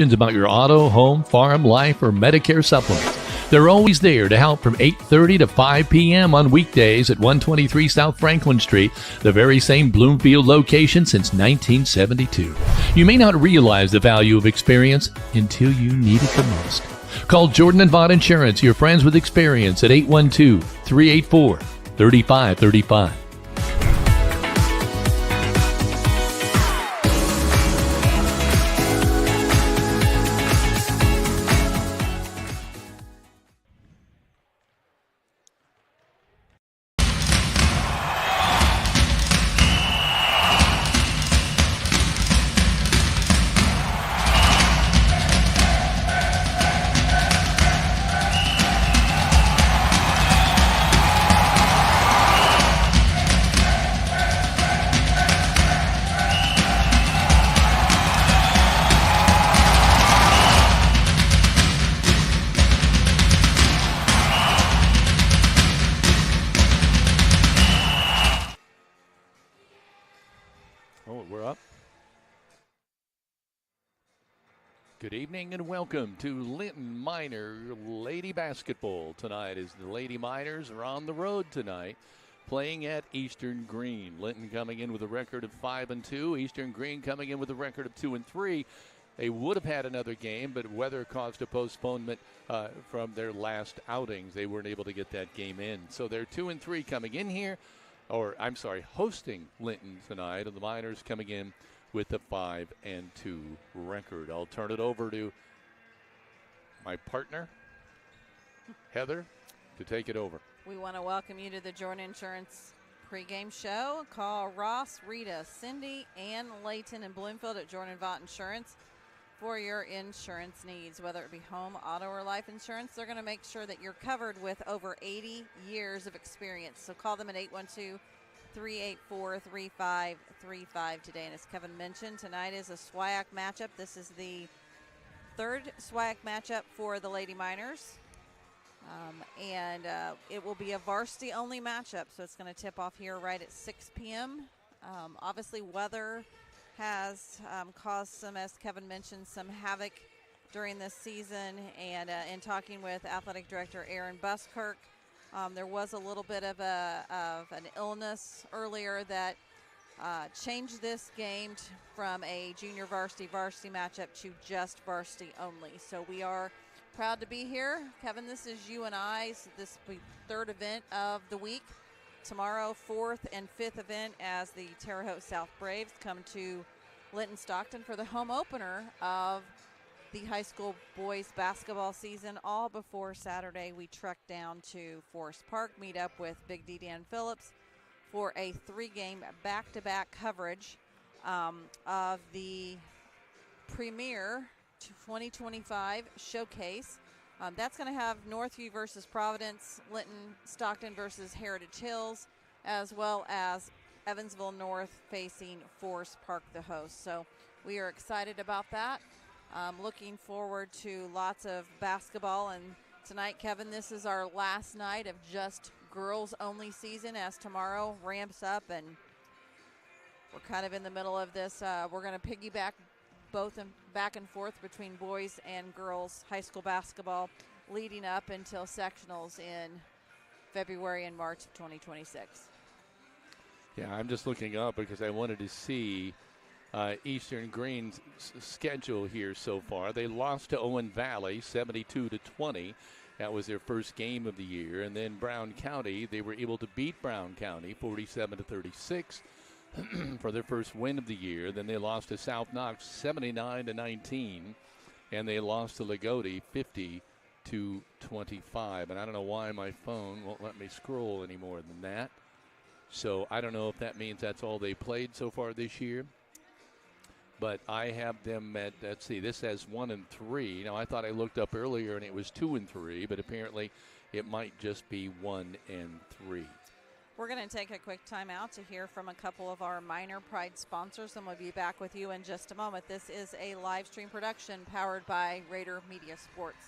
About your auto, home, farm, life, or Medicare supplements. They're always there to help from 8:30 to 5 p.m. on weekdays at 123 South Franklin Street, the very same Bloomfield location since 1972. You may not realize the value of experience until you need it the most. Call Jordan and Vaught Insurance, your friends with experience, at 812-384-3535. Good evening and welcome to Linton Minor Lady Basketball. Tonight as the Lady Miners are on the road tonight playing at Eastern-Greene. Linton coming in with a record of 5-2. Eastern-Greene coming in with a record of 2-3. They would have had another game, but weather caused a postponement from their last outings. They weren't able to get that game in. So they're 2-3 coming in here, hosting Linton tonight, and the Miners coming in with a 5-2 record. I'll turn it over to my partner, Heather, to take it over. We want to welcome you to the Jordan Insurance pregame show. Call Ross, Rita, Cindy, and Layton in Bloomfield at Jordan Vaught Insurance for your insurance needs, whether it be home, auto, or life insurance. They're going to make sure that you're covered with over 80 years of experience. So call them at 812-384-3535 today. And as Kevin mentioned, tonight is a SWIAC matchup. This is the third SWIAC matchup for the Lady Miners. It will be a varsity-only matchup, so it's going to tip off here right at 6 p.m. Obviously, weather has caused some, as Kevin mentioned, some havoc during this season. And in talking with Athletic Director Aaron Buskirk, there was a little bit of an illness earlier that changed this game from a junior varsity matchup to just varsity only. So we are proud to be here. Kevin, this is you and I's this third event of the week. Tomorrow, fourth and fifth event as the Terre Haute South Braves come to Linton-Stockton for the home opener of the high school boys basketball season. All before Saturday, we truck down to Forest Park, meet up with Big D Dan Phillips for a 3-game back-to-back coverage of the premier 2025 showcase. That's going to have Northview versus Providence, Linton-Stockton versus Heritage Hills, as well as Evansville North facing Forest Park, the host. So we are excited about that. Looking forward to lots of basketball. And tonight, Kevin, this is our last night of just girls-only season, as tomorrow ramps up, and we're kind of in the middle of this. We're going to piggyback both back and forth between boys and girls high school basketball leading up until sectionals in February and March of 2026. Yeah, I'm just looking up because I wanted to see Eastern-Greene's schedule here so far. They lost to Owen Valley 72-20. That was their first game of the year. And then Brown County, they were able to beat Brown County 47-36 for their first win of the year. Then they lost to South Knox 79-19, and they lost to Lagodi 50-25. And I don't know why my phone won't let me scroll any more than that. So I don't know if that means that's all they played so far this year. But I have them at, let's see, this has 1-3. Now, I thought I looked up earlier and it was 2-3, but apparently it might just be 1-3. We're going to take a quick timeout to hear from a couple of our Minor Pride sponsors, and we'll be back with you in just a moment. This is a live stream production powered by Rader Media Sports.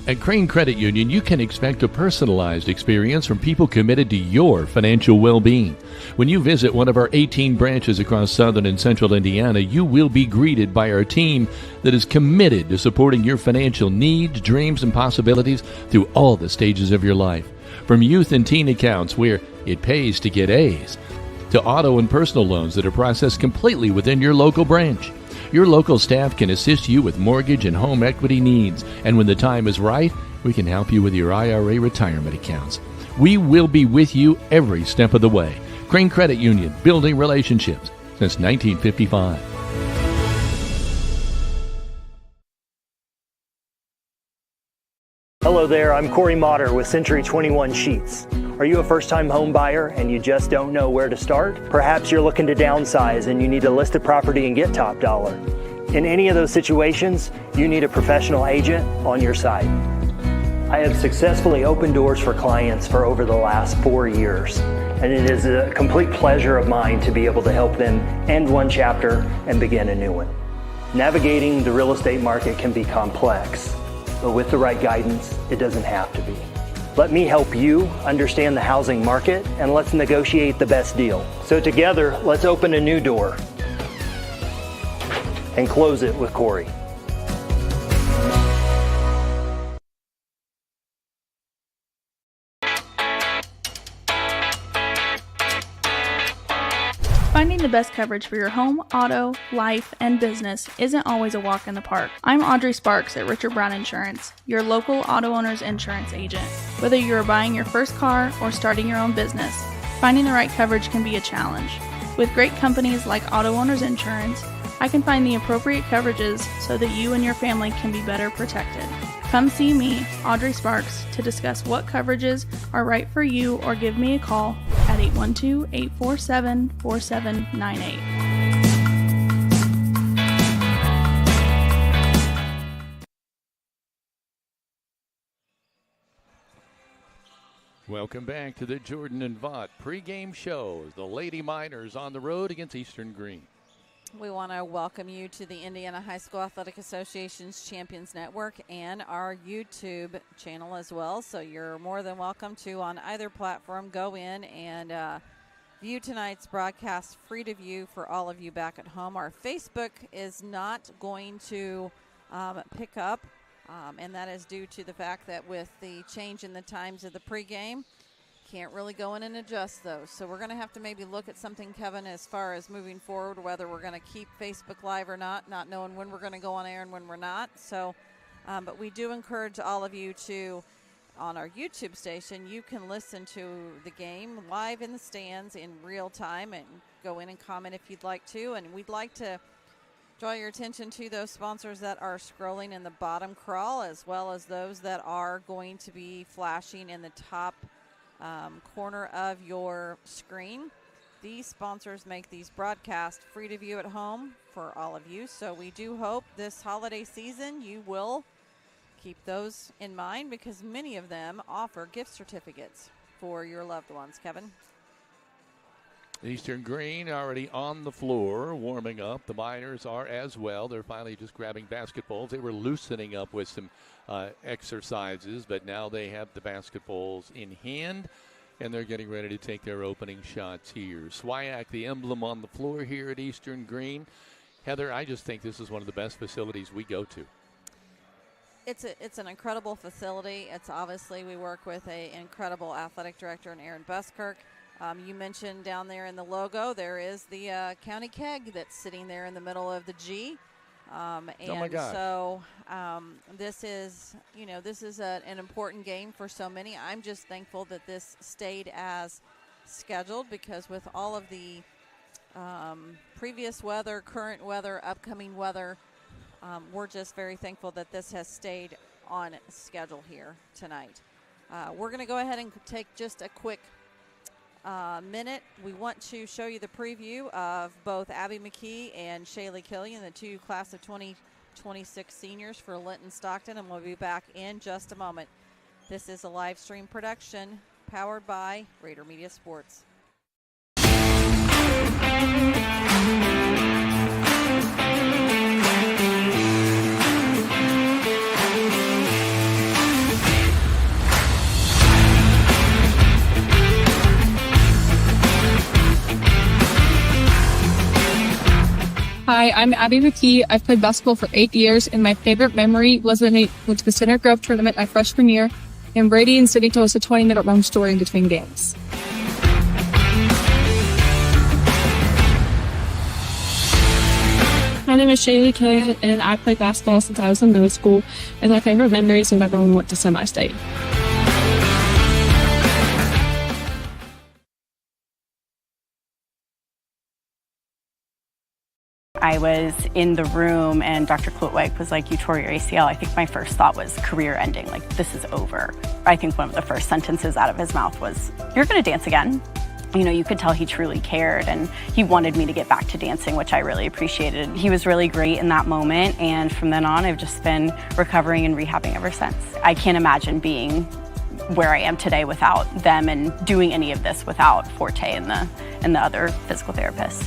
At Crane Credit Union, you can expect a personalized experience from people committed to your financial well-being. When you visit one of our 18 branches across southern and central Indiana, you will be greeted by our team that is committed to supporting your financial needs, dreams, and possibilities through all the stages of your life. From youth and teen accounts where it pays to get A's, to auto and personal loans that are processed completely within your local branch. Your local staff can assist you with mortgage and home equity needs, and when the time is right, we can help you with your IRA retirement accounts. We will be with you every step of the way. Crane Credit Union, building relationships since 1955. Hello there, I'm Corey Motter with Century 21 Sheets. Are you a first-time home buyer and you just don't know where to start? Perhaps you're looking to downsize and you need to list a property and get top dollar. In any of those situations, you need a professional agent on your side. I have successfully opened doors for clients for over the last 4 years, and it is a complete pleasure of mine to be able to help them end one chapter and begin a new one. Navigating the real estate market can be complex, but with the right guidance, it doesn't have to be. Let me help you understand the housing market, and let's negotiate the best deal. So together, let's open a new door and close it with Corey. Finding the best coverage for your home, auto, life, and business isn't always a walk in the park. I'm Audrey Sparks at Richard Brown Insurance, your local auto owner's insurance agent. Whether you are buying your first car or starting your own business, finding the right coverage can be a challenge. With great companies like Auto Owners Insurance, I can find the appropriate coverages so that you and your family can be better protected. Come see me, Audrey Sparks, to discuss what coverages are right for you, or give me a call at 812-847-4798. Welcome back to the Jordan and Vaught pregame show. The Lady Miners on the road against Eastern-Greene. We want to welcome you to the Indiana High School Athletic Association's Champions Network and our YouTube channel as well. So you're more than welcome to, on either platform, go in and view tonight's broadcast, free to view for all of you back at home. Our Facebook is not going to pick up, and that is due to the fact that with the change in the times of the pregame, can't really go in and adjust those. So we're going to have to maybe look at something, Kevin, as far as moving forward, whether we're going to keep Facebook Live or not knowing when we're going to go on air and when we're not. So, but we do encourage all of you to, on our YouTube station, you can listen to the game live in the stands in real time and go in and comment if you'd like to. And we'd like to draw your attention to those sponsors that are scrolling in the bottom crawl, as well as those that are going to be flashing in the top corner of your screen. These sponsors make these broadcasts free to view at home for all of you. So we do hope this holiday season you will keep those in mind, because many of them offer gift certificates for your loved ones. Kevin? Eastern-Greene already on the floor, warming up. The Miners are as well. They're finally just grabbing basketballs. They were loosening up with some exercises, but now they have the basketballs in hand, and they're getting ready to take their opening shots here. Swiak, the emblem on the floor here at Eastern-Greene. Heather, I just think this is one of the best facilities we go to. It's an incredible facility. It's obviously, we work with an incredible athletic director in Aaron Buskirk. You mentioned down there in the logo, there is the county keg that's sitting there in the middle of the G. And oh my God. So this is, an important game for so many. I'm just thankful that this stayed as scheduled, because with all of the previous weather, current weather, upcoming weather, we're just very thankful that this has stayed on schedule here tonight. We're going to go ahead and take just a quick minute. We want to show you the preview of both Abby McKee and Shaylee Killian, the two class of 2026 seniors for Linton-Stockton, and we'll be back in just a moment. This is a live stream production powered by Rader Media Sports. Hi, I'm Abby McKee. I've played basketball for 8 years, and my favorite memory was when I went to the Center Grove tournament my freshman year, and Brady and City told us a 20-minute run story in between games. My name is Shaylee Kay, and I played basketball since I was in middle school, and my favorite memories is whenever we went to semi-state. I was in the room and Dr. Klutwig was like, "You tore your ACL." I think my first thought was career ending, like this is over. I think one of the first sentences out of his mouth was, "You're gonna dance again." You know, you could tell he truly cared and he wanted me to get back to dancing, which I really appreciated. He was really great in that moment, and from then on I've just been recovering and rehabbing ever since. I can't imagine being where I am today without them and doing any of this without Forte and the other physical therapist.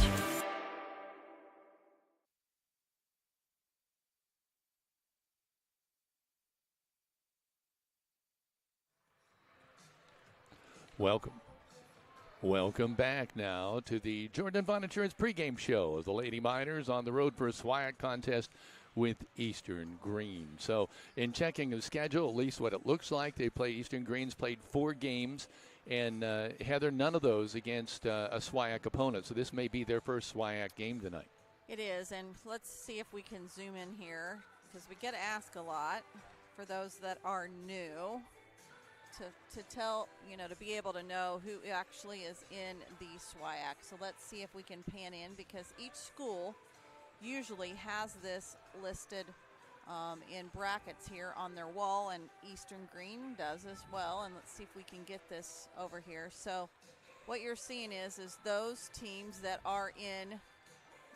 Welcome back now to the Jordan Bond Insurance pregame show of the Lady Miners on the road for a SWIAC contest with Eastern-Greene. So in checking the schedule, at least what it looks like, they play Eastern-Greene's played 4 games, and Heather, none of those against a SWIAC opponent. So this may be their first SWIAC game tonight. It is, and let's see if we can zoom in here because we get asked a lot for those that are new. To tell, you know, to be able to know who actually is in the SWIAC. So let's see if we can pan in because each school usually has this listed in brackets here on their wall, and Eastern-Greene does as well. And let's see if we can get this over here. So what you're seeing is those teams that are in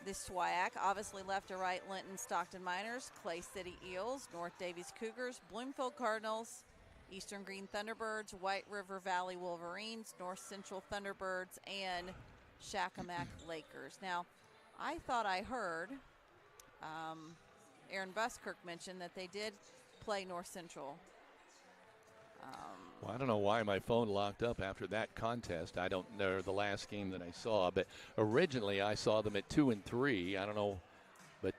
the SWIAC, obviously left to right, Linton-Stockton Miners, Clay City Eels, North Davies Cougars, Bloomfield Cardinals, Eastern-Greene Thunderbirds, White River Valley Wolverines, North Central Thunderbirds, and Shakamak Lakers. Now, I thought I heard Aaron Buskirk mention that they did play North Central. Well, I don't know why my phone locked up after that contest. I don't know the last game that I saw, but originally I saw them at 2 and 3. I don't know. But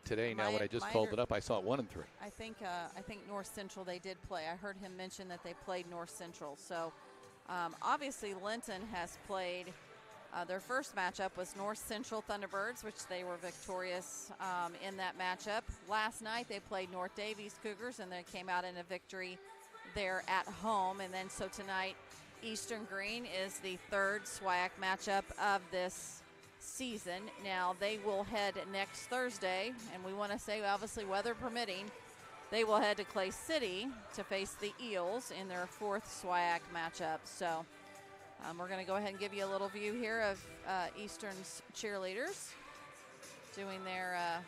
today, now when I just pulled it up, I saw it 1 and 3. I think North Central they did play. I heard him mention that they played North Central. So obviously Linton has played. Their first matchup was North Central Thunderbirds, which they were victorious in that matchup. Last night they played North Davies Cougars, and they came out in a victory there at home. And then so tonight, Eastern-Greene is the third SWIAC matchup of this season. Now they will head next Thursday, and we want to say obviously weather permitting, they will head to Clay City to face the Eels in their 4th SWIAC matchup. So we're going to go ahead and give you a little view here of Eastern's cheerleaders doing their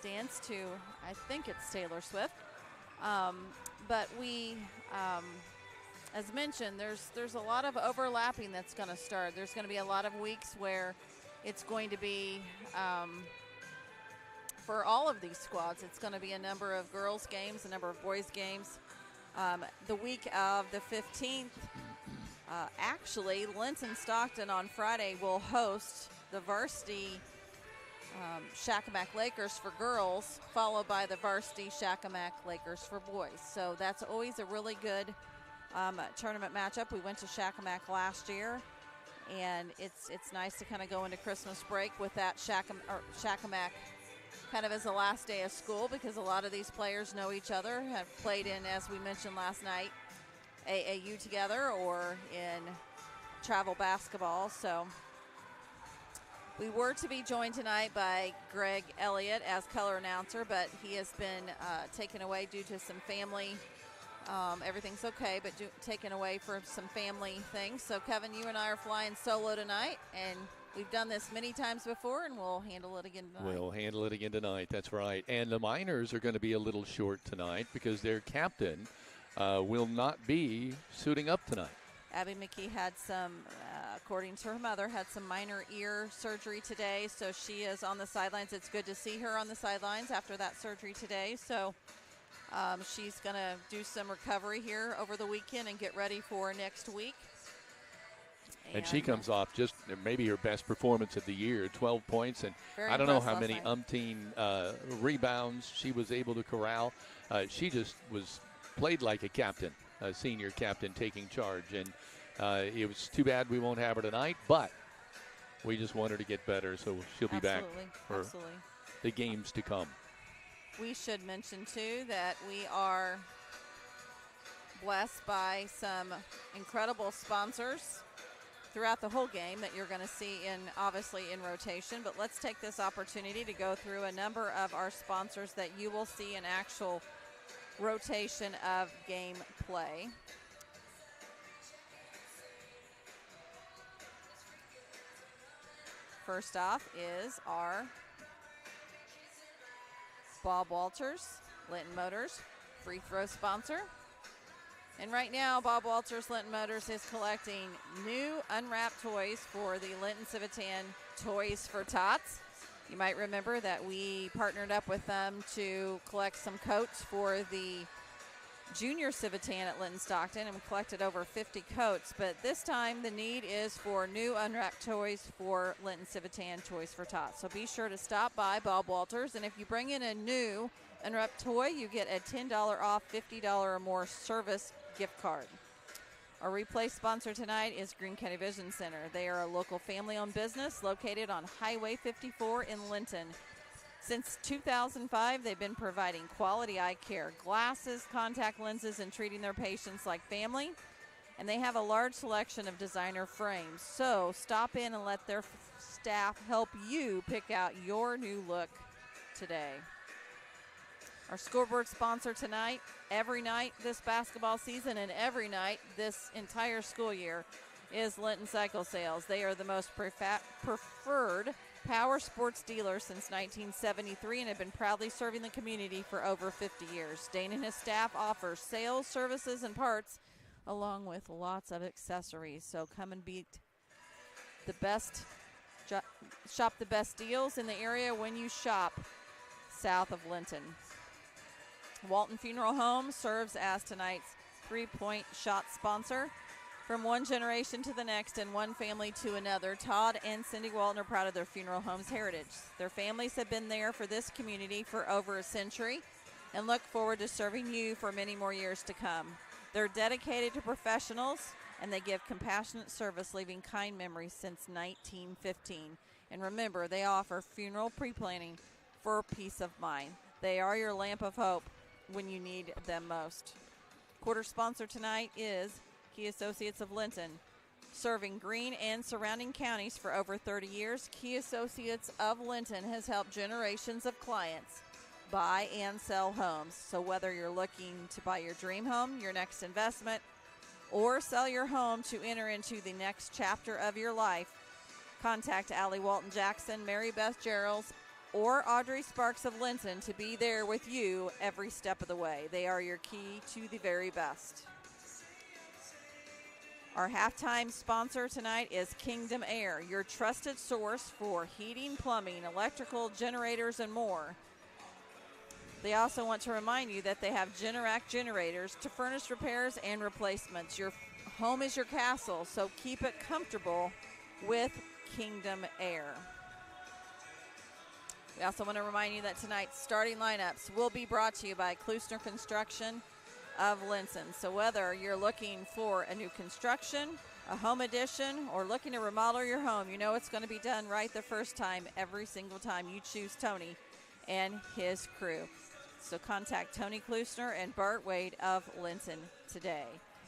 dance to, I think it's Taylor Swift. But we as mentioned, there's a lot of overlapping that's going to start. There's going to be a lot of weeks where it's going to be, for all of these squads, it's going to be a number of girls' games, a number of boys' games. The week of the 15th, actually, Linton-Stockton on Friday will host the varsity Shakamak Lakers for girls, followed by the varsity Shakamak Lakers for boys. So that's always a really good tournament matchup. We went to Shakamak last year, and it's nice to kind of go into Christmas break with that Shakamak kind of as the last day of school, because a lot of these players know each other, have played in, as we mentioned last night, AAU together or in travel basketball. So we were to be joined tonight by Greg Elliott as color announcer, but he has been taken away due to some family. Everything's okay, but taken away for some family things. So, Kevin, you and I are flying solo tonight, and we've done this many times before, and we'll handle it again tonight. We'll handle it again tonight, that's right. And the Miners are going to be a little short tonight because their captain will not be suiting up tonight. Abby McKee had some, according to her mother, had some minor ear surgery today, so she is on the sidelines. It's good to see her on the sidelines after that surgery today. So she's going to do some recovery here over the weekend and get ready for next week. And she comes off just maybe her best performance of the year, 12 points. And very I don't know how impressed many last night. rebounds she was able to corral. She just played like a captain, a senior captain taking charge. And it was too bad we won't have her tonight, but we just want her to get better, so she'll be back for the games to come. We should mention, too, that we are blessed by some incredible sponsors throughout the whole game that you're going to see obviously in rotation. But let's take this opportunity to go through a number of our sponsors that you will see in actual rotation of game play. First off is our Bob Walters, Linton Motors, free throw sponsor. And right now, Bob Walters, Linton Motors is collecting new unwrapped toys for the Linton Civitan Toys for Tots. You might remember that we partnered up with them to collect some coats for the junior Civitan at Linton-Stockton, and we collected over 50 coats. But this time, the need is for new unwrapped toys for Linton Civitan Toys for Tots. So be sure to stop by Bob Walters, and if you bring in a new unwrapped toy, you get a $10 off $50 or more service gift card. Our replay sponsor tonight is Greene County Vision Center. They are a local family-owned business located on Highway 54 in Linton. Since 2005, they've been providing quality eye care, glasses, contact lenses, and treating their patients like family. And they have a large selection of designer frames. So stop in and let their staff help you pick out your new look today. Our scoreboard sponsor tonight, every night this basketball season and every night this entire school year, is Linton Cycle Sales. They are the most preferred power sports dealer since 1973 and have been proudly serving the community for over 50 years. Dane and his staff offer sales, services, and parts, along with lots of accessories. So come and beat the best, shop the best deals in the area when you shop south of Linton. Walton Funeral Home serves as tonight's three-point shot sponsor. From one generation to the next and one family to another, Todd and Cindy Walton are proud of their funeral home's heritage. Their families have been there for this community for over a century and look forward to serving you for many more years to come. They're dedicated to professionals, and they give compassionate service, leaving kind memories since 1915. And remember, they offer funeral pre-planning for peace of mind. They are your lamp of hope when you need them most. Quarter sponsor tonight is Key Associates of Linton. Serving Greene and surrounding counties for over 30 years, Key Associates of Linton has helped generations of clients buy and sell homes. So whether you're looking to buy your dream home, your next investment, or sell your home to enter into the next chapter of your life, contact Allie Walton Jackson, Mary Beth Geralds, or Audrey Sparks of Linton to be there with you every step of the way. They are your key to the very best. Our halftime sponsor tonight is Kingdom Air, your trusted source for heating, plumbing, electrical, generators, and more. They also want to remind you that they have Generac generators to furnace repairs and replacements. Your home is your castle, so keep it comfortable with Kingdom Air. We also want to remind you that tonight's starting lineups will be brought to you by Klusner Construction of Linton. So whether you're looking for a new construction, a home addition, or looking to remodel your home, you know it's going to be done right the first time, every single time you choose Tony and his crew. So contact Tony Klusner and Bart Wade of Linton today.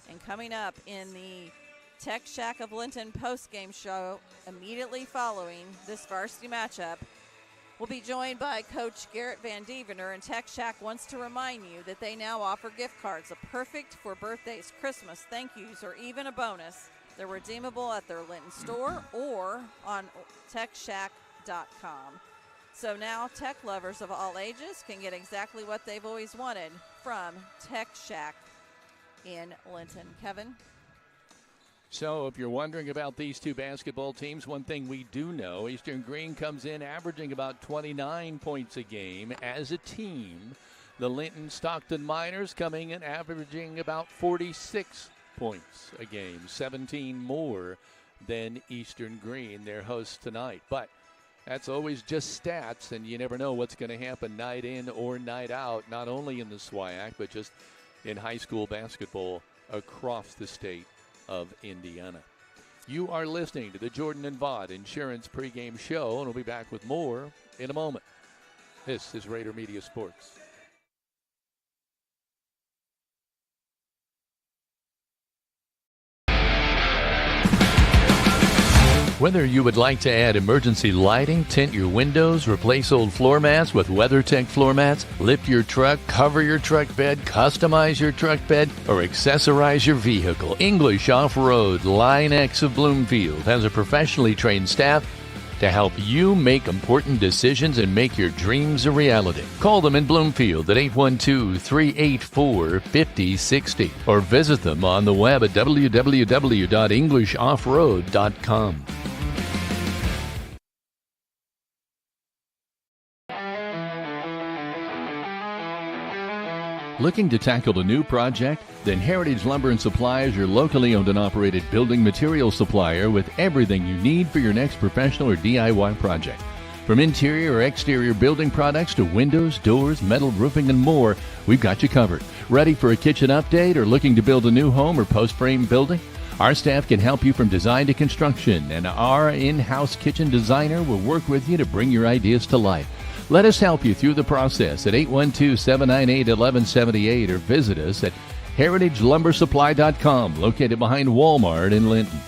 And coming up in the Tech Shack of Linton post-game show immediately following this varsity matchup, we'll be joined by Coach Garrett Van Devener, and Tech Shack wants to remind you that they now offer gift cards, perfect for birthdays, Christmas, thank yous, or even a bonus. They're redeemable at their Linton store or on techshack.com. So now tech lovers of all ages can get exactly what they've always wanted from Tech Shack in Linton. Kevin? So if you're wondering about these two basketball teams, one thing we do know, Eastern-Greene comes in averaging about 29 points a game as a team. The Linton-Stockton Miners coming in averaging about 46 points a game, 17 more than Eastern-Greene, their hosts tonight. But that's always just stats, and you never know what's going to happen night in or night out, not only in the SWIAC, but just in high school basketball across the state of Indiana. You are listening to the Jordan and Vaught Insurance pregame show, and we'll be back with more in a moment. This is Rader Media Sports. Whether you would like to add emergency lighting, tint your windows, replace old floor mats with WeatherTech floor mats, lift your truck, cover your truck bed, customize your truck bed, or accessorize your vehicle, English Off-Road Line X of Bloomfield has a professionally trained staff to help you make important decisions and make your dreams a reality. Call them in Bloomfield at 812-384-5060 or visit them on the web at www.englishoffroad.com. Looking to tackle a new project? Then Heritage Lumber and Supply is your locally owned and operated building material supplier with everything you need for your next professional or DIY project. From interior or exterior building products to windows, doors, metal roofing, and more, we've got you covered. Ready for a kitchen update or looking to build a new home or post-frame building? Our staff can help you from design to construction, and our in-house kitchen designer will work with you to bring your ideas to life. Let us help you through the process at 812-798-1178 or visit us at heritagelumbersupply.com, located behind Walmart in Linton.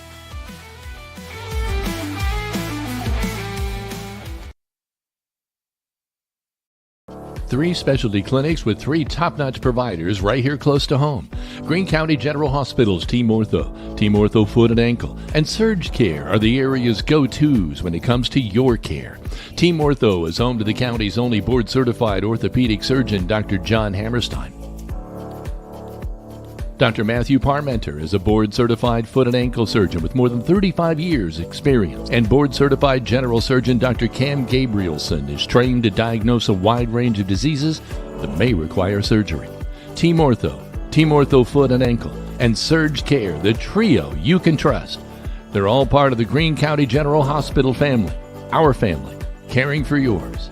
Three specialty clinics with three top-notch providers right here close to home. Greene County General Hospital's Team Ortho Foot and Ankle, and Surge Care are the area's go-tos when it comes to your care. Team Ortho is home to the county's only board-certified orthopedic surgeon, Dr. John Hammerstein. Dr. Matthew Parmenter is a board-certified foot and ankle surgeon with more than 35 years' experience. And board-certified general surgeon Dr. Cam Gabrielson is trained to diagnose a wide range of diseases that may require surgery. Team Ortho Foot and Ankle, and Surge Care, the trio you can trust. They're all part of the Greene County General Hospital family. Our family, caring for yours.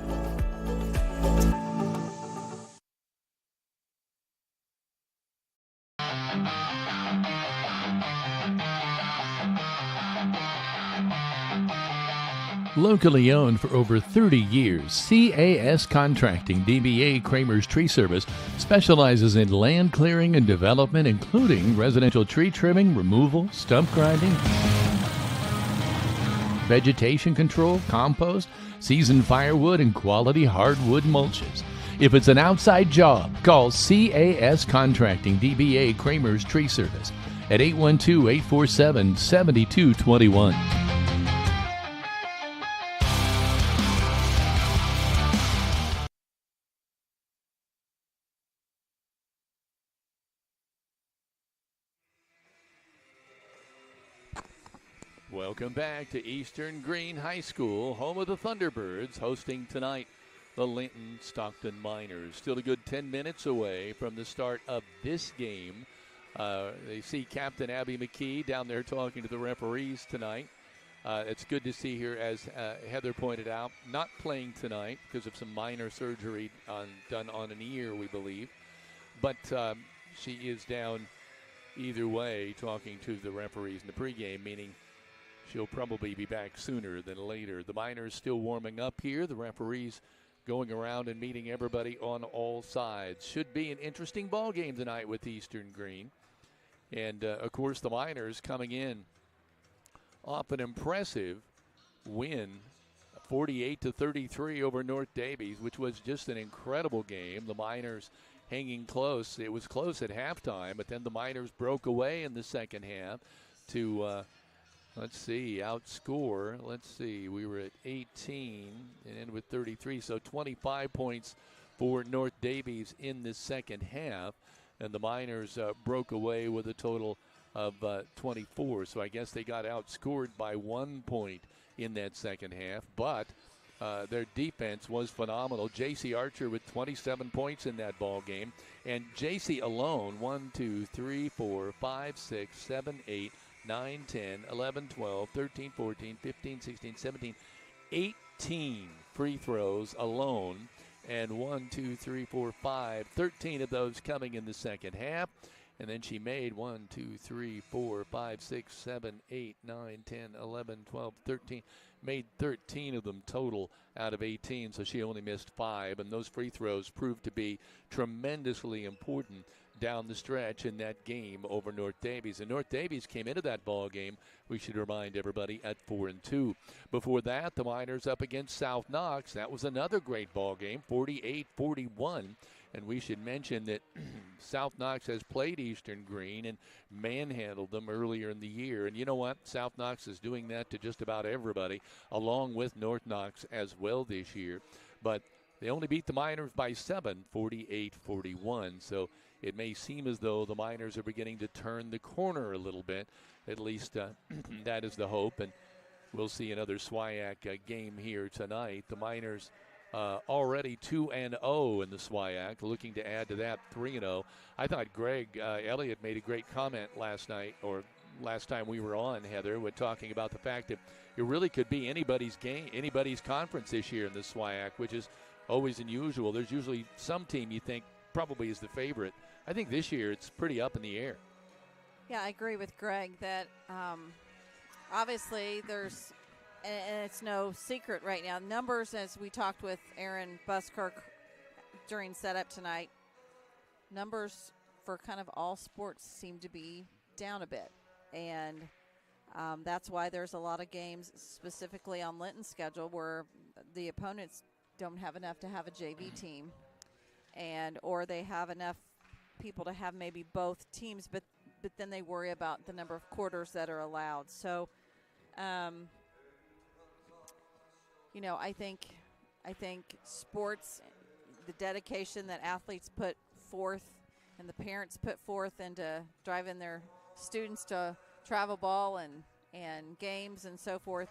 Locally owned for over 30 years, CAS Contracting DBA Kramer's Tree Service specializes in land clearing and development, including residential tree trimming, removal, stump grinding, vegetation control, compost, seasoned firewood, and quality hardwood mulches. If it's an outside job, call CAS Contracting DBA Kramer's Tree Service at 812-847-7221. Welcome back to Eastern-Greene High School, home of the Thunderbirds, hosting tonight the Linton-Stockton Miners. Still a good 10 minutes away from the start of this game. They see Captain Abby McKee down there talking to the referees tonight. It's good to see her, as Heather pointed out, not playing tonight because of some minor surgery done on an ear, we believe. But she is down either way talking to the referees in the pregame, meaning she'll probably be back sooner than later. The Miners still warming up here. The referees going around and meeting everybody on all sides. Should be an interesting ball game tonight with Eastern-Greene. And, of course, the Miners coming in off an impressive win, 48-33 over North Davies, which was just an incredible game. The Miners hanging close. It was close at halftime, but then the Miners broke away in the second half to outscore. We were at 18 and ended with 33, so 25 points for North Davies in the second half, and the Miners broke away with a total of 24, so I guess they got outscored by 1 point in that second half, but their defense was phenomenal. J.C. Archer with 27 points in that ball game, and J.C. alone, 1, 2, 3, 4, 5, 6, 7, 8, 9, 10, 11, 12, 13, 14, 15, 16, 17, 18 free throws alone. And 1, 2, 3, 4, 5, 13 of those coming in the second half. And then she made 1, 2, 3, 4, 5, 6, 7, 8, 9, 10, 11, 12, 13. Made 13 of them total out of 18, so she only missed 5. And those free throws proved to be tremendously important down the stretch in that game over North Davies. And North Davies came into that ball game, we should remind everybody, at 4-2. Before that, the Miners up against South Knox. That was another great ball game, 48-41. And we should mention that South Knox has played Eastern-Greene and manhandled them earlier in the year. And you know what? South Knox is doing that to just about everybody, along with North Knox as well this year. But they only beat the Miners by 7, 48-41. So it may seem as though the Miners are beginning to turn the corner a little bit. At least that is the hope. And we'll see another SWIAC game here tonight. The Miners already 2-0 in the SWIAC, looking to add to that 3-0. I thought Greg Elliott made a great comment last night, or last time we were on, Heather, with talking about the fact that it really could be anybody's game, anybody's conference this year in the SWIAC, which is always unusual. There's usually some team you think probably is the favorite. I think this year it's pretty up in the air. Yeah, I agree with Greg that obviously there's, and it's no secret right now, numbers, as we talked with Aaron Buskirk during setup tonight, numbers for kind of all sports seem to be down a bit. And that's why there's a lot of games specifically on Linton's schedule where the opponents don't have enough to have a JV team, and or they have enough people to have maybe both teams, but then they worry about the number of quarters that are allowed. So I think sports, the dedication that athletes put forth and the parents put forth into driving their students to travel ball and games and so forth,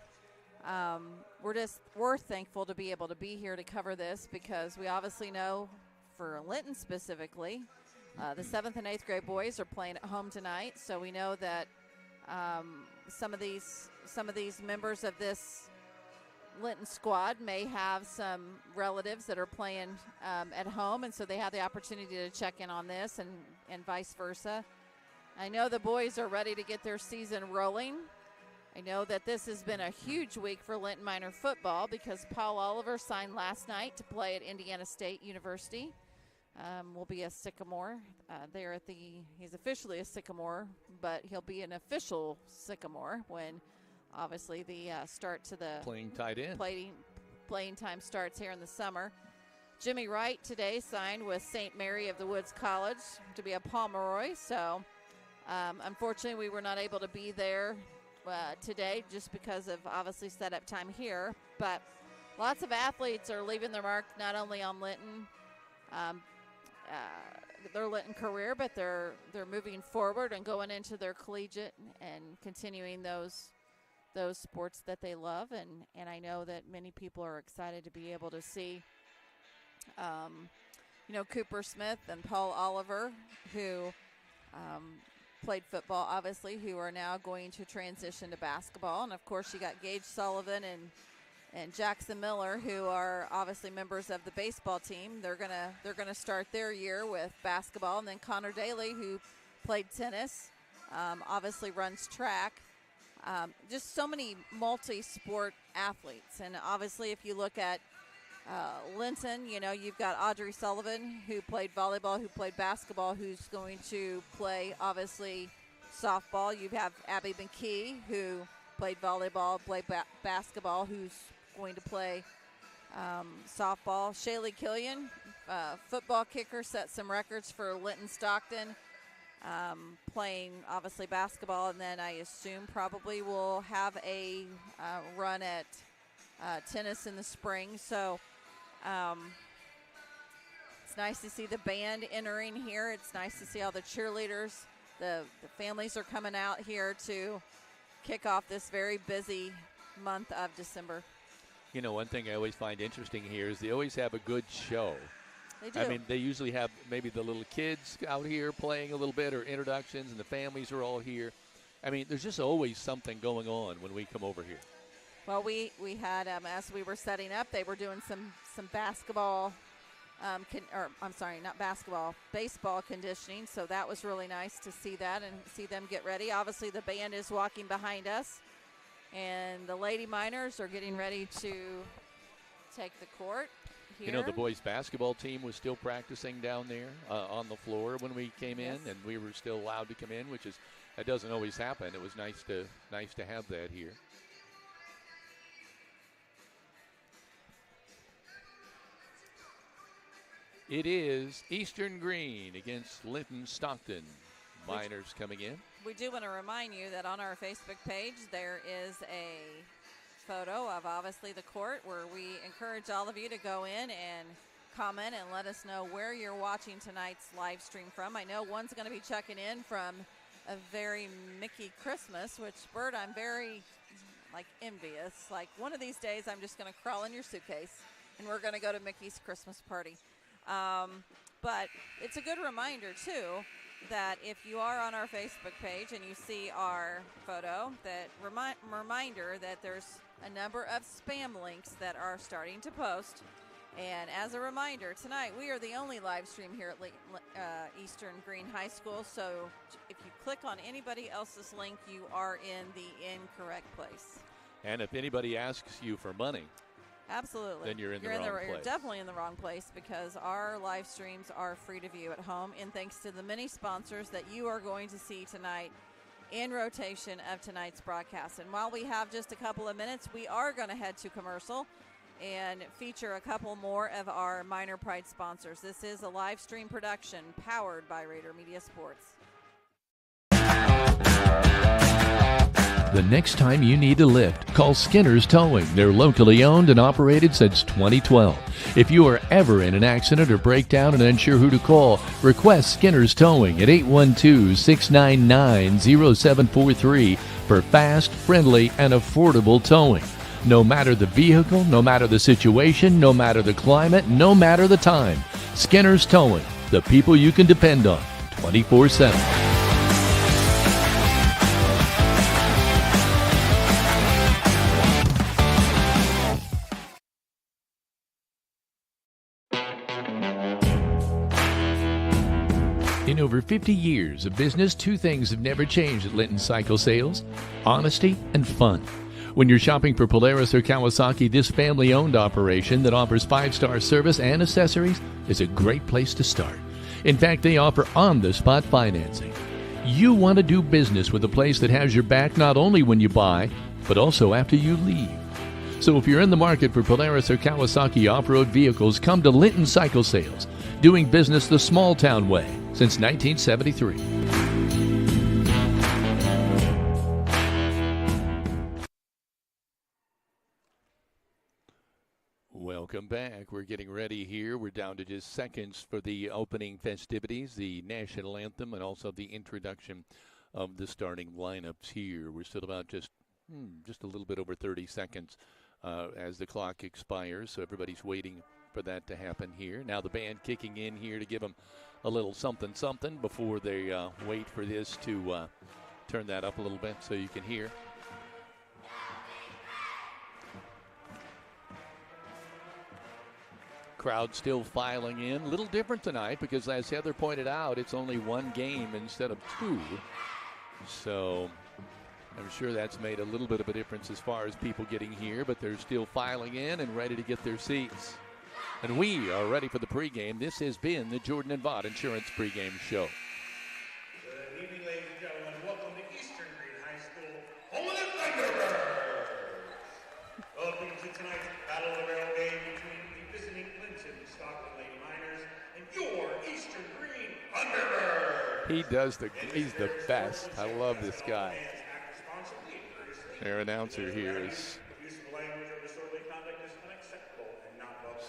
we're thankful to be able to be here to cover this, because we obviously know for Linton specifically, the 7th and 8th grade boys are playing at home tonight, so we know that some of these members of this Linton squad may have some relatives that are playing at home, and so they have the opportunity to check in on this and vice versa. I know the boys are ready to get their season rolling. I know that this has been a huge week for Linton Miner football, because Paul Oliver signed last night to play at Indiana State University. Will be a Sycamore there at he's officially a Sycamore, but he'll be an official Sycamore when obviously the start to the playing tight end. Playing time starts here in the summer. Jimmy Wright today signed with St. Mary of the Woods College to be a Pomeroy. So unfortunately we were not able to be there today just because of obviously setup time here. But lots of athletes are leaving their mark not only on Linton, their Linton career, but they're moving forward and going into their collegiate and continuing those sports that they love, and I know that many people are excited to be able to see Cooper Smith and Paul Oliver, who played football obviously, who are now going to transition to basketball. And of course you got Gage Sullivan and Jackson Miller, who are obviously members of the baseball team. They're gonna start their year with basketball. And then Connor Daly, who played tennis, obviously runs track. Just so many multi-sport athletes. And obviously if you look at Linton, you've got Audrey Sullivan, who played volleyball, who played basketball, who's going to play obviously softball. You have Abby McKee, who played volleyball, played basketball, who's going to play softball. Shaylee Killian, football kicker, set some records for Linton-Stockton, playing obviously basketball, and then I assume probably will have a run at tennis in the spring. So it's nice to see the band entering here. It's nice to see all the cheerleaders. The families are coming out here to kick off this very busy month of December. One thing I always find interesting here is they always have a good show. They do. I mean, they usually have maybe the little kids out here playing a little bit, or introductions, and the families are all here. I mean, there's just always something going on when we come over here. Well, we had, as we were setting up, they were doing some basketball, not basketball, baseball conditioning. So that was really nice to see that and see them get ready. Obviously, the band is walking behind us, and the Lady Miners are getting ready to take the court here. You know, the boys basketball team was still practicing down there on the floor when we came in, and we were still allowed to come in, which is, that doesn't always happen. It was nice to have that here. It is Eastern-Greene against Linton-Stockton. Miners coming in. We do want to remind you that on our Facebook page there is a photo of obviously the court where we encourage all of you to go in and comment and let us know where you're watching tonight's live stream from. I know one's going to be checking in from a very Mickey Christmas, which, Bert, I'm very envious. Like, one of these days I'm just going to crawl in your suitcase and we're going to go to Mickey's Christmas party. But it's a good reminder, too, that if you are on our Facebook page and you see our photo, that reminder that there's a number of spam links that are starting to post. And as a reminder, tonight we are the only live stream here at Eastern-Greene High School. So if you click on anybody else's link, you are in the incorrect place. And if anybody asks you for money, absolutely, then you're in the wrong place. You're definitely in the wrong place, because our live streams are free to view at home, and thanks to the many sponsors that you are going to see tonight in rotation of tonight's broadcast. And while we have just a couple of minutes, we are going to head to commercial and feature a couple more of our Miner Pride sponsors. This is a live stream production powered by Rader Media Sports. The next time you need a lift, call Skinner's Towing. They're locally owned and operated since 2012. If you are ever in an accident or breakdown and unsure who to call, request Skinner's Towing at 812-699-0743 for fast, friendly, and affordable towing. No matter the vehicle, no matter the situation, no matter the climate, no matter the time. Skinner's Towing, the people you can depend on 24/7. In over 50 years of business, two things have never changed at Linton Cycle Sales: honesty and fun. When you're shopping for Polaris or Kawasaki, this family-owned operation that offers 5-star service and accessories is a great place to start. In fact, they offer on-the-spot financing. You want to do business with a place that has your back not only when you buy, but also after you leave. So if you're in the market for Polaris or Kawasaki off-road vehicles, come to Linton Cycle Sales, doing business the small-town way since 1973. Welcome back. We're getting ready here. We're down to just seconds for the opening festivities, the national anthem, and also the introduction of the starting lineups here. We're still about just a little bit over 30 seconds as the clock expires, so everybody's waiting for that to happen here. Now the band kicking in here to give them a little something before they wait for this to turn that up a little bit so you can hear. Crowd still filing in. A little different tonight because, as Heather pointed out, it's only one game instead of two. So I'm sure that's made a little bit of a difference as far as people getting here, but they're still filing in and ready to get their seats. And we are ready for the pregame. This has been the Jordan and Vaught Insurance pregame show. Good evening, ladies and gentlemen. Welcome to Eastern-Greene High School, home of the Thunderbirds. Welcome to tonight's Battle of the Barrel game between the visiting Linton-Stockton Lady Miners and your Eastern-Greene Thunderbirds. He's the best. I love this guy. Their announcer here is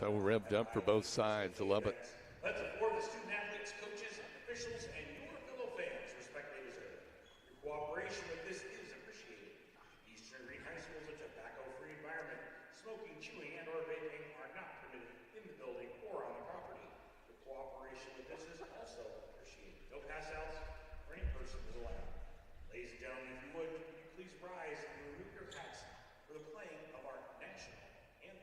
so revved up for both sides. I love it. Let's afford the student athletes, coaches, officials, and your fellow fans respect they deserve. Your cooperation with this is appreciated. Eastern-Greene High School is a tobacco-free environment. Smoking, chewing, and or vaping are not permitted in the building or on the property. Your cooperation with this is also appreciated. No pass-outs or any person is allowed. Ladies and gentlemen, if you would you please rise and remove your hats for the playing of our national anthem.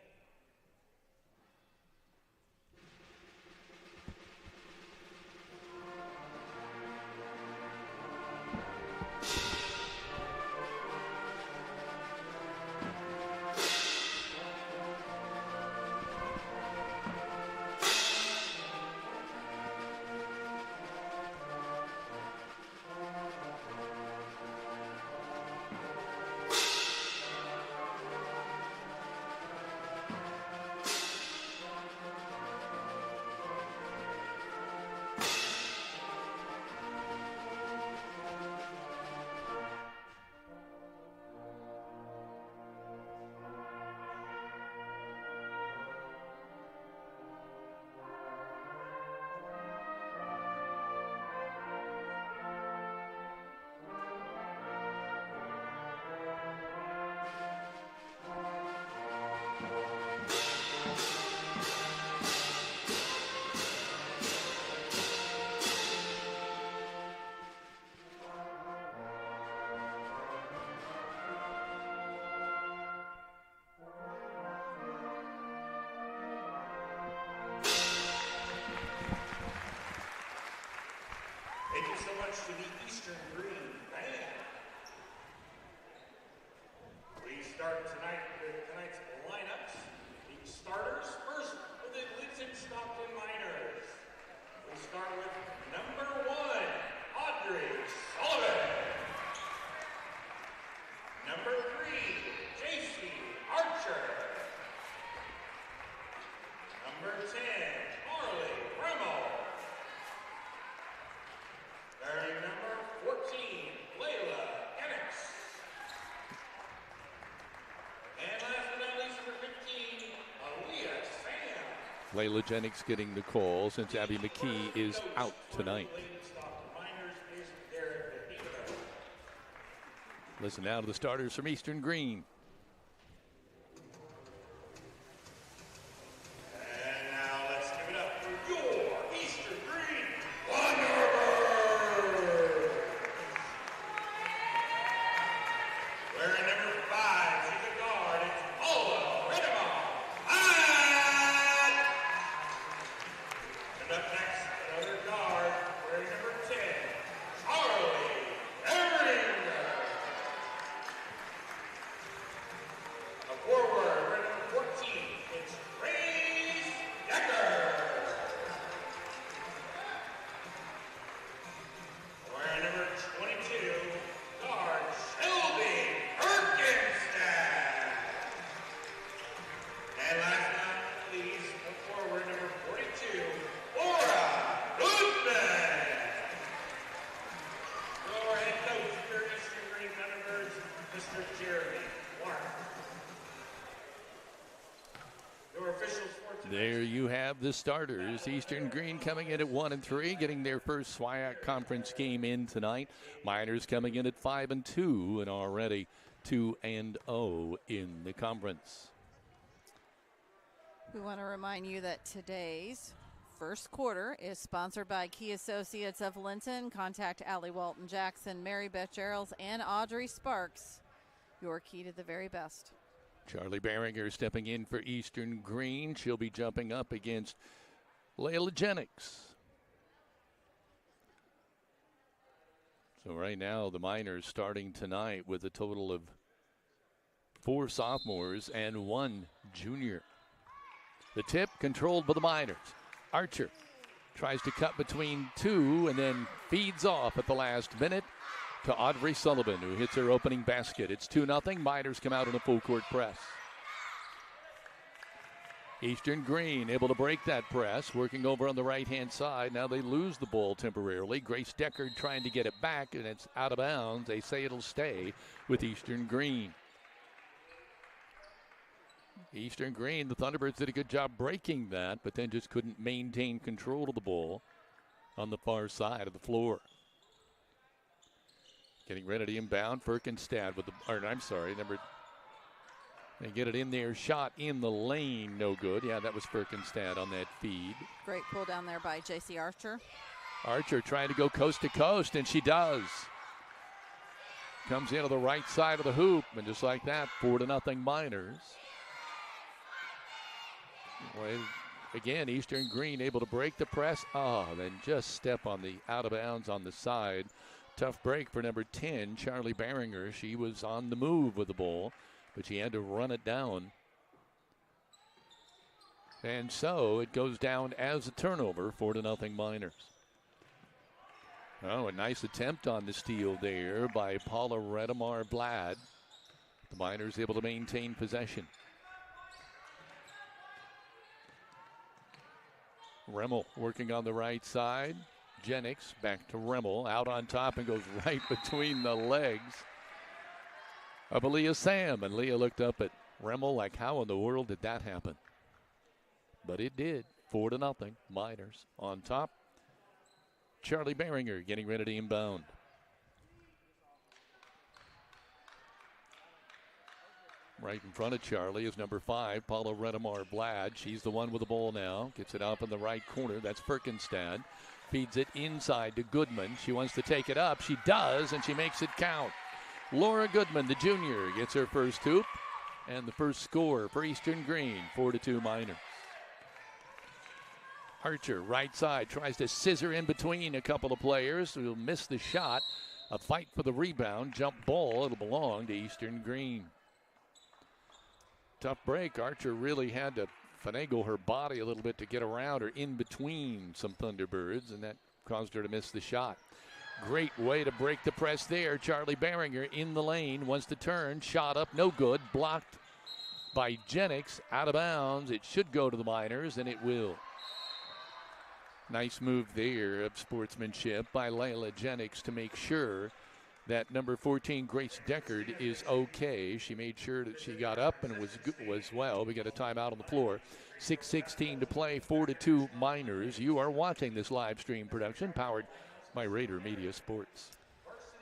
Thank you so much to the Eastern-Greene band. We start tonight with tonight's lineups. The starters first for the Linton-Stockton Miners. We start with number 1, Audrey Sullivan. Number 3, JC Archer. Number 10, Marley Remmel. Starting number 14, Layla Enix. And last but not least, number 15, Elliott Sam. Layla Jennings getting the call since Abby McKee is out tonight. Listen now to the starters from Eastern-Greene. And now let's give it up for your Eastern-Greene Wanderers. Wearing number 5, she's a guard, it's Paula Redemont. And up next, another guard, wearing number 10, Charlie Ehringer. A forward, wearing number 14, it's Grace Decker. Wearing number 22, guard Shelby Erkenstadt. And last but not least, a forward, number 42, Laura Goodman. Your head coach for Eastern-Greene Thunderbirds, Mr. Jeremy Clark. Your officials for tonight. There you have the starters. Eastern-Greene coming in at 1-3, getting their first SWIAC conference game in tonight. Miners coming in at 5-2 and already 2-0 in the conference. We want to remind you that today's first quarter is sponsored by Key Associates of Linton. Contact Allie Walton Jackson, Mary Beth Geralds, and Audrey Sparks. Your key to the very best. Charlie Behringer stepping in for Eastern-Greene. She'll be jumping up against Layla Jennings. So right now the Miners starting tonight with a total of 4 sophomores and 1 junior. The tip controlled by the Miners. Archer tries to cut between 2 and then feeds off at the last minute to Audrey Sullivan, who hits her opening basket. It's 2-0. Miners come out in a full court press. Eastern-Greene able to break that press, working over on the right-hand side. Now they lose the ball temporarily. Grace Deckard trying to get it back, and it's out of bounds. They say it'll stay with Eastern-Greene. Eastern-Greene, the Thunderbirds did a good job breaking that, but then just couldn't maintain control of the ball on the far side of the floor. Getting ready to inbound, Firkenstad with the, they get it in there, shot in the lane, no good. Yeah, that was Firkenstad on that feed. Great pull down there by J.C. Archer. Archer trying to go coast to coast, and she does. comes into the right side of the hoop, and just like that, 4-0 Miners. Well, again, Eastern-Greene able to break the press. Then just step on the out of bounds on the side. Tough break for number 10, Charlie Behringer. She was on the move with the ball, but she had to run it down. And so it goes down as a turnover, 4-0 Miners. Oh, a nice attempt on the steal there by Paula Redemar-Blad. The Miners able to maintain possession. Remmel working on the right side. Jennings back to Remmel, out on top and goes right between the legs of Leah Sam. And Leah looked up at Remmel like, how in the world did that happen? But it did. 4-0 Miners on top. Charlie Behringer getting ready to inbound. Right in front of Charlie is number 5, Paula Redemar-Blad. She's the one with the ball now. Gets it up in the right corner. That's Firkenstad. Feeds it inside to Goodman. She wants to take it up. She does, and she makes it count. Laura Goodman, the junior, gets her first hoop. And the first score for Eastern-Greene, 4-2 Miners. Archer, right side, tries to scissor in between a couple of players who will miss the shot. A fight for the rebound. Jump ball. It'll belong to Eastern-Greene. Tough break. Archer really had to finagle her body a little bit to get around or in between some Thunderbirds, and that caused her to miss the shot. Great way to break the press there. Charlie Behringer in the lane, wants to turn, shot up, no good, blocked by Jennings, out of bounds. It should go to the Miners, and it will. Nice move there of sportsmanship by Layla Jennings to make sure that number 14, Grace Deckard, is okay. She made sure that she got up and was well. We got a timeout on the floor. 6:16 to play, 4-2 Miners. You are watching this live stream production powered by Rader Media Sports.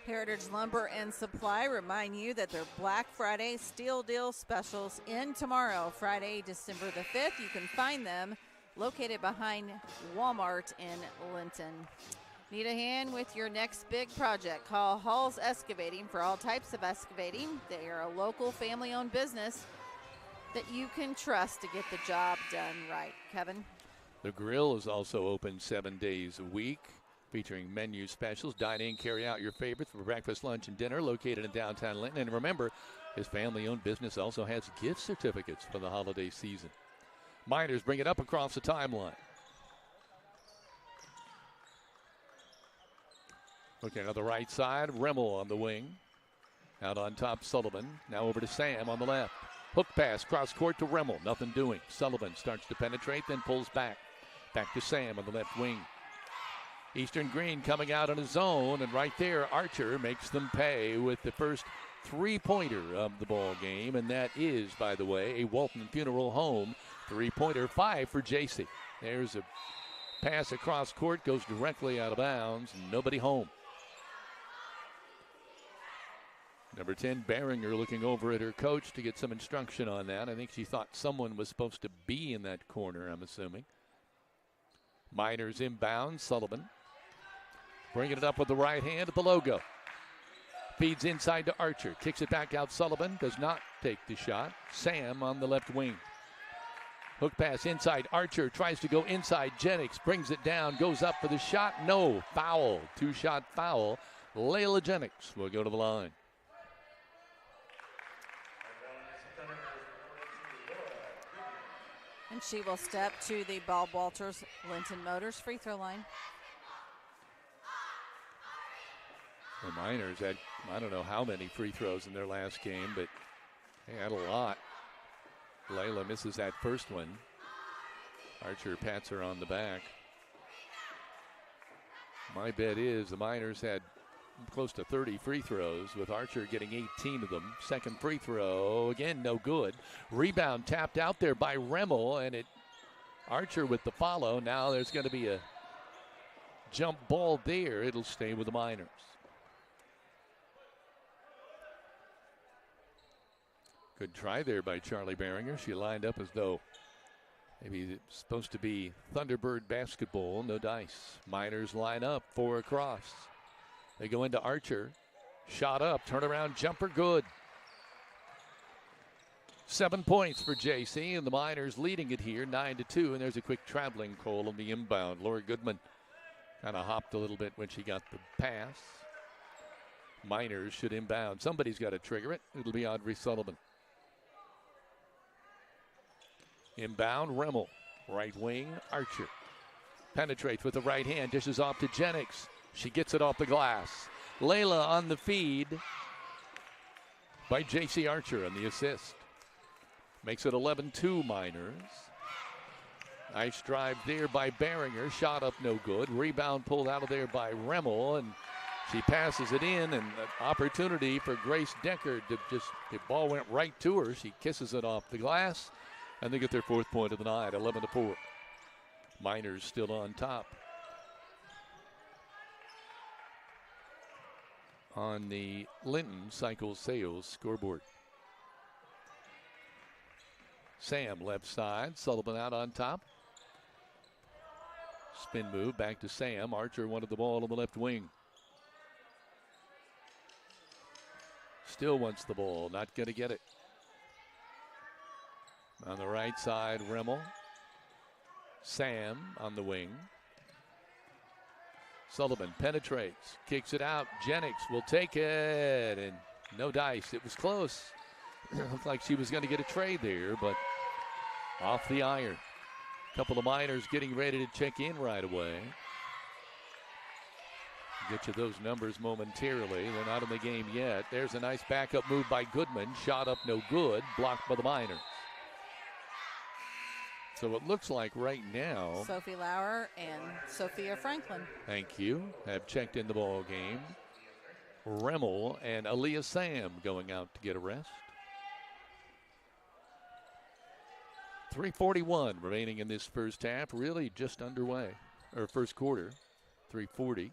Heritage Lumber and Supply remind you that their Black Friday Steel Deal specials end tomorrow, Friday, December the 5th. You can find them located behind Walmart in Linton. Need a hand with your next big project? Call Hall's Excavating for all types of excavating. They are a local family-owned business that you can trust to get the job done right. Kevin? The grill is also open 7 days a week, featuring menu specials. Dine in, carry out your favorites for breakfast, lunch, and dinner, located in downtown Linton. And remember, his family-owned business also has gift certificates for the holiday season. Miners bring it up across the timeline. Looking on the right side, Remmel on the wing. Out on top, Sullivan. Now over to Sam on the left. Hook pass, cross court to Remmel. Nothing doing. Sullivan starts to penetrate, then pulls back. Back to Sam on the left wing. Eastern-Greene coming out in a zone, and right there, Archer makes them pay with the first three-pointer of the ball game, and that is, by the way, a Walton Funeral Home three-pointer, 5 for JC. There's a pass across court, goes directly out of bounds, nobody home. Number 10, Behringer, looking over at her coach to get some instruction on that. I think she thought someone was supposed to be in that corner, I'm assuming. Miners inbound, Sullivan. Bringing it up with the right hand at the logo. Feeds inside to Archer. Kicks it back out. Sullivan does not take the shot. Sam on the left wing. Hook pass inside. Archer tries to go inside. Jennings brings it down. Goes up for the shot. No. Foul. Two-shot foul. Layla Jennings will go to the line. And she will step to the Bob Walters Linton Motors free throw line. The Miners had, I don't know how many free throws in their last game, but they had a lot. Layla misses that first one. Archer pats her on the back. My bet is the Miners had close to 30 free throws, with Archer getting 18 of them. Second free throw, again, no good. Rebound tapped out there by Remmel, and Archer with the follow. Now there's going to be a jump ball there. It'll stay with the Miners. Good try there by Charlie Behringer. She lined up as though maybe it's supposed to be Thunderbird basketball. No dice. Miners line up, 4 across. They go into Archer. Shot up, turnaround jumper, good. 7 points for JC, and the Miners leading it here, 9-2. And there's a quick traveling call on the inbound. Laura Goodman kind of hopped a little bit when she got the pass. Miners should inbound. Somebody's got to trigger it. It'll be Audrey Sullivan. Inbound, Remmel. Right wing, Archer. Penetrates with the right hand, dishes off to Jennings. She gets it off the glass. Layla on the feed by J.C. Archer on the assist. Makes it 11-2 Miners. Nice drive there by Beringer. Shot up no good. Rebound pulled out of there by Remmel, and she passes it in, and an opportunity for Grace Deckard to just, the ball went right to her. She kisses it off the glass, and they get their 4th point of the night, 11-4. Miners still on top. On the Linton Cycle Sales scoreboard. Sam left side, Sullivan out on top. Spin move back to Sam. Archer wanted the ball on the left wing. Still wants the ball, not going to get it. On the right side, Remmel. Sam on the wing. Sullivan penetrates, kicks it out. Jennings will take it, and no dice. It was close. Looked like she was going to get a trade there, but off the iron. A couple of Miners getting ready to check in right away. Get you those numbers momentarily. They're not in the game yet. There's a nice backup move by Goodman. Shot up no good. Blocked by the Miners. So it looks like right now, Sophie Lauer and Sophia Franklin. Thank you, have checked in the ball game. Remmel and Aaliyah Sam going out to get a rest. 3:41 remaining in this first half, really just underway, or first quarter, 3:40.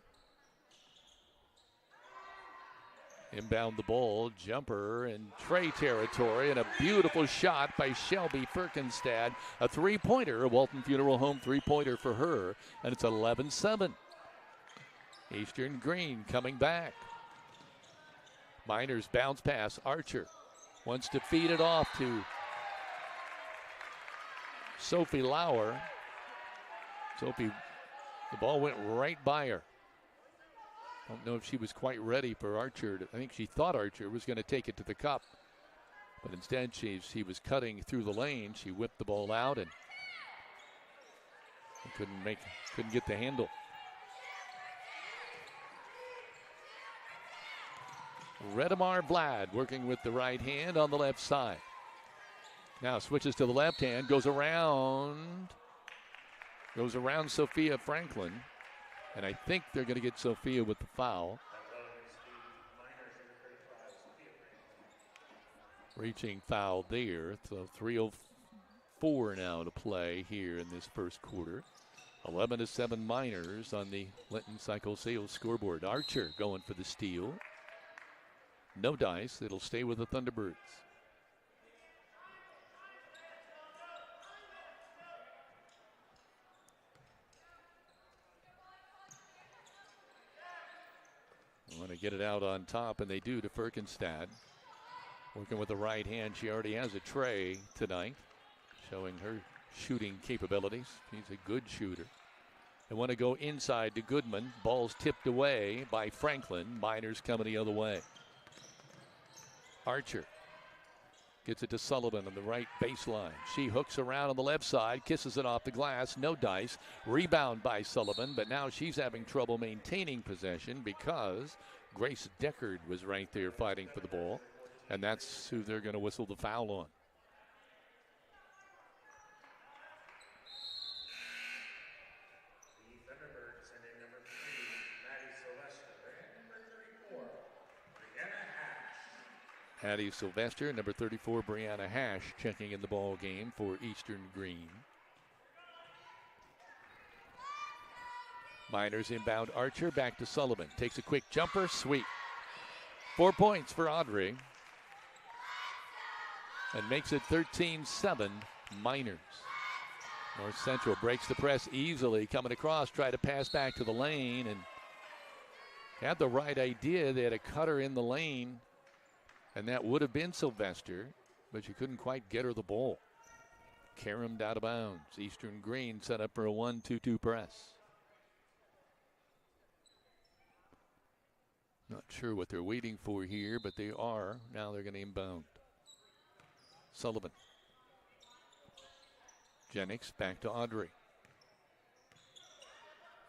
Inbound the ball, jumper in Trey territory, and a beautiful shot by Shelby Firkenstad. A three-pointer, a Walton Funeral Home three-pointer for her, and it's 11-7. Eastern-Greene coming back. Miners bounce pass, Archer wants to feed it off to Sophie Lauer. Sophie, the ball went right by her. Don't know if she was quite ready for Archer. I think she thought Archer was going to take it to the cup. But instead, she was cutting through the lane. She whipped the ball out and couldn't get the handle. Redemar Vlad working with the right hand on the left side. Now switches to the left hand, goes around Sophia Franklin. And I think they're going to get Sophia with the foul. Reaching foul there. So 3:04 now to play here in this first quarter. 11-7 Miners on the Linton Cycle Sales scoreboard. Archer going for the steal. No dice. It'll stay with the Thunderbirds. Want to get it out on top, and they do to Firkenstad. Working with the right hand. She already has a tray tonight, showing her shooting capabilities. She's a good shooter. They want to go inside to Goodman. Ball's tipped away by Franklin. Miners coming the other way. Archer gets it to Sullivan on the right baseline. She hooks around on the left side, kisses it off the glass, no dice. Rebound by Sullivan, but now she's having trouble maintaining possession because Grace Deckard was right there fighting for the ball, and that's who they're going to whistle the foul on. The Thunderbirds send in number 3, Maddie Sylvester, and number 34, Brianna Hash. Addie Sylvester, number 34, Brianna Hash, checking in the ball game for Eastern-Greene. Miners inbound Archer, back to Sullivan. Takes a quick jumper, sweet. 4 points for Audrey. And makes it 13-7 Miners. North Central breaks the press easily, coming across, try to pass back to the lane, and had the right idea. They had a cutter in the lane, and that would have been Sylvester, but you couldn't quite get her the ball. Caromed out of bounds. Eastern-Greene set up for a 1-2-2 press. Not sure what they're waiting for here, but they are. Now they're going to inbound. Sullivan. Jennings back to Audrey.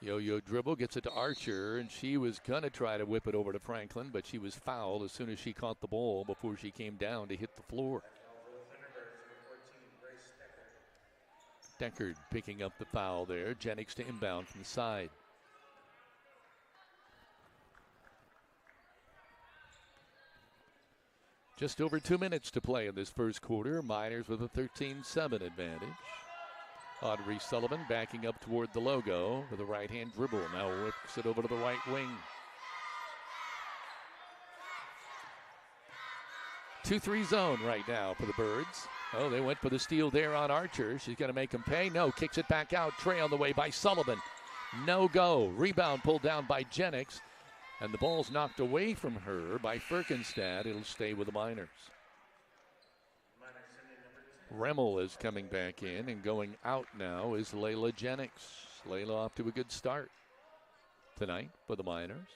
Yo-yo dribble, gets it to Archer, and she was going to try to whip it over to Franklin, but she was fouled as soon as she caught the ball before she came down to hit the floor. Deckard picking up the foul there. Jennings to inbound from the side. Just over 2 minutes to play in this first quarter. Miners with a 13-7 advantage. Audrey Sullivan backing up toward the logo with a right-hand dribble. Now whips it over to the right wing. 2-3 zone right now for the Birds. Oh, they went for the steal there on Archer. She's going to make him pay. No, kicks it back out. Trey on the way by Sullivan. No go. Rebound pulled down by Jennings. And the ball's knocked away from her by Firkenstad. It'll stay with the Miners. Remmel is coming back in, and going out now is Layla Jennings. Layla off to a good start tonight for the Miners.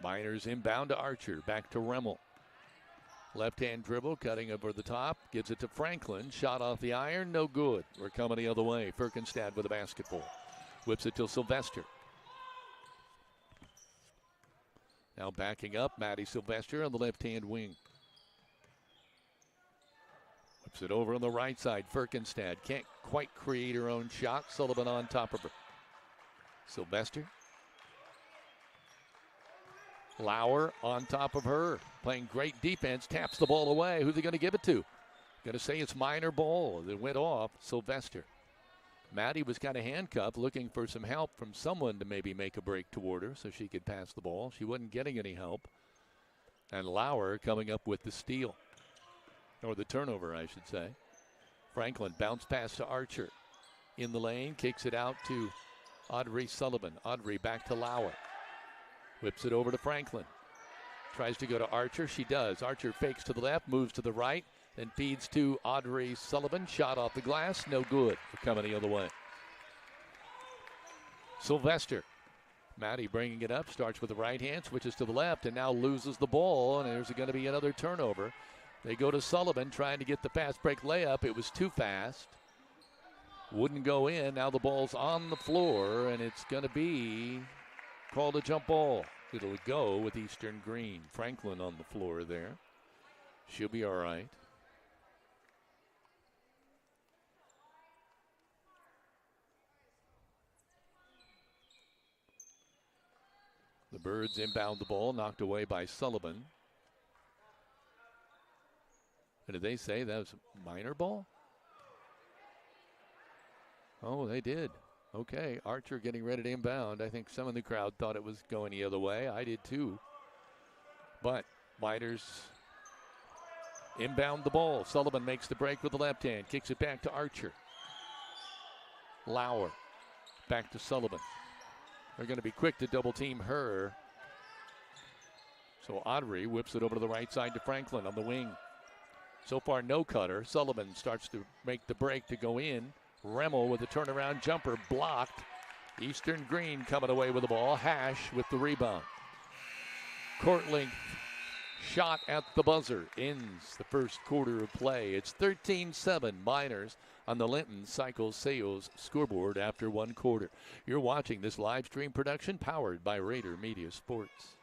Miners inbound to Archer, back to Remmel. Left-hand dribble, cutting over the top, gives it to Franklin. Shot off the iron, no good. We're coming the other way. Firkenstad with the basketball. Whips it to Sylvester. Now backing up, Maddie Sylvester on the left-hand wing. Whips it over on the right side. Firkenstad can't quite create her own shot. Sullivan on top of her. Sylvester. Lauer on top of her. Playing great defense. Taps the ball away. Who's he going to give it to? Going to say it's Miner ball. It went off. Sylvester. Maddie was kind of handcuffed, looking for some help from someone to maybe make a break toward her so she could pass the ball. She wasn't getting any help. And Lauer coming up with the steal. Or the turnover, I should say. Franklin bounce pass to Archer. In the lane, kicks it out to Audrey Sullivan. Audrey back to Lauer. Whips it over to Franklin. Tries to go to Archer. She does. Archer fakes to the left, moves to the right. Then feeds to Audrey Sullivan. Shot off the glass. No good. We're coming the other way. Sylvester. Maddie bringing it up. Starts with the right hand. Switches to the left. And now loses the ball. And there's going to be another turnover. They go to Sullivan trying to get the fast break layup. It was too fast. Wouldn't go in. Now the ball's on the floor. And it's going to be called a jump ball. It'll go with Eastern-Greene. Franklin on the floor there. She'll be all right. The Birds inbound the ball, knocked away by Sullivan. And did they say that was a Miner ball? Oh, they did. Okay, Archer getting ready to inbound. I think some in the crowd thought it was going the other way. I did too. But Miners inbound the ball. Sullivan makes the break with the left hand. Kicks it back to Archer. Lauer back to Sullivan. They're going to be quick to double team her. So Audrey whips it over to the right side to Franklin on the wing. So far, no cutter. Sullivan starts to make the break to go in. Remmel with a turnaround jumper blocked. Eastern-Greene coming away with the ball. Hash with the rebound. Court length shot at the buzzer ends the first quarter of play. It's 13-7 Miners on the Linton Cycle Sales scoreboard after one quarter. You're watching this live stream production powered by Rader Media Sports.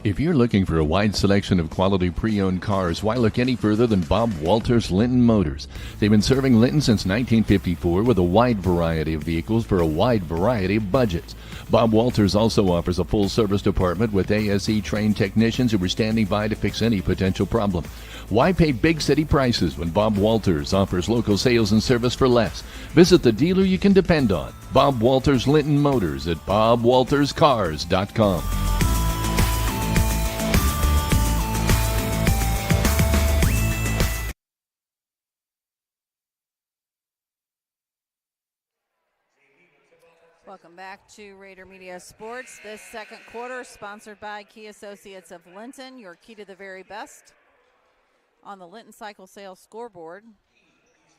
If you're looking for a wide selection of quality pre-owned cars, why look any further than Bob Walters Linton Motors? They've been serving Linton since 1954 with a wide variety of vehicles for a wide variety of budgets. Bob Walters also offers a full-service department with ASE-trained technicians who are standing by to fix any potential problem. Why pay big city prices when Bob Walters offers local sales and service for less? Visit the dealer you can depend on. Bob Walters Linton Motors at bobwalterscars.com. Welcome back to Rader Media Sports. This second quarter sponsored by Key Associates of Linton, your key to the very best. On the Linton Cycle Sales scoreboard,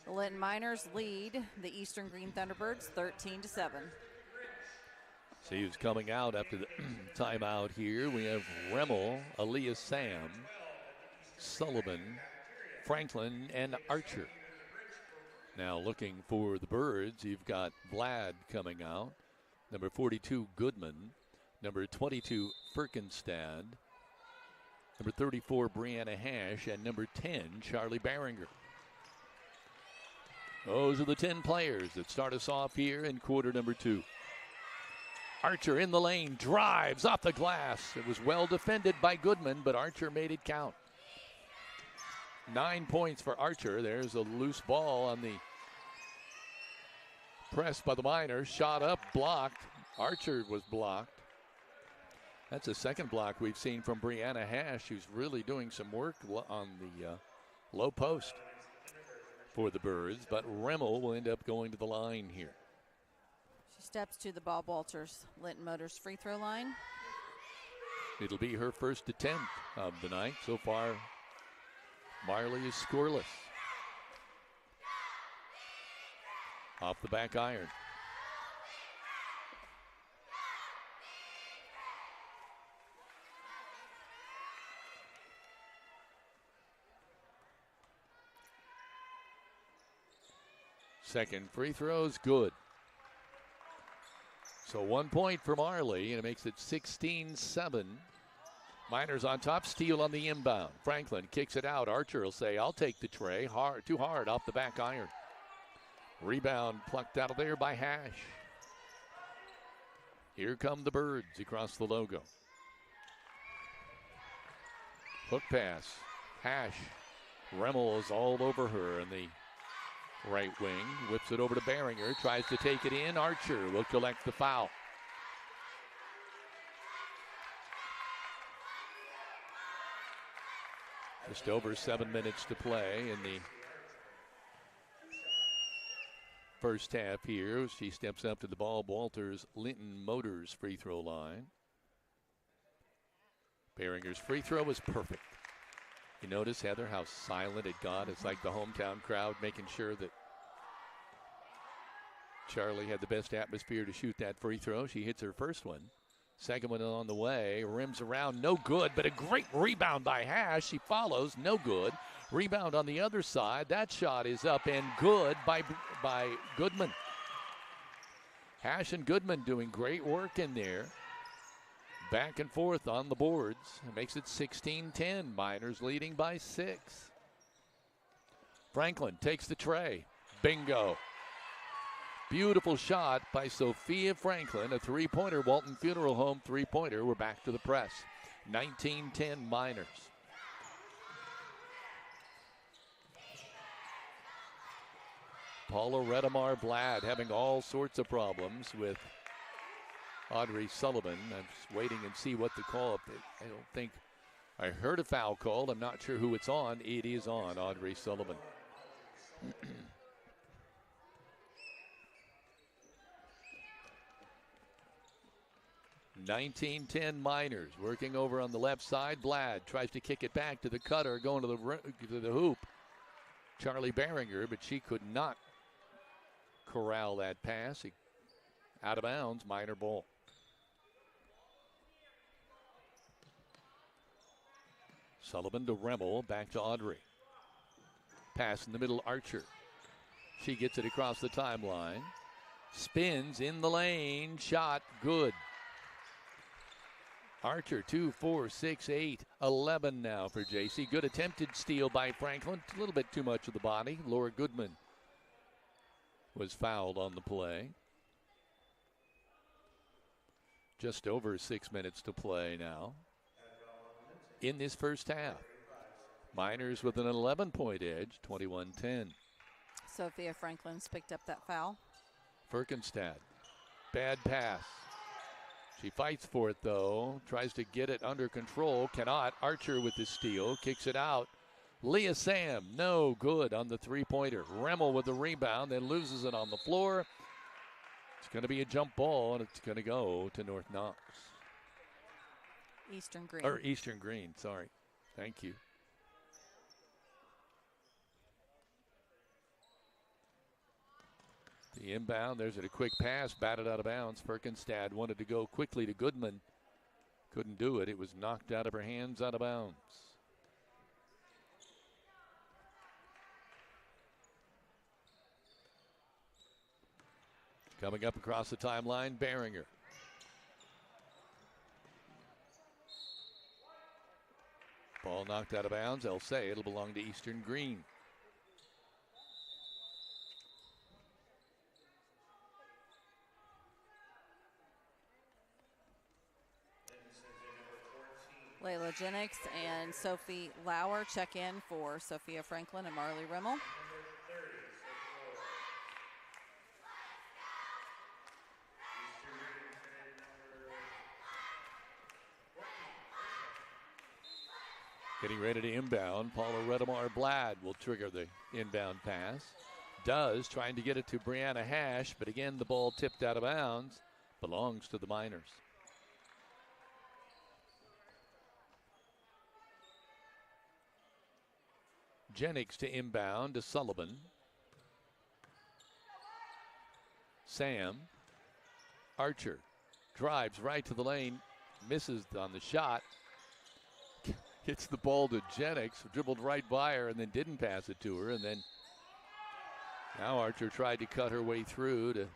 the Linton Miners lead the Eastern-Greene Thunderbirds 13-7. See who's coming out after the timeout here. We have Remmel, Aaliyah Sam, Sullivan, Franklin, and Archer. Now looking for the Birds, you've got Vlad coming out, number 42, Goodman, number 22, Firkenstad, number 34, Brianna Hash, and number 10, Charlie Barringer. Those are the 10 players that start us off here in quarter number 2. Archer in the lane, drives off the glass. It was well defended by Goodman, but Archer made it count. 9 points for Archer. There's a loose ball on the press by the Miners. Shot up, blocked. Archer was blocked. That's the second block we've seen from Brianna Hash, who's really doing some work on the low post for the Birds. But Remmel will end up going to the line here. She steps to the Bob Walters Linton Motors free throw line. It'll be her first attempt of the night. So far, Marley is scoreless. Off the back iron. Second free throw is good. So 1 point for Marley, and it makes it 16-7. Miners on top, steal on the inbound. Franklin kicks it out. Archer will say, I'll take the tray. Too hard off the back iron. Rebound plucked out of there by Hash. Here come the Birds across the logo. Hook pass. Hash. Remmel is all over her in the right wing. Whips it over to Barringer. Tries to take it in. Archer will collect the foul. Just over 7 minutes to play in the first half here. She steps up to the Bob Walters Linton Motors free throw line. Barringer's free throw was perfect. You notice, Heather, how silent it got? It's like the hometown crowd making sure that Charlie had the best atmosphere to shoot that free throw. She hits her first one. Second one on the way. Rims around, no good, but a great rebound by Hash. She follows, no good. Rebound on the other side. That shot is up and good by Goodman. Hash and Goodman doing great work in there. Back and forth on the boards. It makes it 16-10. Miners leading by 6. Franklin takes the tray. Bingo. Beautiful shot by Sophia Franklin. A three-pointer. Walton Funeral Home three-pointer. We're back to the press. 19-10 Miners. Paula Redemar Blad having all sorts of problems with Audrey Sullivan. I'm just waiting and see what the call. I don't think I heard a foul called. I'm not sure who it's on. It is on Audrey Sullivan. 19-10 Miners working over on the left side. Blad tries to kick it back to the cutter, going to the hoop. Charlie Barringer, but she could not corral that pass. Out of bounds, Miner ball. Sullivan to Remmel, back to Audrey. Pass in the middle, Archer. She gets it across the timeline. Spins in the lane, shot, good. Archer, 2, 4, 6, 8, 11 now for JC. Good attempted steal by Franklin. A little bit too much of the body. Laura Goodman was fouled on the play. Just over 6 minutes to play now in this first half. Miners with an 11-point edge, 21-10. Sophia Franklin's picked up that foul. Firkenstad, bad pass. She fights for it, though. Tries to get it under control. Cannot. Archer with the steal. Kicks it out. Leah Sam, no good on the three-pointer. Remmel with the rebound, then loses it on the floor. It's going to be a jump ball, and it's going to go to North Knox. Eastern-Greene. Or Eastern-Greene, sorry. Thank you. The inbound, there's a quick pass, batted out of bounds. Firkenstad wanted to go quickly to Goodman. Couldn't do it. It was knocked out of her hands, out of bounds. Coming up across the timeline, Behringer. Ball knocked out of bounds. They'll say it'll belong to Eastern-Greene. Layla Jennings and Sophie Lauer check in for Sophia Franklin and Marley Rimmel. Getting ready to inbound. Paula Redemar-Blad will trigger the inbound pass. Does, trying to get it to Brianna Hash, but again the ball tipped out of bounds. Belongs to the Miners. Jennings to inbound to Sullivan. Sam. Archer drives right to the lane. Misses on the shot. Hits the ball to Jennings. Dribbled right by her and then didn't pass it to her. And then now Archer tried to cut her way through to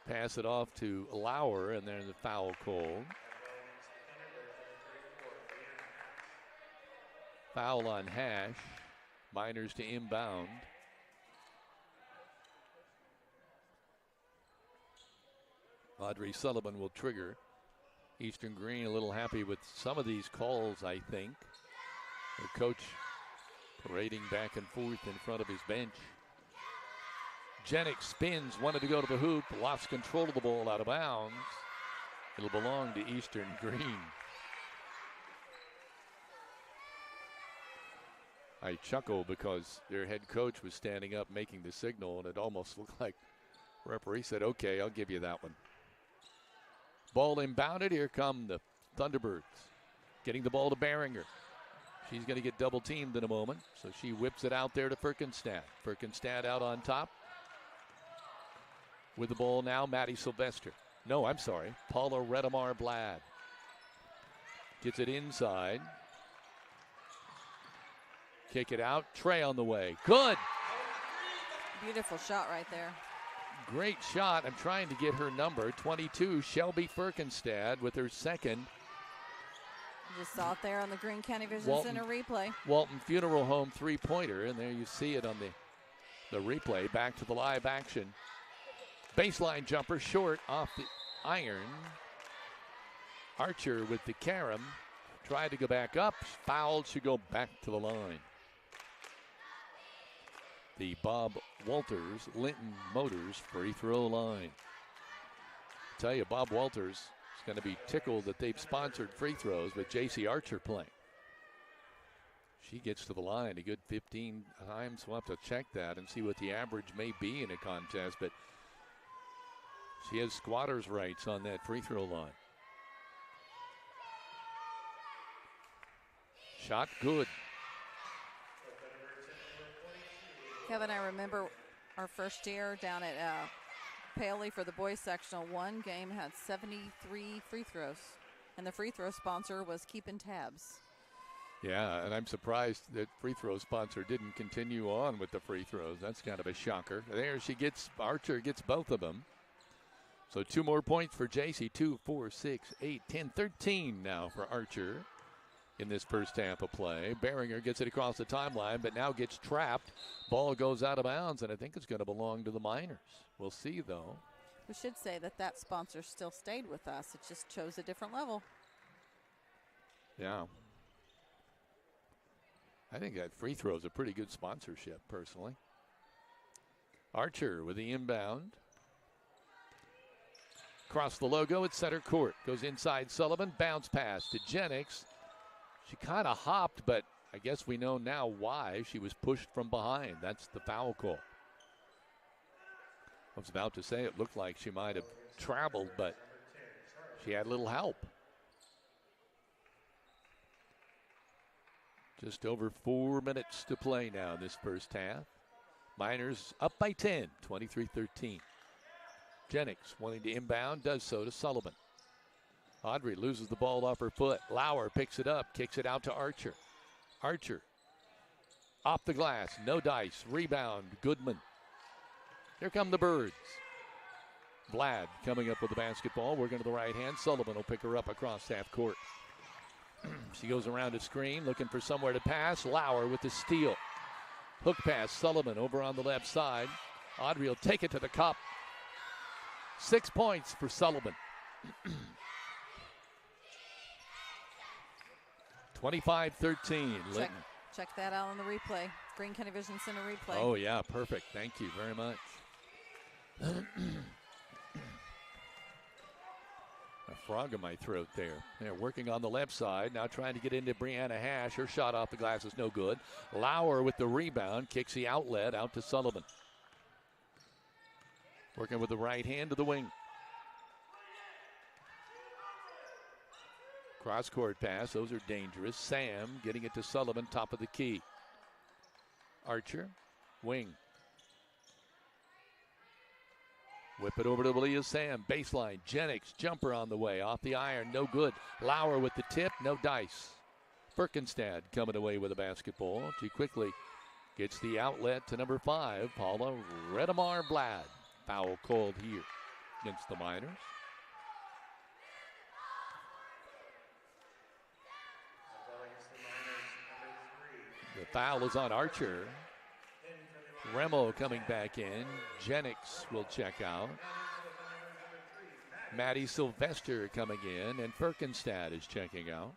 pass it off to Lauer. And there's a foul called. Foul on Hash. Miners to inbound. Audrey Sullivan will trigger. Eastern-Greene a little happy with some of these calls, I think. The coach parading back and forth in front of his bench. Jennings spins, wanted to go to the hoop, lost control of the ball out of bounds. It'll belong to Eastern-Greene. I chuckle because their head coach was standing up making the signal, and it almost looked like the referee said, okay, I'll give you that one. Ball inbounded. Here come the Thunderbirds. Getting the ball to Behringer. She's going to get double teamed in a moment, so she whips it out there to Firkenstad. Firkenstad out on top. With the ball now, Maddie Sylvester. No, I'm sorry, Paula Redemar-Blad. Gets it inside. Kick it out. Trey on the way. Good. Beautiful shot right there. Great shot. I'm trying to get her number. 22, Shelby Firkenstad with her second. Just saw it there on the Greene County Vision Center replay. Walton Funeral Home three-pointer, and there you see it on the replay. Back to the live action. Baseline jumper short off the iron. Archer with the carom. Tried to go back up. Fouled. Should go back to the line. The Bob Walters Linton Motors free throw line. Tell you, Bob Walters is going to be tickled that they've sponsored free throws with J.C. Archer playing. She gets to the line a good 15 times. We'll have to check that and see what the average may be in a contest, but she has squatters' rights on that free throw line. Shot good. Kevin, I remember our first year down at Paley for the boys sectional. One game had 73 free throws, and the free throw sponsor was keeping tabs. Yeah, and I'm surprised that free throw sponsor didn't continue on with the free throws. That's kind of a shocker. There she gets, Archer gets both of them. So 2 more points for JC. 2, 4, 6, 8, 10, 13 now for Archer in this first half of play. Behringer gets it across the timeline, but now gets trapped. Ball goes out of bounds, and I think it's going to belong to the Miners. We'll see, though. We should say that sponsor still stayed with us. It just chose a different level. Yeah. I think that free throw is a pretty good sponsorship, personally. Archer with the inbound. Across the logo at center court. Goes inside Sullivan. Bounce pass to Jennings. She kind of hopped, but I guess we know now why. She was pushed from behind. That's the foul call. I was about to say it looked like she might have traveled, but she had little help. Just over 4 minutes to play now in this first half. Miners up by 10, 23-13. Jennings wanting to inbound, does so to Sullivan. Audrey loses the ball off her foot. Lauer picks it up, kicks it out to Archer. Archer off the glass, no dice. Rebound, Goodman. Here come the Birds. Vlad coming up with the basketball, working to the right hand. Sullivan will pick her up across half court. She goes around a screen, looking for somewhere to pass. Lauer with the steal. Hook pass, Sullivan over on the left side. Audrey will take it to the cup. 6 points for Sullivan. 25-13, Linton. Check that out on the replay. Greene County Vision Center replay. Oh, yeah, perfect. Thank you very much. A frog in my throat there. They're working on the left side. Now trying to get into Brianna Hash. Her shot off the glass is no good. Lauer with the rebound. Kicks the outlet out to Sullivan. Working with the right hand to the wing. Cross-court pass. Those are dangerous. Sam getting it to Sullivan, top of the key. Archer, wing. Whip it over to Leah Sam. Baseline. Jennings, jumper on the way. Off the iron, no good. Lauer with the tip, no dice. Birkenstad coming away with a basketball. She quickly gets the outlet to number 5, Paula Redemar Vlad. Foul called here against the Miners. The foul is on Archer. Remo coming back in. Jennings will check out. Maddie Sylvester coming in, and Birkenstad is checking out.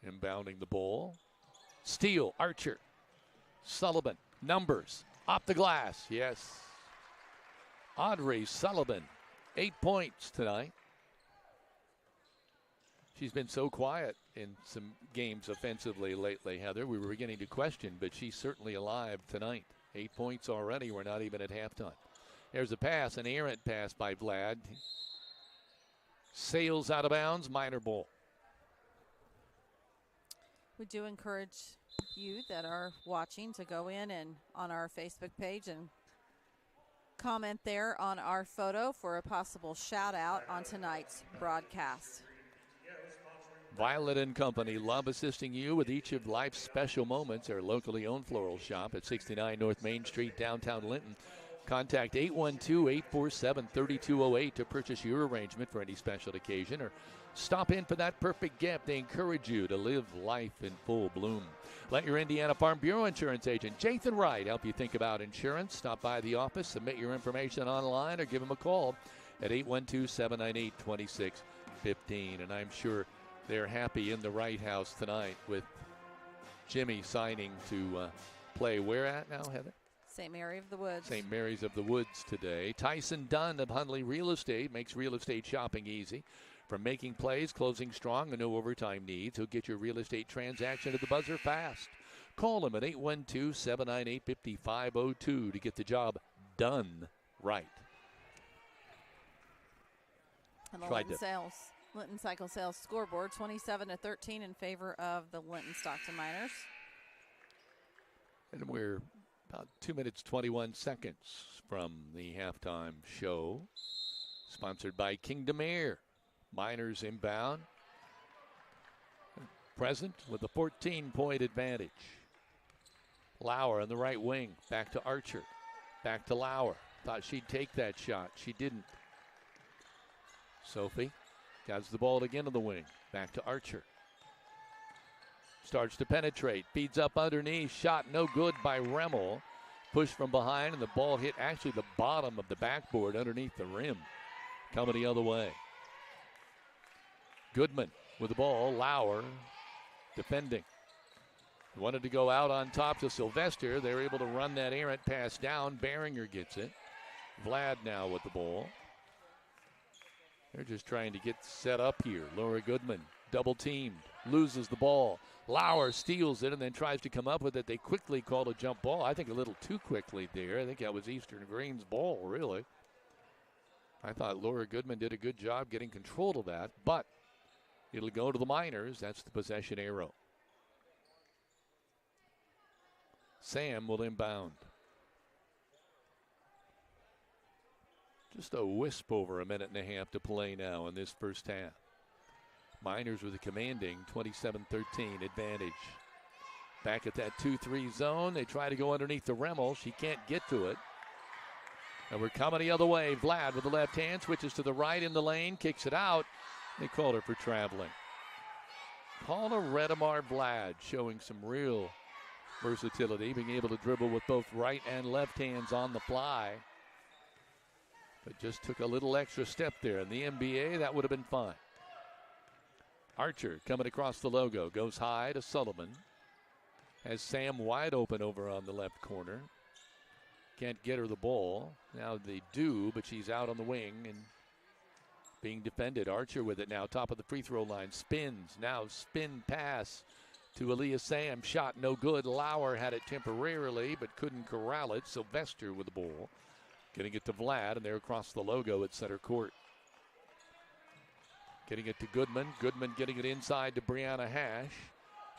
Inbounding the ball. Steal, Archer. Sullivan, numbers, off the glass, yes. Audrey Sullivan, 8 points tonight. She's been so quiet in some games offensively lately, Heather. We were beginning to question, but she's certainly alive tonight. 8 points already. We're not even at halftime. There's a pass, an errant pass by Vlad. Sails out of bounds, Miner ball. We do encourage you that are watching to go in and on our Facebook page and comment there on our photo for a possible shout out on tonight's broadcast. Violet and Company love assisting you with each of life's special moments. Our locally owned floral shop at 69 North Main Street, downtown Linton. Contact 812-847-3208 to purchase your arrangement for any special occasion, or stop in for that perfect gift. They encourage you to live life in full bloom. Let your Indiana Farm Bureau insurance agent, Jathan Wright, help you think about insurance. Stop by the office, submit your information online, or give him a call at 812-798-2615. And I'm sure they're happy in the Wright House tonight with Jimmy signing to play where at now, Heather? St. Mary of the Woods. St. Mary's of the Woods today. Tyson Dunn of Hundley Real Estate makes real estate shopping easy. From making plays, closing strong, and no overtime needs, he'll get your real estate transaction to the buzzer fast. Call him at 812-798-5502 to get the job done right. And the Linton Cycle Sales scoreboard, 27-13 in favor of the Linton-Stockton Miners. And we're about 2 minutes, 21 seconds from the halftime show. Sponsored by Kingdom Air. Miners inbound. Present with a 14-point advantage. Lauer on the right wing. Back to Archer. Back to Lauer. Thought she'd take that shot. She didn't. Sophie has the ball again on the wing. Back to Archer. Starts to penetrate. Feeds up underneath. Shot no good by Remmel. Push from behind, and the ball hit actually the bottom of the backboard underneath the rim. Coming the other way. Goodman with the ball. Lauer defending. Wanted to go out on top to Sylvester. They're able to run that errant pass down. Behringer gets it. Vlad now with the ball. They're just trying to get set up here. Laura Goodman, double teamed, loses the ball. Lauer steals it and then tries to come up with it. They quickly called a jump ball. I think a little too quickly there. I think that was Eastern-Greene's ball, really. I thought Laura Goodman did a good job getting control of that, but it'll go to the Miners. That's the possession arrow. Sam will inbound. Just a wisp over a minute and a half to play now in this first half. Miners with a commanding 27-13 advantage. Back at that 2-3 zone. They try to go underneath the Remmel. She can't get to it. And we're coming the other way. Vlad with the left hand switches to the right in the lane, kicks it out. They called her for traveling. Paula Redemar Vlad showing some real versatility, being able to dribble with both right and left hands on the fly. But just took a little extra step there. In the NBA, that would have been fine. Archer coming across the logo, goes high to Sullivan. Has Sam wide open over on the left corner. Can't get her the ball. Now they do, but she's out on the wing and being defended. Archer with it now, top of the free throw line. Spins, now spin pass to Aaliyah Sam. Shot no good. Lauer had it temporarily, but couldn't corral it. Sylvester with the ball. Getting it to Vlad, and they're across the logo at center court. Getting it to Goodman. Goodman getting it inside to Brianna Hash.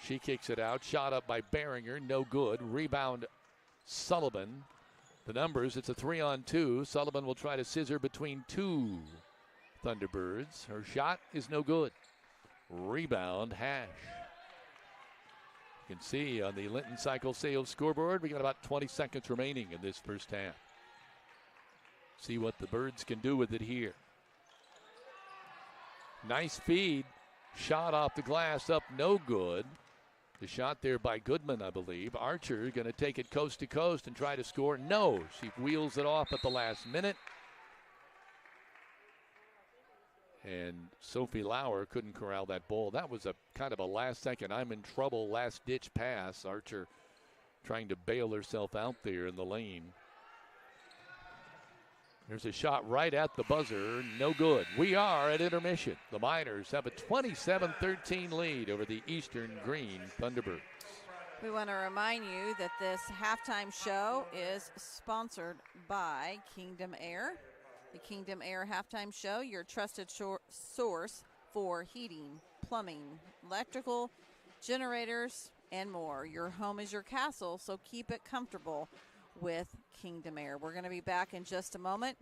She kicks it out. Shot up by Behringer. No good. Rebound Sullivan. The numbers, it's a 3-on-2. Sullivan will try to scissor between two Thunderbirds. Her shot is no good. Rebound Hash. You can see on the Linton Cycle Sales scoreboard, we got about 20 seconds remaining in this first half. See what the Birds can do with it here. Nice feed. Shot off the glass up, no good. The shot there by Goodman, I believe. Archer going to take it coast to coast and try to score. No, she wheels it off at the last minute. And Sophie Lauer couldn't corral that ball. That was a kind of a last second, I'm in trouble, last ditch pass. Archer trying to bail herself out there in the lane. There's a shot right at the buzzer. No good. We are at intermission. The Miners have a 27-13 lead over the Eastern-Greene Thunderbirds. We want to remind you that this halftime show is sponsored by Kingdom Air. The Kingdom Air halftime show, your trusted source for heating, plumbing, electrical, generators, and more. Your home is your castle, so keep it comfortable with Kingdom Air. We're going to be back in just a moment.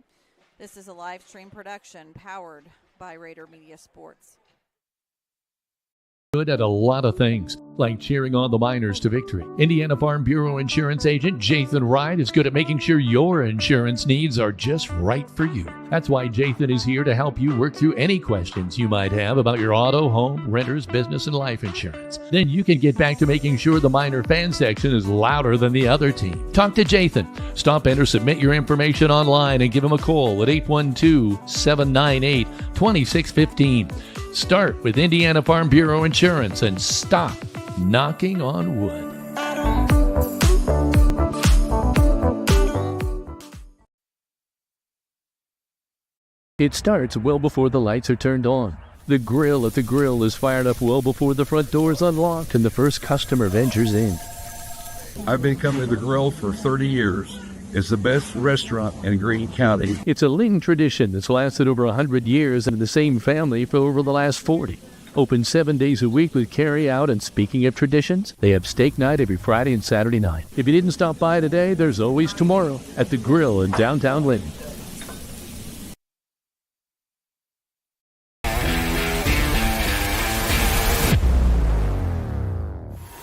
This is a live stream production powered by Rader Media Sports. Good at a lot of things, like cheering on the Miners to victory. Indiana Farm Bureau insurance agent Jathan Wright is good at making sure your insurance needs are just right for you. That's why Jathan is here to help you work through any questions you might have about your auto, home, renters, business, and life insurance. Then you can get back to making sure the Miner fan section is louder than the other team. Talk to Jathan. Stop in or submit your information online and give him a call at 812-798-2615. Start with Indiana Farm Bureau Insurance and stop knocking on wood. It starts well before the lights are turned on. The grill at the Grill is fired up well before the front door is unlocked and the first customer ventures in. I've been coming to the Grill for 30 years. It's the best restaurant in Greene County. It's a Ling tradition that's lasted over 100 years and in the same family for over the last 40. Open 7 days a week with carry out, and speaking of traditions, they have steak night every Friday and Saturday night. If you didn't stop by today, there's always tomorrow at the Grill in downtown Linton.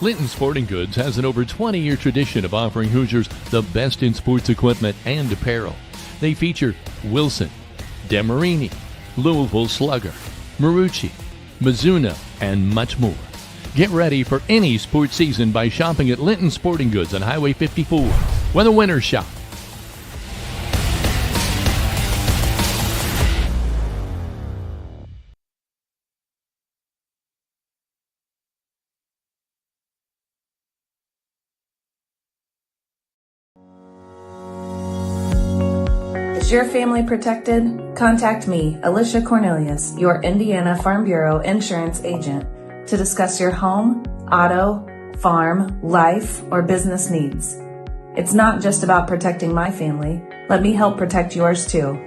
Linton Sporting Goods has an over 20-year tradition of offering Hoosiers the best in sports equipment and apparel. They feature Wilson, Demarini, Louisville Slugger, Marucci, Mizuno, and much more. Get ready for any sports season by shopping at Linton Sporting Goods on Highway 54. Where the winners shop. Is your family protected? Contact me, Alicia Cornelius, your Indiana Farm Bureau insurance agent, to discuss your home, auto, farm, life, or business needs. It's not just about protecting my family. Let me help protect yours too.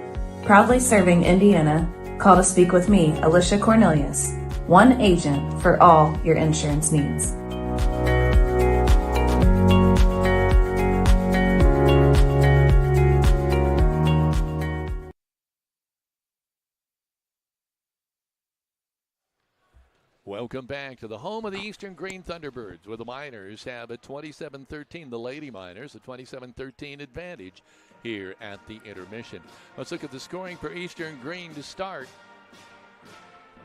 Proudly serving Indiana, call to speak with me, Alicia Cornelius, one agent for all your insurance needs. Welcome back to the home of the Eastern-Greene Thunderbirds, where the Miners have a 27-13, the Lady Miners, a 27-13 advantage here at the intermission. Let's look at the scoring for Eastern-Greene to start.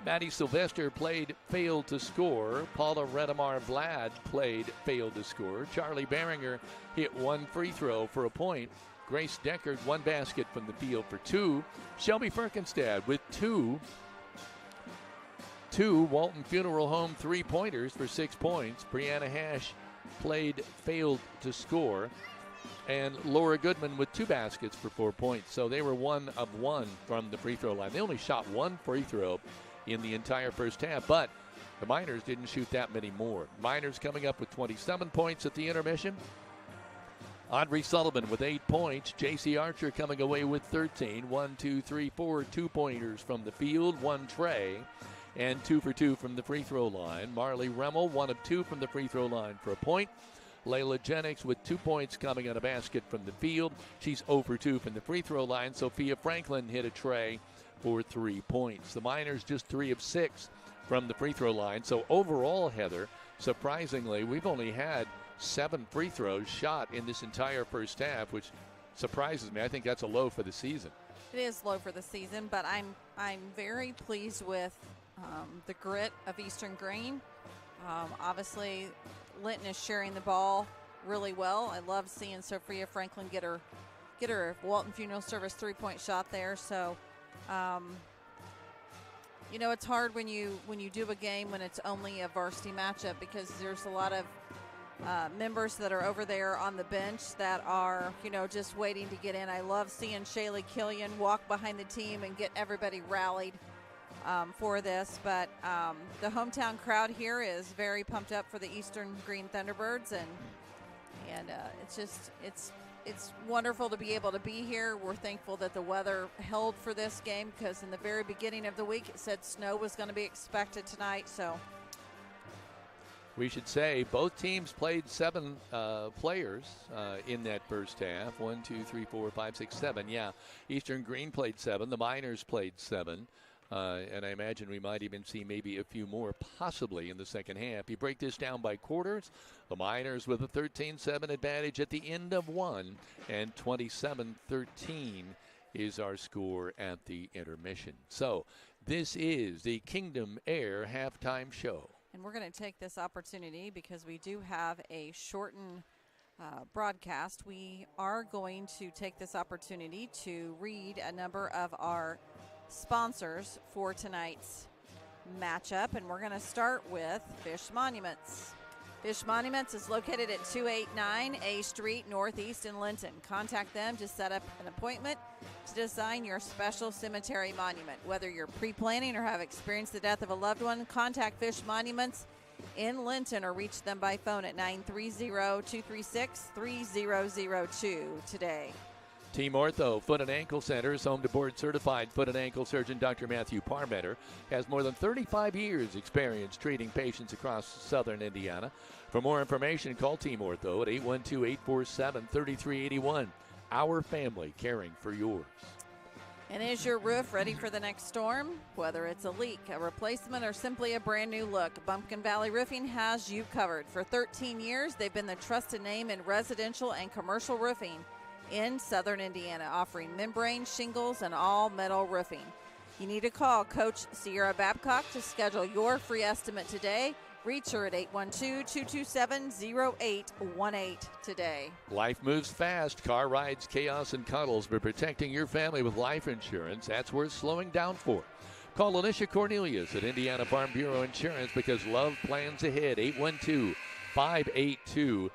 Maddie Sylvester failed to score. Paula Redemar-Vlad failed to score. Charlie Behringer hit one free throw for a point. Grace Deckard, one basket from the field for two. Shelby Firkenstad with two Walton Funeral Home three-pointers for 6 points. Brianna Hash failed to score. And Laura Goodman with 2 baskets for 4 points. So they were 1 of 1 from the free throw line. They only shot one free throw in the entire first half, but the Miners didn't shoot that many more. Miners coming up with 27 points at the intermission. Audrey Sullivan with 8 points. J.C. Archer coming away with 13. 1, 2, 3, 4 2-pointers from the field. 1 tray. And 2 for 2 from the free throw line. Marley Remmel, 1 of 2 from the free throw line for a point. Layla Jennings with 2 points coming on a basket from the field. She's 0 for 2 from the free throw line. Sophia Franklin hit a tray for 3 points. The Miners just 3 of 6 from the free throw line. So overall, Heather, surprisingly, we've only had 7 free throws shot in this entire first half, which surprises me. I think that's a low for the season. It is low for the season, but I'm very pleased with the grit of Eastern-Greene. Obviously, Linton is sharing the ball really well. I love seeing Sophia Franklin get her Walton Funeral Service 3-point shot there. So, it's hard when you do a game when it's only a varsity matchup, because there's a lot of members that are over there on the bench that are, just waiting to get in. I love seeing Shaylee Killian walk behind the team and get everybody rallied for this, but the hometown crowd here is very pumped up for the Eastern-Greene Thunderbirds, and it's wonderful to be able to be here. We're thankful that the weather held for this game, because in the very beginning of the week it said snow was going to be expected tonight. So we should say both teams played 7 players in that first half. 1, 2, 3, 4, 5, 6, 7. Yeah, Eastern-Greene played 7. The Miners played 7. And I imagine we might even see maybe a few more possibly in the second half. You break this down by quarters. The Miners with a 13-7 advantage at the end of one, and 27-13 is our score at the intermission. So this is the Kingdom Air halftime show. And we're going to take this opportunity, because we do have a shortened broadcast. We are going to take this opportunity to read a number of our sponsors for tonight's matchup, and we're going to start with Fish Monuments. Fish Monuments is located at 289 A Street Northeast in Linton. Contact them to set up an appointment to design your special cemetery monument. Whether you're pre-planning or have experienced the death of a loved one, contact Fish Monuments in Linton or reach them by phone at 930-236-3002 today. Team Ortho Foot and Ankle Center is home to board-certified foot and ankle surgeon Dr. Matthew Parmeter. Has more than 35 years experience treating patients across southern Indiana. For more information, call Team Ortho at 812-847-3381. Our family caring for yours. And is your roof ready for the next storm? Whether it's a leak, a replacement, or simply a brand new look, Bumpkin Valley Roofing has you covered. For 13 years, they've been the trusted name in residential and commercial roofing in southern Indiana, offering membrane, shingles, and all metal roofing. You need to call Coach Sierra Babcock to schedule your free estimate today. Reach her at 812-227-0818 today. Life moves fast. Car rides, chaos, and cuddles. But protecting your family with life insurance, that's worth slowing down for. Call Alicia Cornelius at Indiana Farm Bureau Insurance, because love plans ahead. 812-582-8941.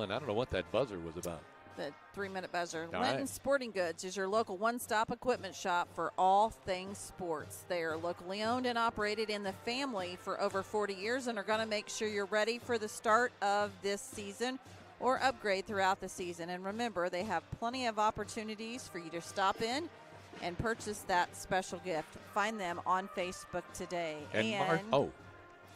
I don't know what that buzzer was about. the 3-minute buzzer. All Linton right. Sporting Goods is your local one-stop equipment shop for all things sports. They are locally owned and operated in the family for over 40 years and are going to make sure you're ready for the start of this season or upgrade throughout the season. And remember, they have plenty of opportunities for you to stop in and purchase that special gift. Find them on Facebook today.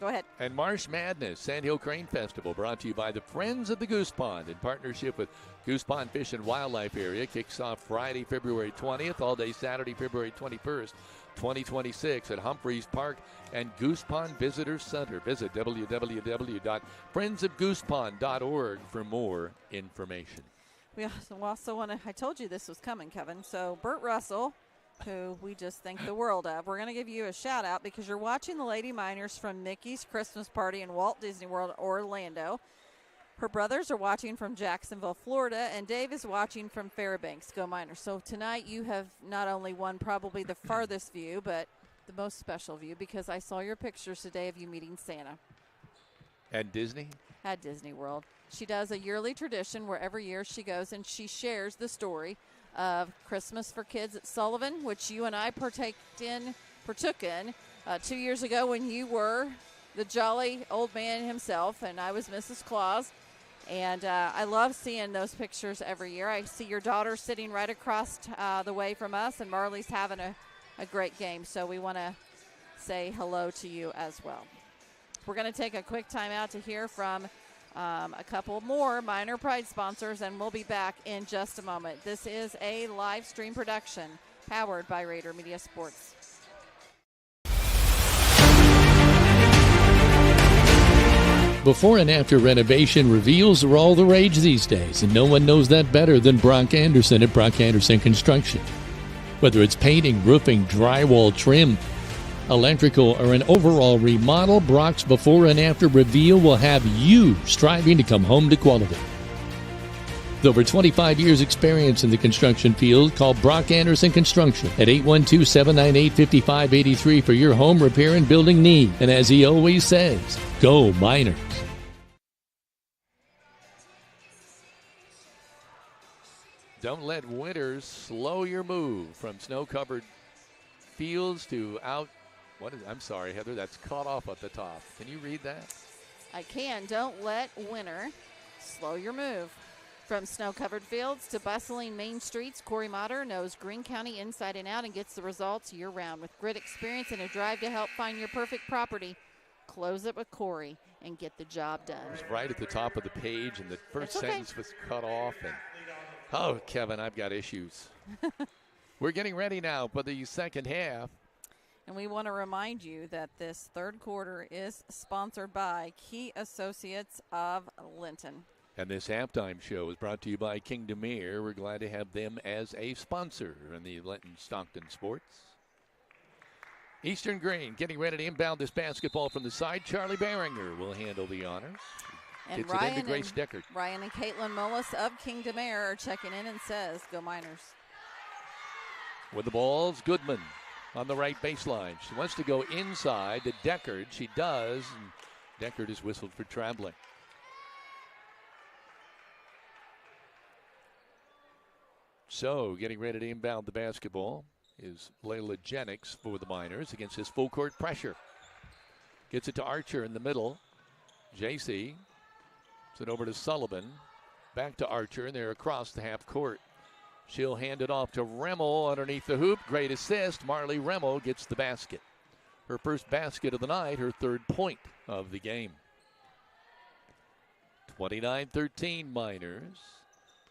Go ahead. And Marsh Madness, Sandhill Crane Festival, brought to you by the Friends of the Goose Pond in partnership with Goose Pond Fish and Wildlife Area. Kicks off Friday, February 20th, all day Saturday, February 21st, 2026 at Humphreys Park and Goose Pond Visitor Center. Visit www.friendsofgoosepond.org for more information. We also want to, I told you this was coming, Kevin. So Burt Russell, who we just think the world of, we're going to give you a shout out because you're watching the Lady Miners from Mickey's Christmas Party in Walt Disney World, Orlando. Her brothers are watching from Jacksonville, Florida, and Dave is watching from Fairbanks. Go Miners. So tonight you have not only won probably the farthest view, but the most special view because I saw your pictures today of you meeting Santa. At Disney? At Disney World. She does a yearly tradition where every year she goes and she shares the story of Christmas for Kids at Sullivan, which you and I partook in 2 years ago when you were the jolly old man himself and I was Mrs. Claus. And I love seeing those pictures every year. I see your daughter sitting right across the way from us, and Marley's having a great game. So we want to say hello to you as well. We're going to take a quick time out to hear from a couple more Miner Pride sponsors, and we'll be back in just a moment. This is a live stream production powered by Rader Media Sports. Before and after renovation reveals are all the rage these days, and no one knows that better than Brock Anderson at Brock Anderson Construction. Whether it's painting, roofing, drywall, trim, electrical, or an overall remodel, Brock's before and after reveal will have you striving to come home to quality. With over 25 years experience in the construction field, call Brock Anderson Construction at 812-798-5583 for your home repair and building need. And as he always says, go Miners. Don't let winters slow your move from snow-covered fields to out. I'm sorry, Heather, that's cut off at the top. Can you read that? I can. Don't let winter slow your move. From snow-covered fields to bustling main streets, Corey Motter knows Greene County inside and out and gets the results year-round. With grit, experience, and a drive to help find your perfect property, close it with Corey and get the job done. It was right at the top of the page, and the first sentence was cut off. And oh, Kevin, I've got issues. We're getting ready now for the second half. And we want to remind you that this third quarter is sponsored by Key Associates of Linton. And this halftime show is brought to you by King Demere. We're glad to have them as a sponsor in the Linton-Stockton Sports. Eastern-Greene getting ready to inbound this basketball from the side. Charlie Behringer will handle the honors. And Gets it into Grace Deckard. Ryan and Caitlin Mullis of King Demere are checking in and says, go Miners. With the balls, Goodman on the right baseline. She wants to go inside to Deckard. She does, and Deckard is whistled for traveling. So, getting ready to inbound the basketball is Layla Jennings for the Miners against his full court pressure. Gets it to Archer in the middle. JC. It's over to Sullivan. Back to Archer, and they're across the half court. She'll hand it off to Remmel underneath the hoop. Great assist. Marley Remmel gets the basket. Her first basket of the night, her third point of the game. 29-13 Miners.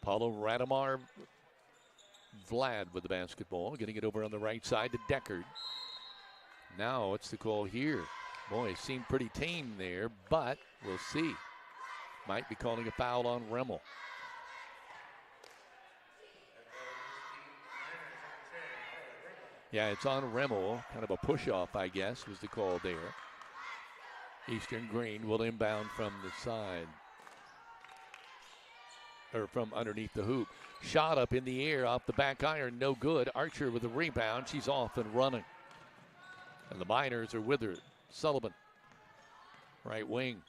Paulo Radamar Vlad with the basketball, getting it over on the right side to Deckard. Now what's the call here? Boy, seemed pretty tame there, but we'll see. Might be calling a foul on Remmel. Yeah, it's on Remmel. Kind of a push-off, I guess, was the call there. Eastern-Greene will inbound from the side. Or from underneath the hoop. Shot up in the air off the back iron, no good. Archer with a rebound. She's off and running. And the Miners are with her. Sullivan, right wing.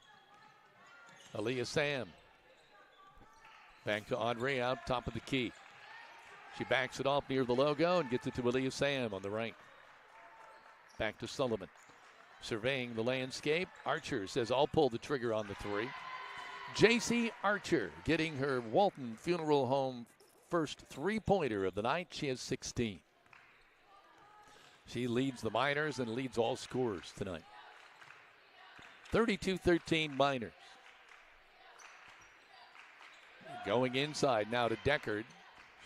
Aaliyah Sam. Back to Audrey out top of the key. She backs it off near the logo and gets it to Aaliyah Sam on the right. Back to Sullivan. Surveying the landscape. Archer says, I'll pull the trigger on the three. J.C. Archer getting her Walton Funeral Home first three-pointer of the night. She has 16. She leads the Miners and leads all scorers tonight. 32-13 Miners. Going inside now to Deckard.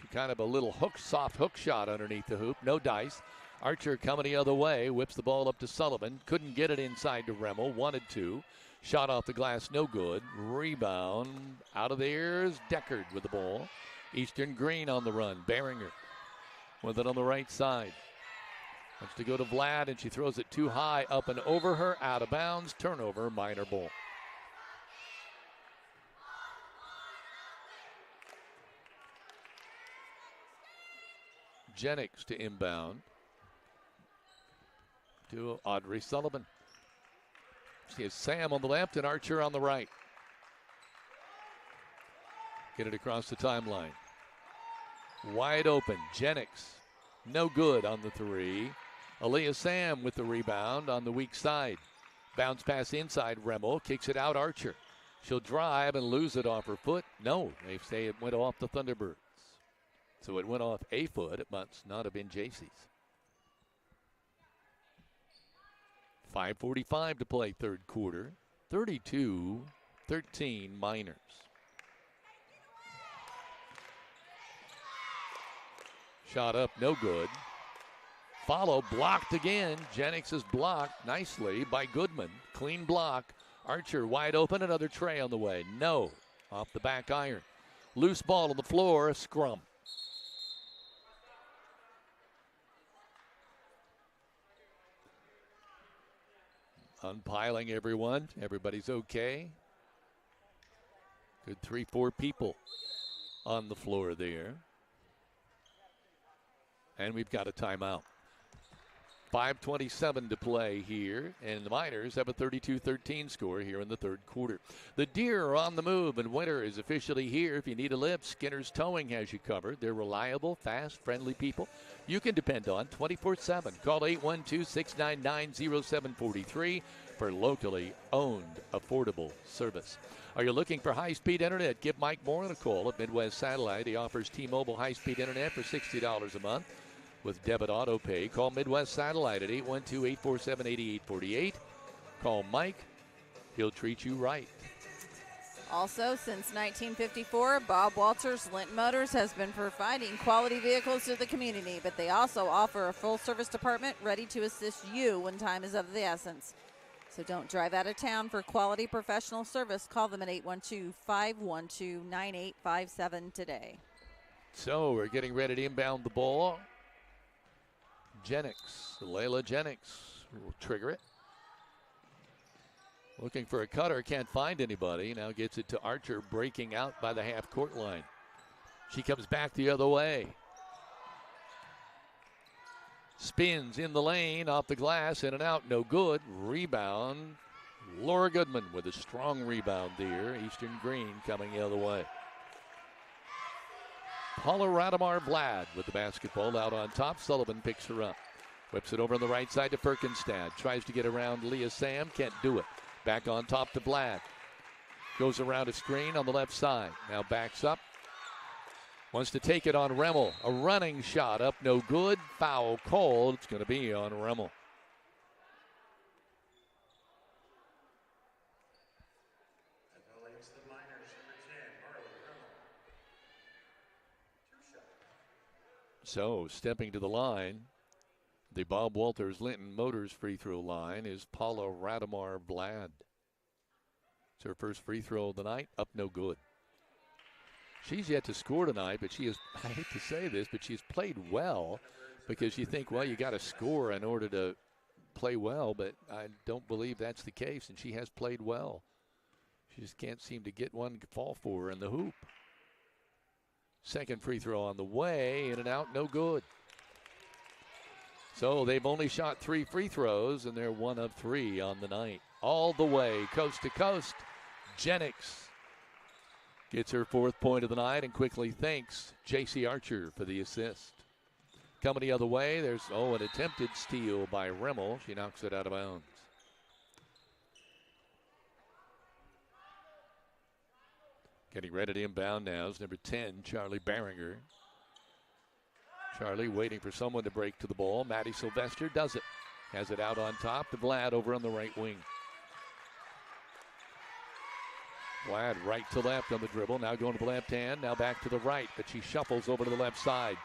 She kind of a little soft hook shot underneath the hoop. No dice. Archer coming the other way. Whips the ball up to Sullivan. Couldn't get it inside to Remmel. Wanted to. Shot off the glass. No good. Rebound. Out of there is Deckard with the ball. Eastern-Greene on the run. Behringer with it on the right side. Wants to go to Vlad, and she throws it too high. Up and over her. Out of bounds. Turnover. Miner ball. Jennings to inbound to Audrey Sullivan. She has Sam on the left and Archer on the right. Get it across the timeline. Wide open. Jennings. No good on the three. Aaliyah Sam with the rebound on the weak side. Bounce pass inside. Remmel kicks it out. Archer. She'll drive and lose it off her foot. No, they say it went off the Thunderbirds. So it went off a foot. It must not have been JC's. 5:45 to play third quarter. 32-13 Miners. Shot up, no good. Follow, blocked again. Jennings is blocked nicely by Goodman. Clean block. Archer wide open, another tray on the way. No, off the back iron. Loose ball on the floor, a scrum. Unpiling everyone. Everybody's okay. Good 3-4 people on the floor there. And we've got a timeout. 5:27 to play here, and the Miners have a 32-13 score here in the third quarter. The Deer are on the move, and winter is officially here. If you need a lift, Skinner's Towing has you covered. They're reliable, fast, friendly people you can depend on 24/7. Call 812-699-0743 for locally owned, affordable service. Are you looking for high-speed internet? Give Mike Moore a call at Midwest Satellite. He offers T-Mobile high-speed internet for $60 a month. With debit auto pay, call Midwest Satellite at 812-847-8848. Call Mike. He'll treat you right. Also, since 1954, Bob Walters Linton Motors has been providing quality vehicles to the community, but they also offer a full-service department ready to assist you when time is of the essence. So don't drive out of town for quality professional service. Call them at 812-512-9857 today. So we're getting ready to inbound the ball. Jennings, Layla Jennings will trigger it. Looking for a cutter, can't find anybody. Now gets it to Archer, breaking out by the half-court line. She comes back the other way. Spins in the lane, off the glass, in and out, no good. Rebound, Laura Goodman with a strong rebound there. Eastern-Greene coming the other way. Paula Radamar Vlad with the basketball out on top. Sullivan picks her up. Whips it over on the right side to Perkinstad. Tries to get around Leah Sam. Can't do it. Back on top to Vlad. Goes around a screen on the left side. Now backs up. Wants to take it on Remmel. A running shot up. No good. Foul called. It's going to be on Remmel. So, stepping to the line, the Bob Walters Linton Motors free throw line is Paula Radamar Vlad. It's her first free throw of the night, up no good. She's yet to score tonight, but she is, I hate to say this, but she's played well, because you think, well, you got to score in order to play well, but I don't believe that's the case, and she has played well. She just can't seem to get one fall for her in the hoop. Second free throw on the way, in and out, no good. So they've only shot 3 free throws, and they're 1 of 3 on the night. All the way, coast to coast. Jennings Gets her 4th point of the night and quickly thanks J.C. Archer for the assist. Coming the other way, there's, an attempted steal by Rimmel. She knocks it out of bounds. Getting ready to inbound now is number 10, Charlie Barringer. Charlie waiting for someone to break to the ball. Maddie Sylvester does it. Has it out on top to Vlad over on the right wing. Vlad right to left on the dribble. Now going to the left hand. Now back to the right, but she shuffles over to the left side.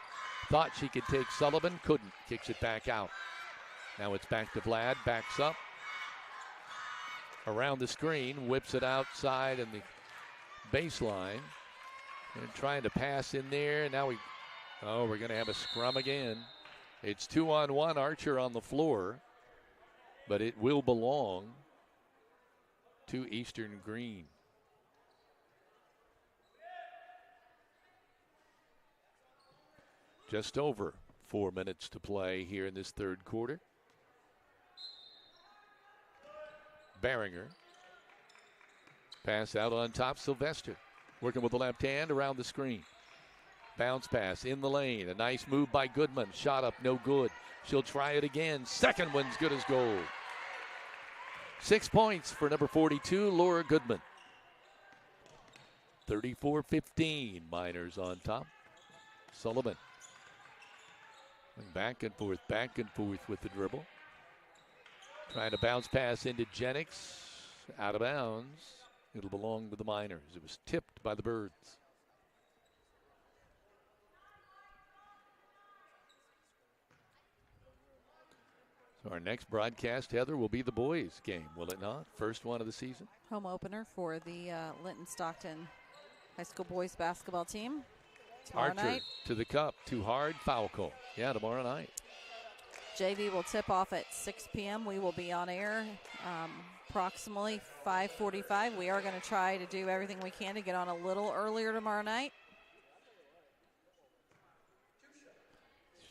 Thought she could take Sullivan. Couldn't. Kicks it back out. Now it's back to Vlad. Backs up. Around the screen. Whips it outside in the baseline. And trying to pass in there. Now we're going to have a scrum again. It's 2-on-1. Archer on the floor. But it will belong to Eastern-Greene. Just over 4 minutes to play here in this 3rd quarter. Barringer. Pass out on top, Sylvester. Working with the left hand around the screen. Bounce pass in the lane. A nice move by Goodman. Shot up, no good. She'll try it again. Second one's good as gold. 6 points for number 42, Laura Goodman. 34-15, Miners on top. Sullivan. Back and forth with the dribble. Trying to bounce pass into Jennings. Out of bounds. It'll belong to the Miners. It was tipped by the Birds. So our next broadcast, Heather, will be the boys' game, will it not? First one of the season. Home opener for the Linton-Stockton high school boys basketball team. Tomorrow Archer night. to the cup. Too hard. Foul call. Yeah, tomorrow night. JV will tip off at 6 p.m. We will be on air approximately 5:45. We are going to try to do everything we can to get on a little earlier tomorrow night.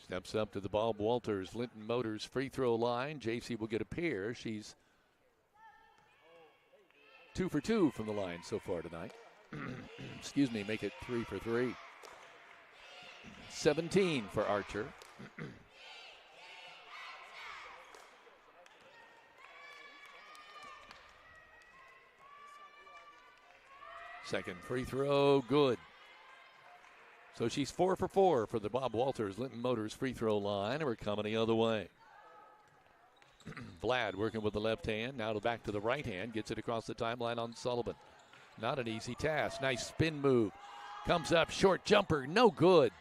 Steps up to the Bob Walters Linton Motors free throw line. JC will get a pair. She's 2 for 2 from the line so far tonight. Excuse me, make it 3 for 3. 17 for Archer. Second free throw, good. So she's 4 for 4 for the Bob Walters Linton Motors free throw line, and we're coming the other way. Vlad working with the left hand, now back to the right hand, gets it across the timeline on Sullivan. Not an easy task. Nice spin move. Comes up, short jumper, no good.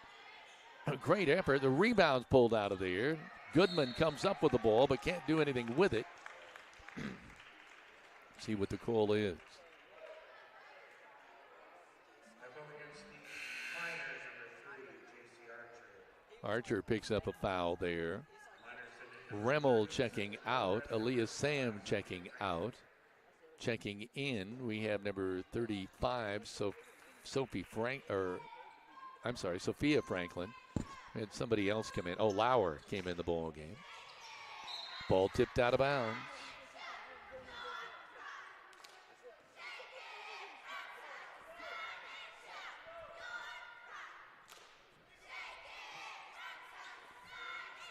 A great effort. The rebound's pulled out of there. Goodman comes up with the ball, but can't do anything with it. See what the call is. Archer picks up a foul there. Rimmel checking out. Aaliyah Sam checking out. Checking in, we have number 35, Sophia Franklin. We had somebody else come in. Oh, Lauer came in the ball game. Ball tipped out of bounds.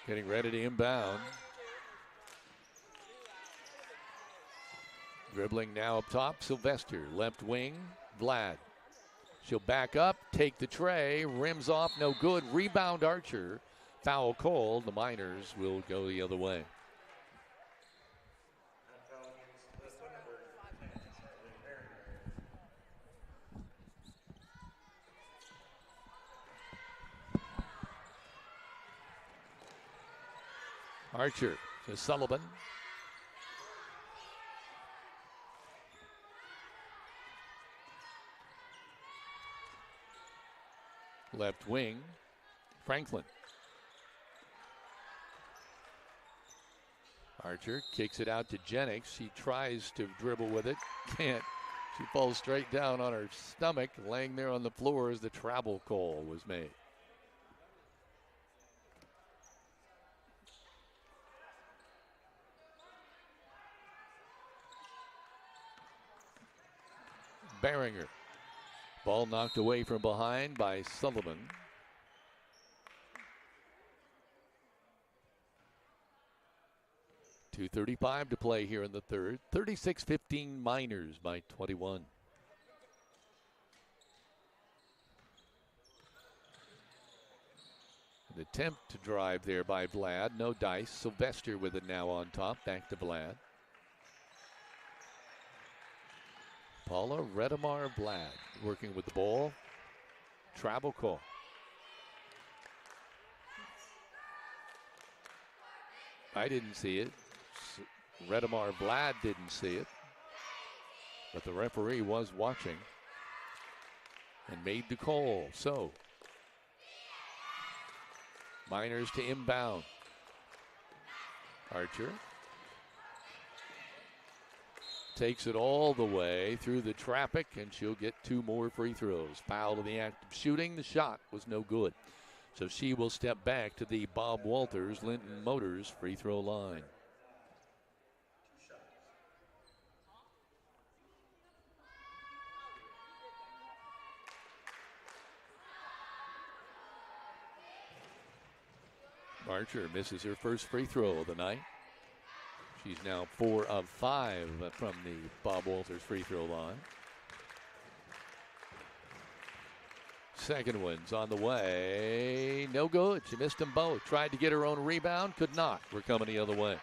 Getting ready to inbound. Dribbling now up top, Sylvester. Left wing, Vlad. She'll back up, take the tray, rims off, no good. Rebound Archer. Foul called. The Miners will go the other way. Archer to Sullivan. Left wing, Franklin. Archer kicks it out to Jennings. She tries to dribble with it. Can't. She falls straight down on her stomach, laying there on the floor as the travel call was made. Barringer. Ball knocked away from behind by Sullivan. .235 to play here in the third. 36-15 Miners by 21. An attempt to drive there by Vlad. No dice. Sylvester with it now on top. Back to Vlad. Paula Redemar Vlad working with the ball. Travel call. I didn't see it. Redemar Vlad didn't see it. But the referee was watching and made the call. So Miners to inbound. Archer takes it all the way through the traffic, and she'll get 2 more free throws. Foul in the act of shooting. The shot was no good. So she will step back to the Bob Walters Linton Motors free throw line. Archer misses her first free throw of the night. She's now 4 of 5 from the Bob Walters free throw line. Second one's on the way. No good. She missed them both. Tried to get her own rebound. Could not. We're coming the other way.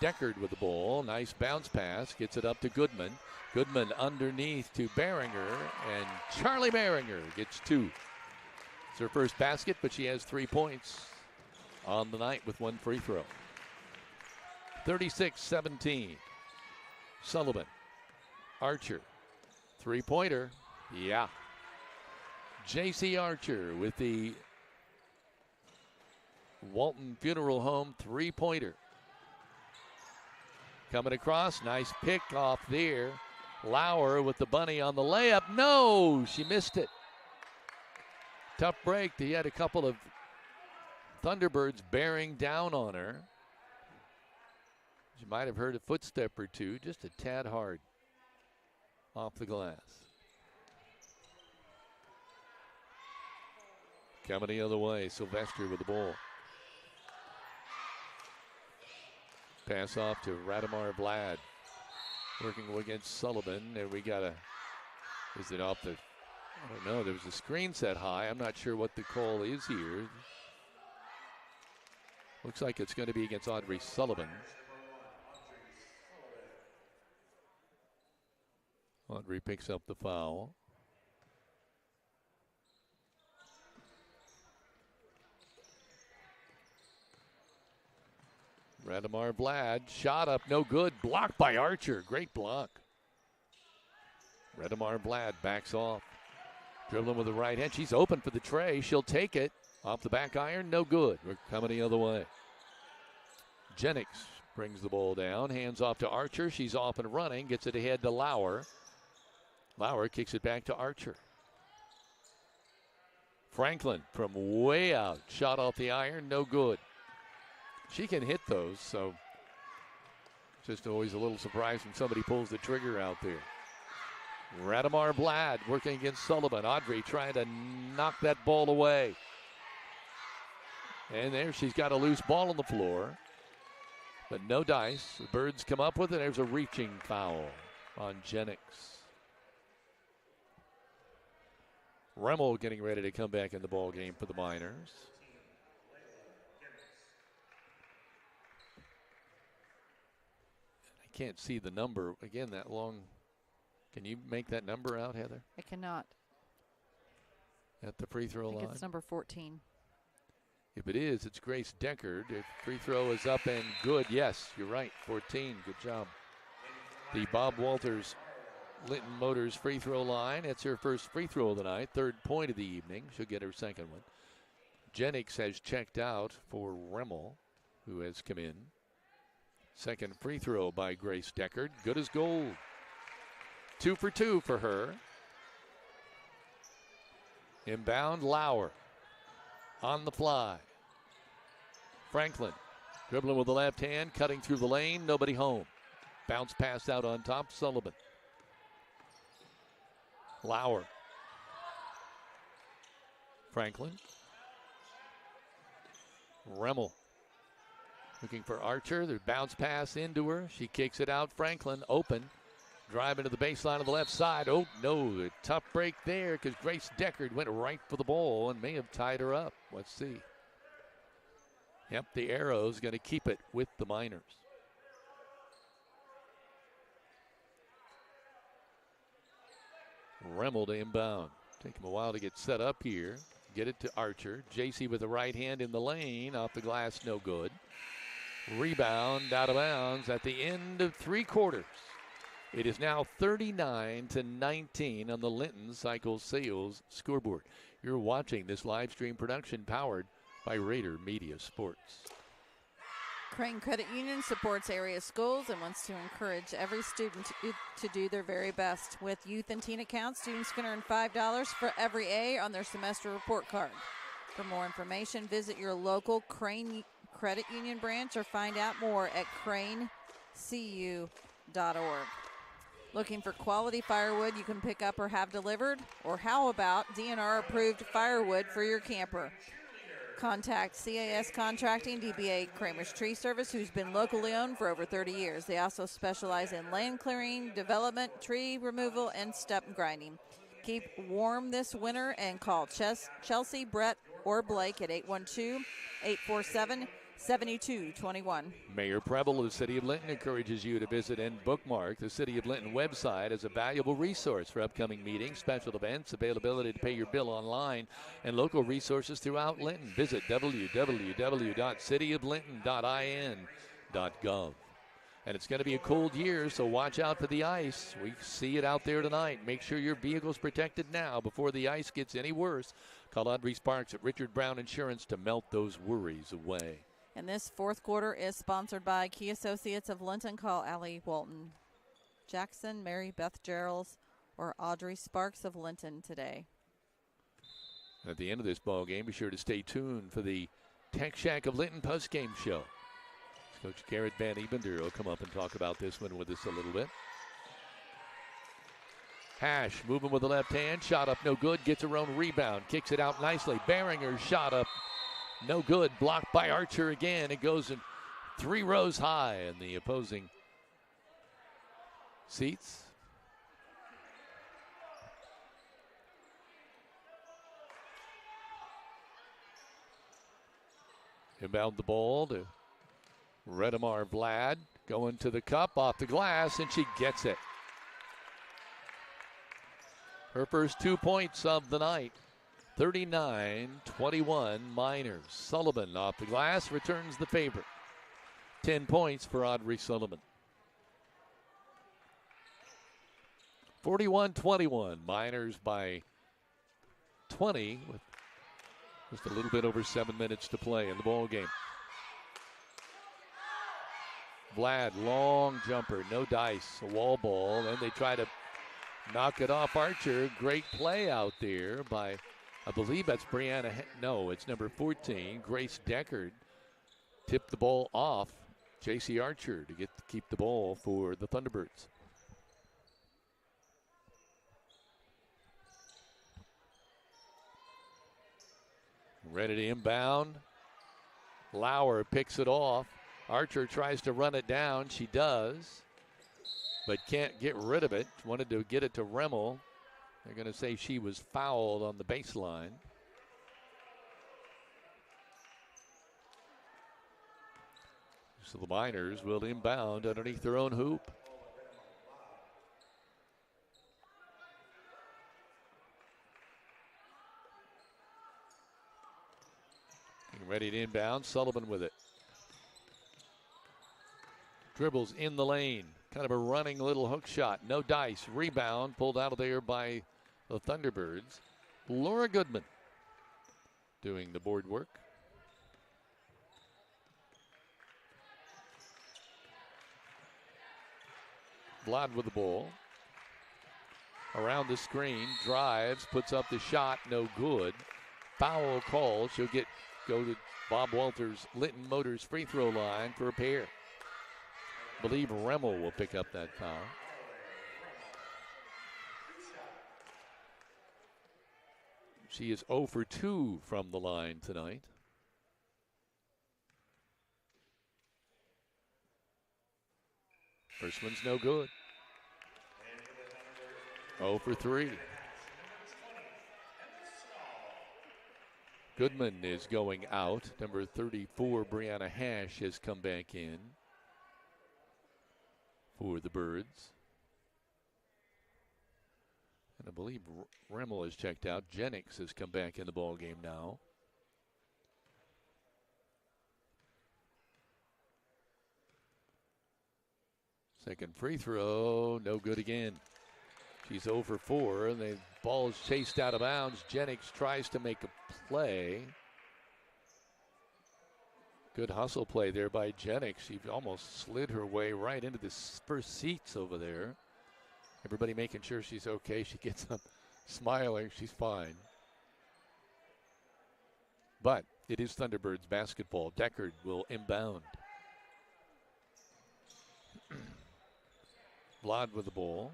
Deckard with the ball. Nice bounce pass. Gets it up to Goodman. Goodman underneath to Behringer. And Charlie Behringer gets 2. It's her first basket, but she has 3 points on the night with 1 free throw. 36-17. Sullivan. Archer. 3-pointer. Yeah. J.C. Archer with the Walton Funeral Home 3-pointer. Coming across. Nice pick off there. Lauer with the bunny on the layup. No, she missed it. Tough break. He had a couple of Thunderbirds bearing down on her. She might have heard a footstep or two, just a tad hard off the glass. Coming the other way, Sylvester with the ball. Pass off to Radamar Vlad. Working against Sullivan, and we got a, is it off the, I don't know, there was a screen set high. I'm not sure what the call is here. Looks like it's going to be against Audrey Sullivan. Audrey picks up the foul. Radamar Vlad, shot up, no good. Blocked by Archer. Great block. Radamar Vlad backs off. Dribbling with the right hand. She's open for the tray. She'll take it. Off the back iron, no good. We're coming the other way. Jennings brings the ball down. Hands off to Archer. She's off and running. Gets it ahead to Lauer. Lauer kicks it back to Archer. Franklin from way out. Shot off the iron, no good. She can hit those, so just always a little surprised when somebody pulls the trigger out there. Radamar Vlad working against Sullivan. Audrey trying to knock that ball away. And there she's got a loose ball on the floor, but no dice. The Birds come up with it. There's a reaching foul on Jennings. Remmel getting ready to come back in the ball game for the Miners. I can't see the number again that long. Can you make that number out, Heather? I cannot. At the free throw line. It's number 14. If it is, it's Grace Deckard. If free throw is up and good, yes, you're right, 14. Good job. The Bob Walters Linton Motors free throw line. It's her first free throw of the night, 3rd point of the evening. She'll get her 2nd one. Jennings has checked out for Remmel, who has come in. 2nd free throw by Grace Deckard. Good as gold. 2 for 2 for her. Inbound, Lauer. On the fly. Franklin dribbling with the left hand, cutting through the lane, nobody home. Bounce pass out on top, Sullivan. Lauer. Franklin. Remmel. Looking for Archer. The bounce pass into her. She kicks it out. Franklin open. Driving to the baseline of the left side. Oh, no. A tough break there because Grace Deckard went right for the ball and may have tied her up. Let's see. Yep, the Arrow's going to keep it with the Miners. Remmel to inbound. Take him a while to get set up here. Get it to Archer. JC with the right hand in the lane. Off the glass, no good. Rebound out of bounds at the end of 3 quarters. It is now 39-19 on the Linton Cycle Sales scoreboard. You're watching this live stream production powered by Rader Media Sports. Crane Credit Union supports area schools and wants to encourage every student to do their very best. With youth and teen accounts, students can earn $5 for every A on their semester report card. For more information, visit your local Crane Credit Union branch or find out more at cranecu.org. Looking for quality firewood you can pick up or have delivered? Or how about DNR-approved firewood for your camper? Contact CAS Contracting, DBA Kramer's Tree Service, who's been locally owned for over 30 years. They also specialize in land clearing, development, tree removal, and step grinding. Keep warm this winter and call Chelsea, Brett, or Blake at 812-847-7221. Mayor Preble of the City of Linton encourages you to visit and bookmark the City of Linton website as a valuable resource for upcoming meetings, special events, availability to pay your bill online, and local resources throughout Linton. Visit www.cityoflinton.in.gov. And it's going to be a cold year, so watch out for the ice. We see it out there tonight. Make sure your vehicle's protected now before the ice gets any worse. Call Audrey Sparks at Richard Brown Insurance to melt those worries away. And this fourth quarter is sponsored by Key Associates of Linton. Call Allie Walton Jackson, Mary Beth Geralds, or Audrey Sparks of Linton today. At the end of this ball game, be sure to stay tuned for the Tech Shack of Linton postgame show. Coach Garrett Van Ebender will come up and talk about this one with us a little bit. Hash moving with the left hand, shot up no good, gets her own rebound, kicks it out nicely. Behringer's shot up no good, blocked by Archer again. It goes in 3 rows high in the opposing seats. Inbound the ball to Redemar Vlad, going to the cup, off the glass, and she gets it. Her first 2 points of the night. 39-21 Miners. Sullivan off the glass returns the favor. 10 points for Audrey Sullivan. 41-21 Miners by 20 with just a little bit over 7 minutes to play in the ball game. Vlad, long jumper, no dice, a wall ball, and they try to knock it off Archer. Great play out there by, I believe that's Brianna. No, it's number 14, Grace Deckard. Tipped the ball off J.C. Archer to keep the ball for the Thunderbirds. Ready to inbound. Lauer picks it off. Archer tries to run it down. She does, but can't get rid of it. Wanted to get it to Remmel. They're going to say she was fouled on the baseline. So the Miners will inbound underneath their own hoop. Ready to inbound. Sullivan with it. Dribbles in the lane. Kind of a running little hook shot. No dice. Rebound pulled out of there by the Thunderbirds. Laura Goodman doing the board work. Vlad with the ball. Around the screen. Drives. Puts up the shot. No good. Foul call. She'll go to Bob Walters' Linton Motors free throw line for a pair. Believe Remmel will pick up that foul. She is 0 for 2 from the line tonight. First one's no good. 0 for 3. Goodman is going out. Number 34, Brianna Hash, has come back in for the Birds. And I believe Rimmel has checked out. Jennings has come back in the ball game now. Second free throw, no good again. She's 0 for 4, and the ball is chased out of bounds. Jennings tries to make a play. Good hustle play there by Jennings. She almost slid her way right into the first seats over there. Everybody making sure she's okay. She gets up smiling. She's fine. But it is Thunderbirds basketball. Deckard will inbound. Vlad with the ball.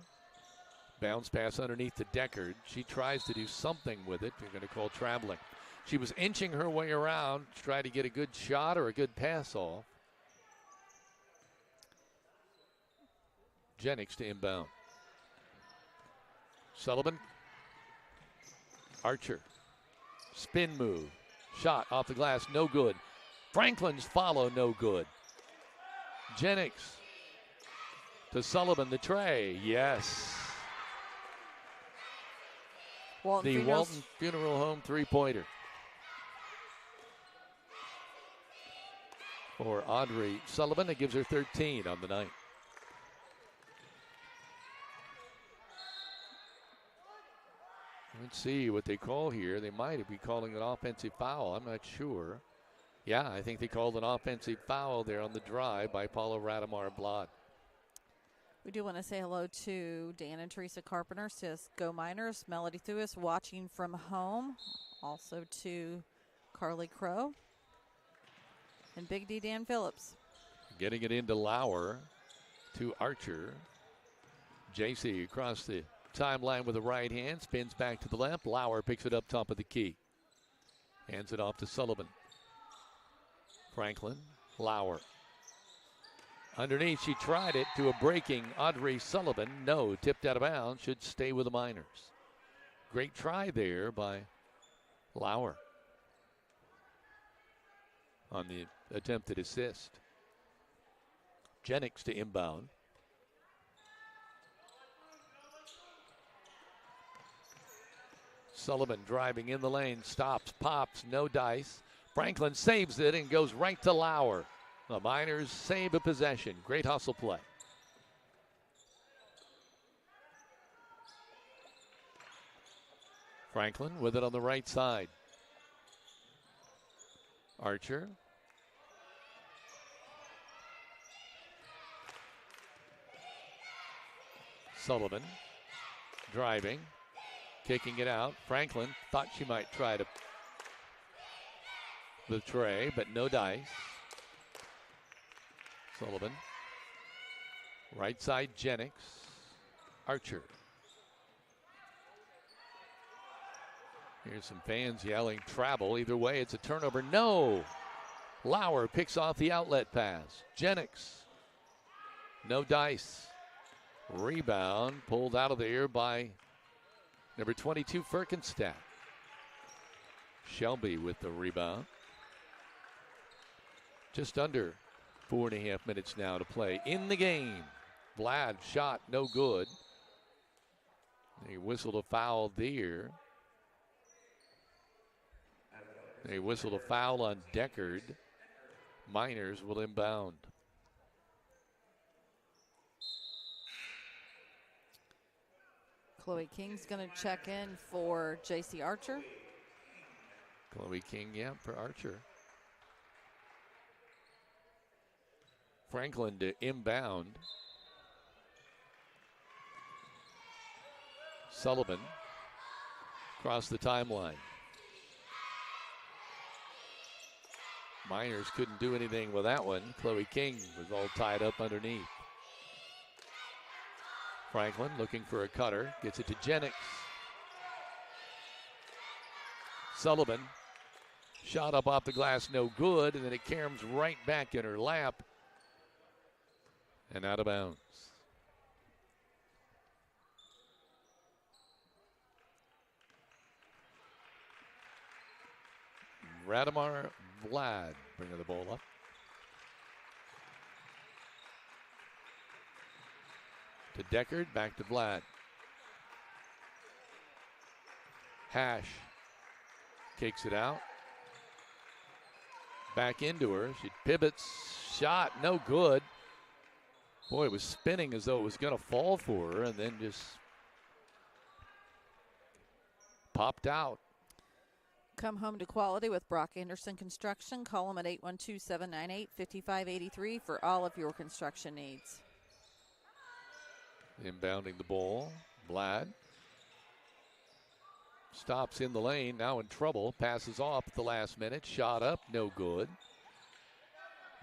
Bounce pass underneath to Deckard. She tries to do something with it. They're going to call traveling. She was inching her way around to try to get a good shot or a good pass off. Jennings to inbound. Sullivan. Archer. Spin move. Shot off the glass. No good. Franklin's follow. No good. Jennings to Sullivan. The tray. Yes. The Walton Funeral Home three-pointer for Audrey Sullivan. That gives her 13 on the night. Let's see what they call here. They might be calling an offensive foul. I'm not sure. Yeah, I think they called an offensive foul there on the drive by Paula Radamar-Blad. We do want to say hello to Dan and Teresa Carpenter, says Go Miners. Melody Thuis watching from home. Also to Carly Crow. And Big D Dan Phillips. Getting it into Lauer to Archer. JC across the timeline with the right hand. Spins back to the left. Lauer picks it up top of the key. Hands it off to Sullivan. Franklin. Lauer. Underneath, she tried it to a breaking Audrey Sullivan. No, tipped out of bounds. Should stay with the Miners. Great try there by Lauer on the attempted assist. Jennings to inbound. Sullivan driving in the lane. Stops, pops, no dice. Franklin saves it and goes right to Lauer. The Miners save a possession. Great hustle play. Franklin with it on the right side. Archer. Sullivan driving, kicking it out. Franklin thought she might try to the tray, but no dice. Sullivan. Right side, Jennings. Archer. Here's some fans yelling travel. Either way, it's a turnover. No! Lauer picks off the outlet pass. Jennings. No dice. Rebound pulled out of there by number 22, Firkenstadt. Shelby with the rebound. Just under 4.5 minutes now to play in the game. Vlad shot no good. They whistled a foul there. They whistled a foul on Deckard. Miners will inbound. Chloe King's going to check in for J.C. Archer. Chloe King, yeah, for Archer. Franklin to inbound. Sullivan across the timeline. Miners couldn't do anything with that one. Chloe King was all tied up underneath. Franklin looking for a cutter. Gets it to Jennings. Sullivan. Shot up off the glass, no good, and then it caroms right back in her lap and out of bounds. Radamar Vlad bringing the ball up. To Deckard, back to Vlad. Hash kicks it out. Back into her. She pivots. Shot, no good. Boy, it was spinning as though it was going to fall for her and then just popped out. Come home to quality with Brock Anderson Construction. Call them at 812-798-5583 for all of your construction needs. Inbounding the ball. Vlad stops in the lane, now in trouble. Passes off at the last minute. Shot up, no good.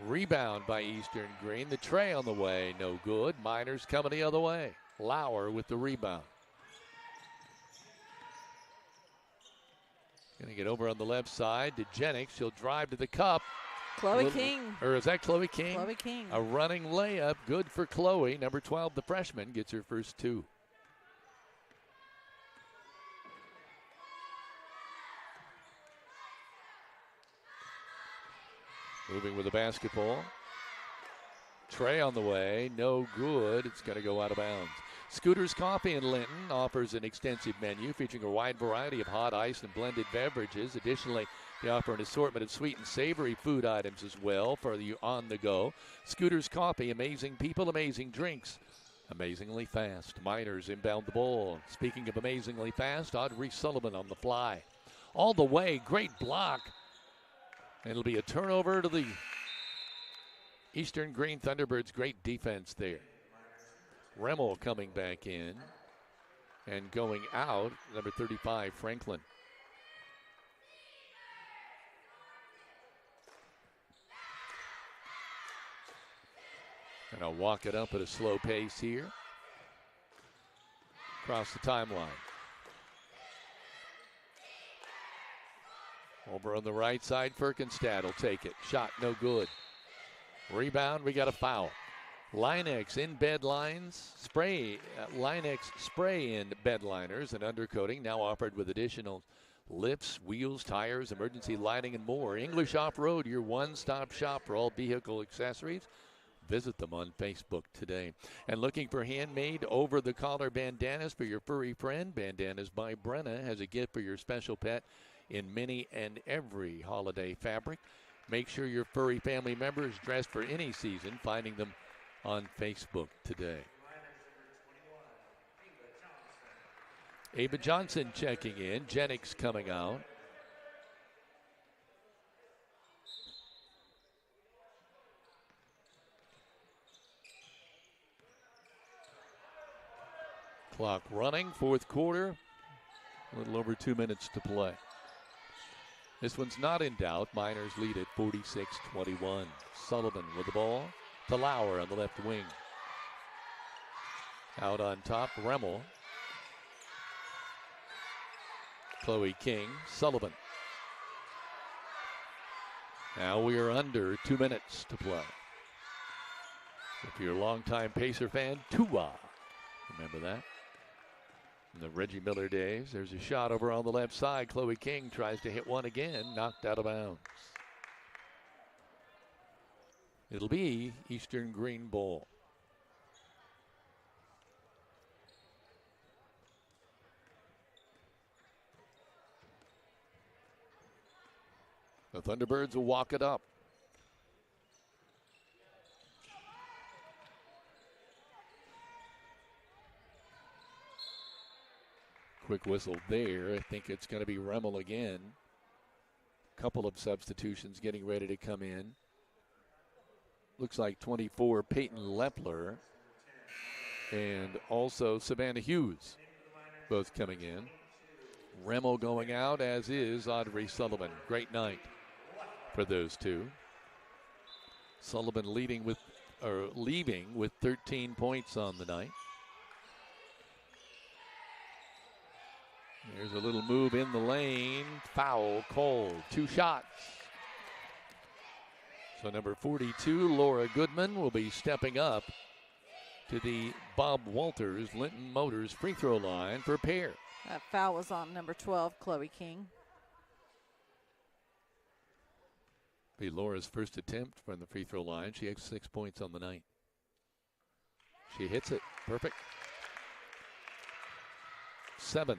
Rebound by Eastern-Greene. The tray on the way, no good. Miners coming the other way. Lauer with the rebound. Going to get over on the left side to Jennings. She'll drive to the cup. Chloe King. Or is that Chloe King? Chloe King. A running layup. Good for Chloe. Number 12, the freshman, gets her first two. Moving with the basketball. Trey on the way. No good. It's going to go out of bounds. Scooter's Coffee in Linton offers an extensive menu featuring a wide variety of hot ice and blended beverages. Additionally, they offer an assortment of sweet and savory food items as well for you on the go. Scooter's Coffee, amazing people, amazing drinks, amazingly fast. Miners inbound the ball. Speaking of amazingly fast, Audrey Sullivan on the fly. All the way, great block. It'll be a turnover to the Eastern-Greene Thunderbirds. Great defense there. Remmel coming back in and going out, number 35, Franklin. And I'll walk it up at a slow pace here. Across the timeline. Over on the right side, Firkenstad will take it. Shot, no good. Rebound, we got a foul. Linex in bed lines, Linex spray in bed liners and undercoating now offered with additional lifts, wheels, tires, emergency lighting, and more. English Off-Road, your one-stop shop for all vehicle accessories. Visit them on Facebook today. And looking for handmade over-the-collar bandanas for your furry friend? Bandanas by Brenna has a gift for your special pet in many and every holiday fabric. Make sure your furry family member is dressed for any season. Finding them on Facebook today. Ava Johnson checking in. Jennings coming out. Clock running, fourth quarter. A little over 2 minutes to play. This one's not in doubt. Miners lead at 46-21. Sullivan with the ball to Lauer on the left wing. Out on top, Remmel. Chloe King, Sullivan. Now we are under 2 minutes to play. If you're a longtime Pacer fan, Tua. Remember that? In the Reggie Miller days, there's a shot over on the left side. Chloe King tries to hit one again, knocked out of bounds. It'll be Eastern-Greene ball. The Thunderbirds will walk it up. Quick whistle there. I think it's going to be Remmel again. Couple of substitutions getting ready to come in. Looks like 24, Peyton Lepler, and also Savannah Hughes, both coming in. Remmel going out, as is Audrey Sullivan. Great night for those two. Sullivan leaving with 13 points on the night. There's a little move in the lane. Foul called. 2 shots. So number 42, Laura Goodman, will be stepping up to the Bob Walters Linton Motors free throw line for a pair. That foul was on number 12, Chloe King. Be Laura's first attempt from the free throw line. She has 6 points on the night. She hits it. Perfect. 7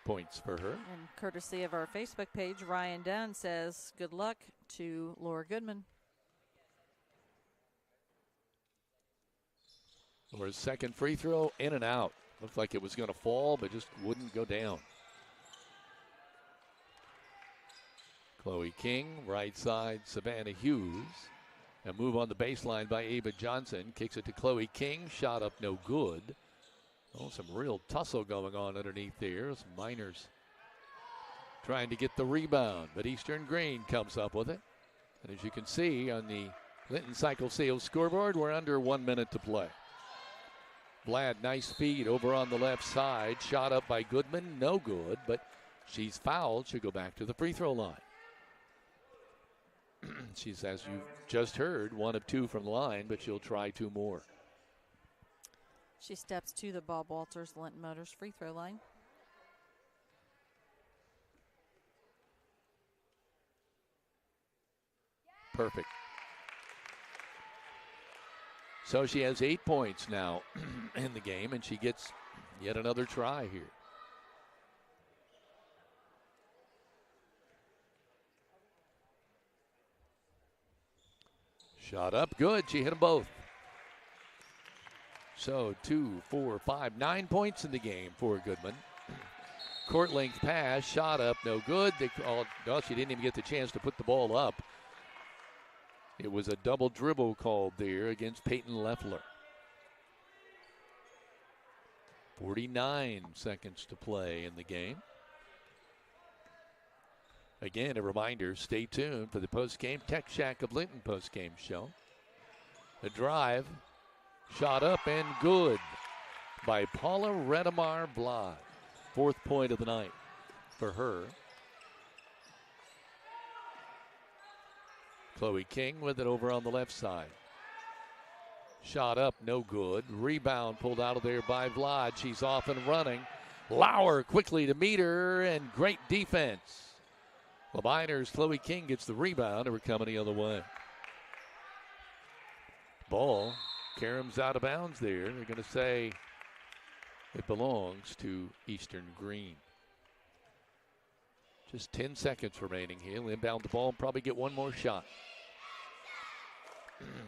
points for her. And courtesy of our Facebook page, Ryan Dunn says good luck to Laura Goodman. Laura's second free throw, in and out. Looked like it was going to fall, but just wouldn't go down. Chloe King, right side, Savannah Hughes. A move on the baseline by Ava Johnson. Kicks it to Chloe King. Shot up, no good. Oh, some real tussle going on underneath there. Some Miners trying to get the rebound, but Eastern-Greene comes up with it. And as you can see on the Linton Cycle Sales scoreboard, we're under 1 minute to play. Vlad, nice feed over on the left side. Shot up by Goodman, no good, but she's fouled. She'll go back to the free throw line. She's, as you just heard, 1 of 2 from the line, but she'll try 2 more. She steps to the Bob Walters Linton Motors free throw line. Perfect. So she has 8 points now in the game, and she gets yet another try here. Shot up, good. She hit them both. So 2, 4, 5, 9 points in the game for Goodman. Court length pass, shot up, no good. They called, no, she didn't even get the chance to put the ball up. It was a double dribble called there against Peyton Leffler. 49 seconds to play in the game. Again, a reminder, stay tuned for the post-game Tech Shack of Linton post-game show. The drive, shot up and good by Paula Redemar Blad. 4th point of the night for her. Chloe King with it over on the left side. Shot up, no good. Rebound pulled out of there by Vlad. She's off and running. Lauer quickly to meet her, and great defense. The Miners, Chloe King gets the rebound, and we're coming the other way. Ball caroms out of bounds there. They're going to say it belongs to Eastern-Greene. Just 10 seconds remaining here. He'll inbound the ball and probably get one more shot.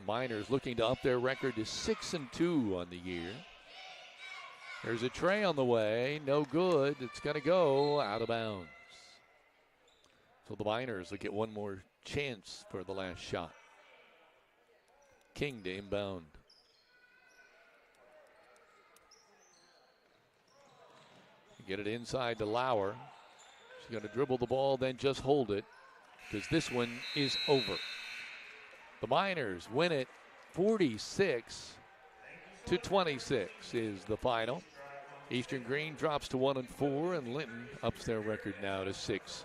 Miners looking to up their record to 6-2 on the year. There's a tray on the way. No good. It's going to go out of bounds. So the Miners will get one more chance for the last shot. King to inbound. Get it inside to Lauer. She's going to dribble the ball, then just hold it, because this one is over. The Miners win it 46-26 is the final. Eastern-Greene drops to 1-4, and Linton ups their record now to 6-2.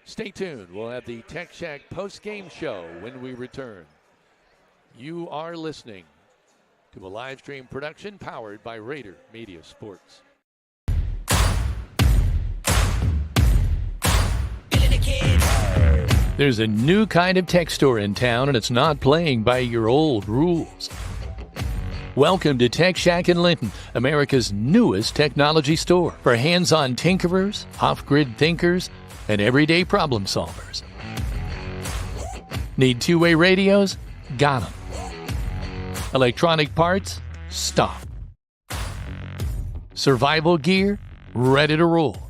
Stay tuned. We'll have the Tech Shack post-game show when we return. You are listening to a live stream production powered by Rader Media Sports. There's a new kind of tech store in town, and it's not playing by your old rules. Welcome to Tech Shack in Linton, America's newest technology store for hands-on tinkerers, off-grid thinkers, and everyday problem solvers. Need two-way radios? Got them. Electronic parts? Stop. Survival gear? Ready to roll.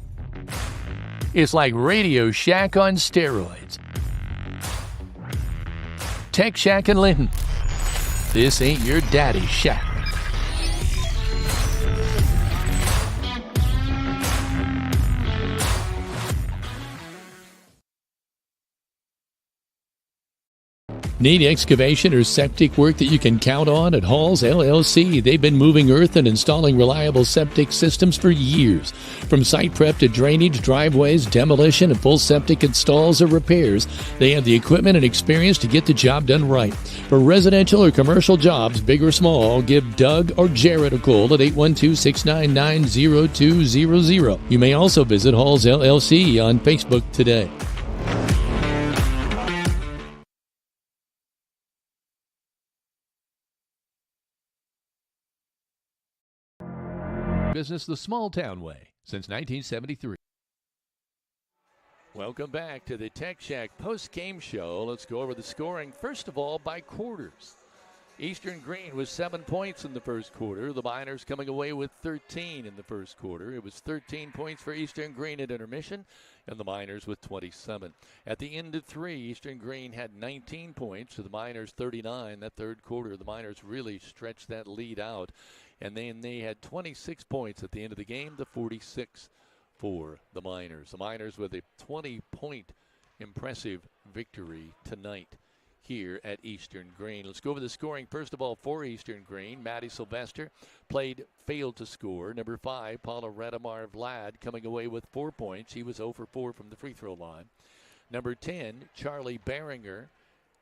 It's like Radio Shack on steroids. Tech Shack in Linton. This ain't your daddy's shack. Need excavation or septic work that you can count on at Halls LLC? They've been moving earth and installing reliable septic systems for years. From site prep to drainage, driveways, demolition, and full septic installs or repairs, they have the equipment and experience to get the job done right. For residential or commercial jobs, big or small, give Doug or Jared a call at 812-699-0200. You may also visit Halls LLC on Facebook today. Business the small town way since 1973. Welcome back to the Tech Shack post-game show. Let's go over the scoring, first of all, by quarters. Eastern-Greene was 7 points in the first quarter. The Miners coming away with 13 in the first quarter. It was 13 points for Eastern-Greene at intermission, and the Miners with 27. At the end of three, Eastern-Greene had 19 points to the Miners 39. That third quarter, the Miners really stretched that lead out. And then they had 26 points at the end of the game to 46 for the Miners. The Miners with a 20-point impressive victory tonight here at Eastern-Greene. Let's go over the scoring. First of all, for Eastern-Greene, Maddie Sylvester failed to score. Number 5, Paula Radamar-Vlad coming away with 4 points. He was 0 for 4 from the free throw line. Number 10, Charlie Behringer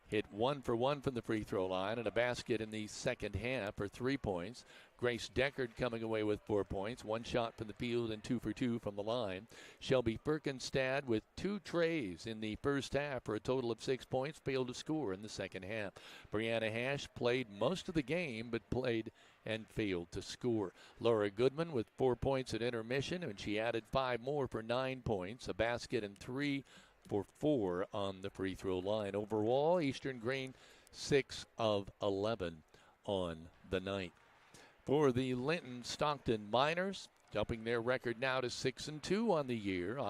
hit 1 for 1 from the free throw line and a basket in the second half for 3 points. Grace Deckard coming away with 4 points, 1 shot from the field and 2 for 2 from the line. Shelby Firkenstad with 2 trays in the first half for a total of 6 points, failed to score in the second half. Brianna Hash played most of the game but played and failed to score. Laura Goodman with 4 points at intermission, and she added 5 more for 9 points, a basket and 3 for 4 on the free throw line. Overall, Eastern-Greene 6 of 11 on the night. For the Linton-Stockton Miners, jumping their record now to 6-2 on the year.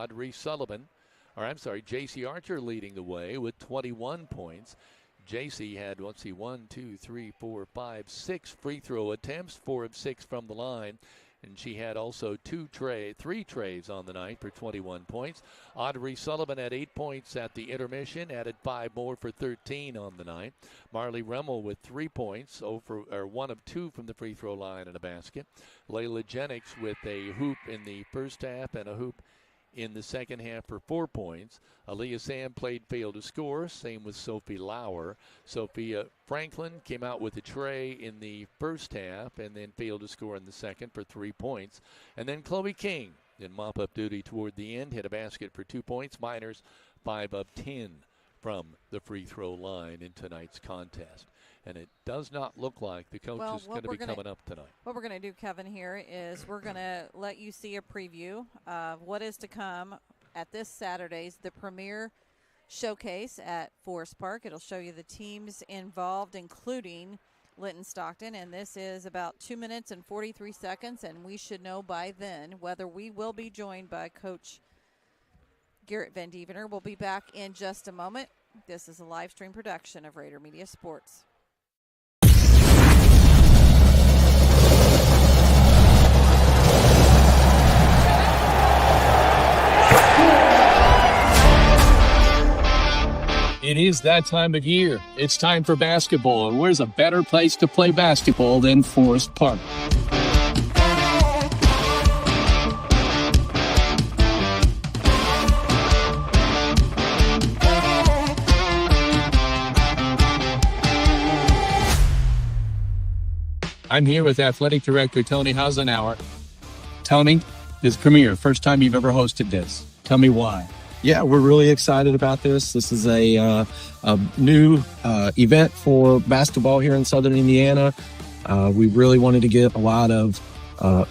J.C. Archer leading the way with 21 points. J.C. had, 6 free throw attempts, 4 of 6 from the line. And she had also 3 trays on the night for 21 points. Audrey Sullivan had 8 points at the intermission, added 5 more for 13 on the night. Marley Remmel with 3 points, 1 of 2 from the free throw line and a basket. Layla Jennings with a hoop in the first half and a hoop in the second half for 4 points. Aaliyah Sam failed to score. Same with Sophie Lauer. Sophia Franklin came out with a tray in the first half and then failed to score in the second for 3 points. And then Chloe King in mop-up duty toward the end hit a basket for 2 points. Miners 5 of 10 from the free throw line in tonight's contest. And it does not look like the coach is going to be coming up tonight. What we're going to do, Kevin, here is we're going to let you see a preview of what is to come at this Saturday's The Premier Showcase at Forest Park. It'll show you the teams involved, including Linton-Stockton. And this is about 2 minutes and 43 seconds, and we should know by then whether we will be joined by Coach Garrett Van Devener. We'll be back in just a moment. This is a live stream production of Rader Media Sports. It is that time of year. It's time for basketball, and where's a better place to play basketball than Forest Park? I'm here with Athletic Director Tony Hasenauer. Tony, this premiere, first time you've ever hosted this. Tell me why. Yeah, we're really excited about this. This is a new event for basketball here in Southern Indiana. We really wanted to get a lot of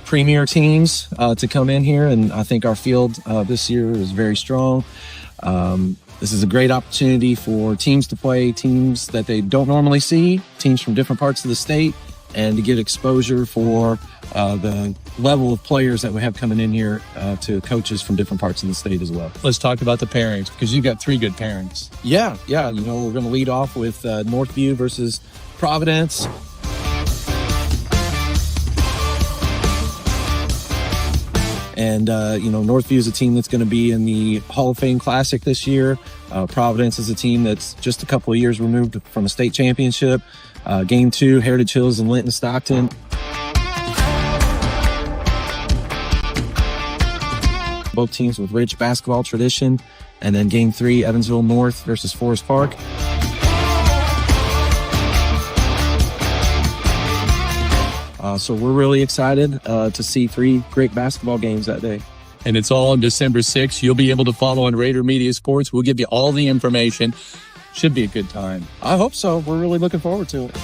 premier teams to come in here, and I think our field this year is very strong. This is a great opportunity for teams to play teams that they don't normally see, teams from different parts of the state, and to get exposure for the level of players that we have coming in here to coaches from different parts of the state as well. Let's talk about the pairings, because you got 3 good pairings. Yeah. We're going to lead off with Northview versus Providence. And, Northview is a team that's going to be in the Hall of Fame Classic this year. Providence is a team that's just a couple of years removed from a state championship. Game 2, Heritage Hills and Linton-Stockton. Both teams with rich basketball tradition. And then Game 3, Evansville North versus Forest Park. So we're really excited to see 3 great basketball games that day. And it's all on December 6th. You'll be able to follow on Rader Media Sports. We'll give you all the information. Should be a good time. I hope so. We're really looking forward to it.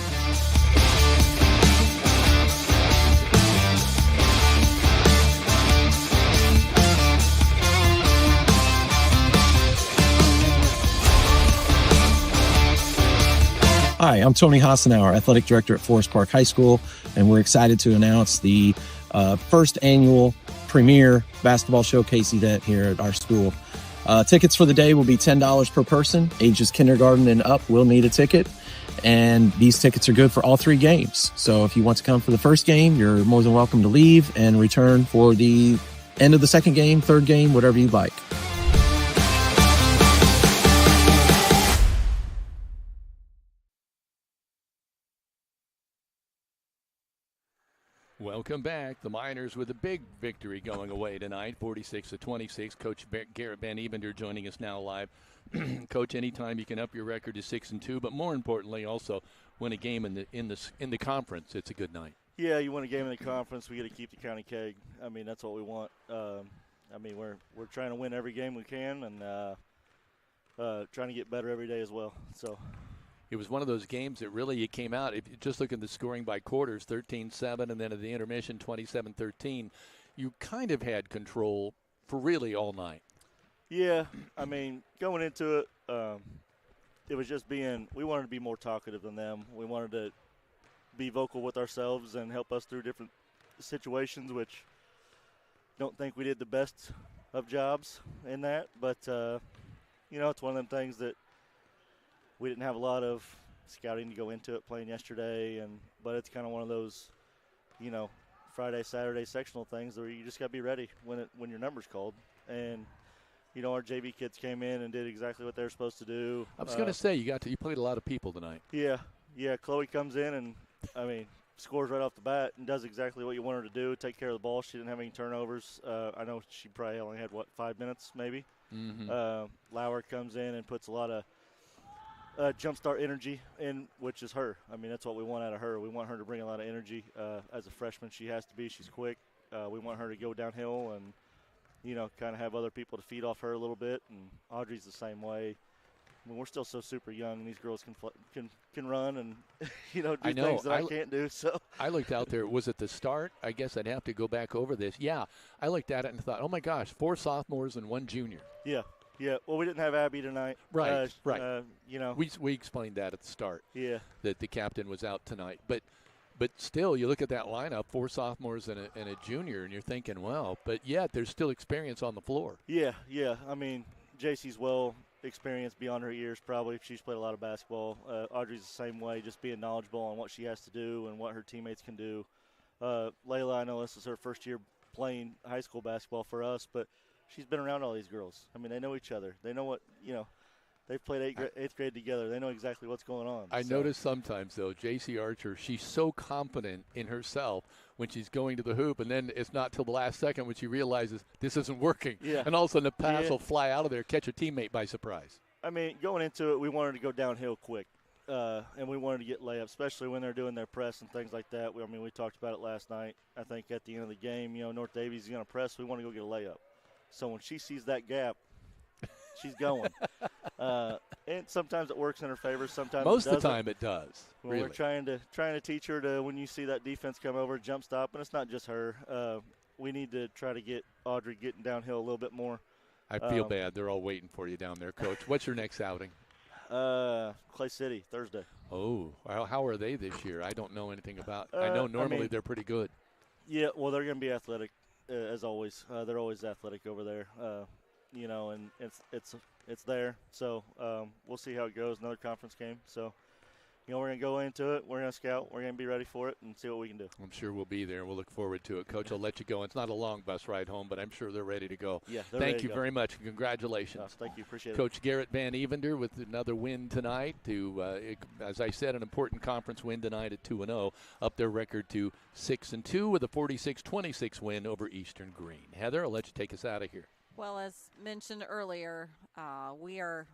Hi, I'm Tony Hassenauer, Athletic Director at Forest Park High School, and we're excited to announce the first annual premier basketball showcase event here at our school. Tickets for the day will be $10 per person. Ages kindergarten and up will need a ticket, and these tickets are good for all 3 games. So if you want to come for the first game, you're more than welcome to leave and return for the end of the second game, third game, whatever you'd like. Welcome back. The Miners with a big victory going away tonight, 46-26. Coach Garrett Van Ebender joining us now live. Coach, anytime you can up your record to 6-2, but more importantly, also win a game in the conference, it's a good night. Yeah, you win a game in the conference, we got to keep the county keg. I mean, that's what we want. We're trying to win every game we can, and trying to get better every day as well. So. It was one of those games that really you came out, if you just look at the scoring by quarters, 13-7, and then at the intermission, 27-13. You kind of had control for really all night. Yeah, I mean, going into it, it was just we wanted to be more talkative than them. We wanted to be vocal with ourselves and help us through different situations, which don't think we did the best of jobs in that. But, it's one of them things that we didn't have a lot of scouting to go into it playing yesterday, but it's kind of one of those, Friday, Saturday sectional things where you just got to be ready when your number's called. And, our JV kids came in and did exactly what they were supposed to do. I was going to say, you played a lot of people tonight. Yeah. Chloe comes in and, scores right off the bat and does exactly what you want her to do, take care of the ball. She didn't have any turnovers. I know she probably only had, 5 minutes maybe. Mm-hmm. Lauer comes in and puts a lot of jumpstart energy in, which is her. I mean, that's what we want out of her. We want her to bring a lot of energy. As a freshman, she has to be. She's quick. We want her to go downhill and, kind of have other people to feed off her a little bit. And Audrey's the same way. I mean, we're still so super young, and these girls can run and, do things that I can't do. So I looked out there. Was it the start? I guess I'd have to go back over this. Yeah, I looked at it and thought, oh, my gosh, 4 sophomores and 1 junior. Yeah. Yeah, well, we didn't have Abby tonight. Right. We explained that at the start. Yeah. That the captain was out tonight. But still, you look at that lineup, 4 sophomores and a junior, and you're thinking, well, but yet there's still experience on the floor. Yeah. I mean, JC's well experienced beyond her years probably. She's played a lot of basketball. Audrey's the same way, just being knowledgeable on what she has to do and what her teammates can do. Layla, I know this is her first year playing high school basketball for us, but she's been around all these girls. I mean, they know each other. They know what, they've played eighth grade together. They know exactly what's going on. I notice sometimes, though, J.C. Archer, she's so confident in herself when she's going to the hoop, and then it's not till the last second when she realizes this isn't working. Yeah. And all of a sudden the pass will fly out of there, catch a teammate by surprise. I mean, going into it, we wanted to go downhill quick, and we wanted to get layups, especially when they're doing their press and things like that. We talked about it last night. I think at the end of the game, North Davies is going to press. We want to go get a layup. So when she sees that gap, she's going. And sometimes it works in her favor. Sometimes most of the time it does. Well, really. We're trying to teach her to, when you see that defense come over, jump stop. And it's not just her. We need to try to get Audrey getting downhill a little bit more. I feel bad. They're all waiting for you down there, Coach. What's your next outing? Clay City, Thursday. Oh, how are they this year? I don't know anything about. I know normally they're pretty good. Yeah, well, they're going to be athletic. As always, they're always athletic over there, and it's there. So we'll see how it goes. Another conference game. So we're going to go into it. We're going to scout. We're going to be ready for it and see what we can do. I'm sure we'll be there. We'll look forward to it. Coach, I'll let you go. It's not a long bus ride home, but I'm sure they're ready to go. Yeah, thank you very much. Congratulations. Thank you. Appreciate it. Coach Garrett Van Evender with another win tonight as I said, an important conference win tonight at 2-0, up their record to 6-2 with a 46-26 win over Eastern-Greene. Heather, I'll let you take us out of here. Well, as mentioned earlier, we are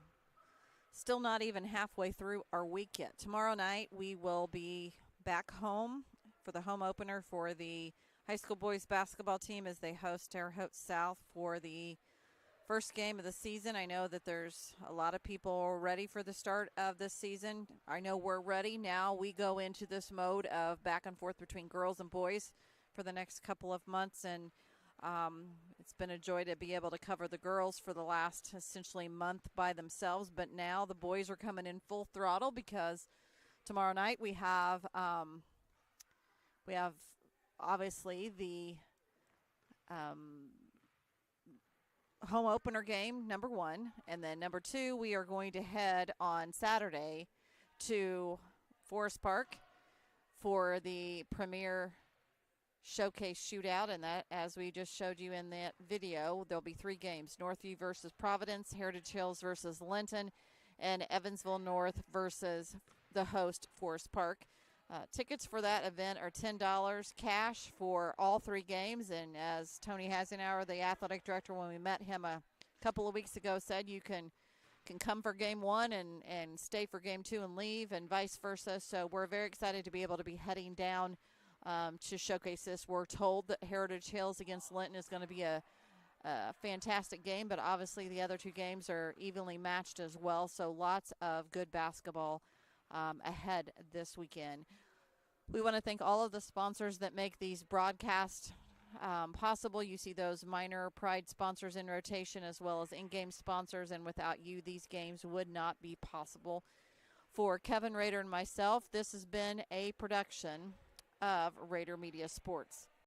still not even halfway through our week yet. Tomorrow night we will be back home for the home opener for the high school boys basketball team as they host Terre Haute South for the first game of the season. I know that there's a lot of people ready for the start of this season. I know we're ready. Now we go into this mode of back and forth between girls and boys for the next couple of months, and it's been a joy to be able to cover the girls for the last essentially month by themselves, but now the boys are coming in full throttle because tomorrow night we have obviously the home opener game, number one, and then number two, we are going to head on Saturday to Forest Park for the premier showcase shootout, and that, as we just showed you in that video, there'll be 3 games: Northview versus Providence, Heritage Hills versus Linton, and Evansville North versus the host Forest Park. Tickets for that event are $10 cash for all 3 games, and as Tony Hasenauer, the athletic director, when we met him a couple of weeks ago, said you can come for game 1 and stay for game 2 and leave, and vice versa. So we're very excited to be able to be heading down to showcase this. We're told that Heritage Hills against Linton is going to be a fantastic game, but obviously the other 2 games are evenly matched as well, so lots of good basketball ahead this weekend. We want to thank all of the sponsors that make these broadcasts possible. You see those minor pride sponsors in rotation as well as in-game sponsors, and without you, these games would not be possible. For Kevin Rader and myself, this has been a production of Rader Media Sports.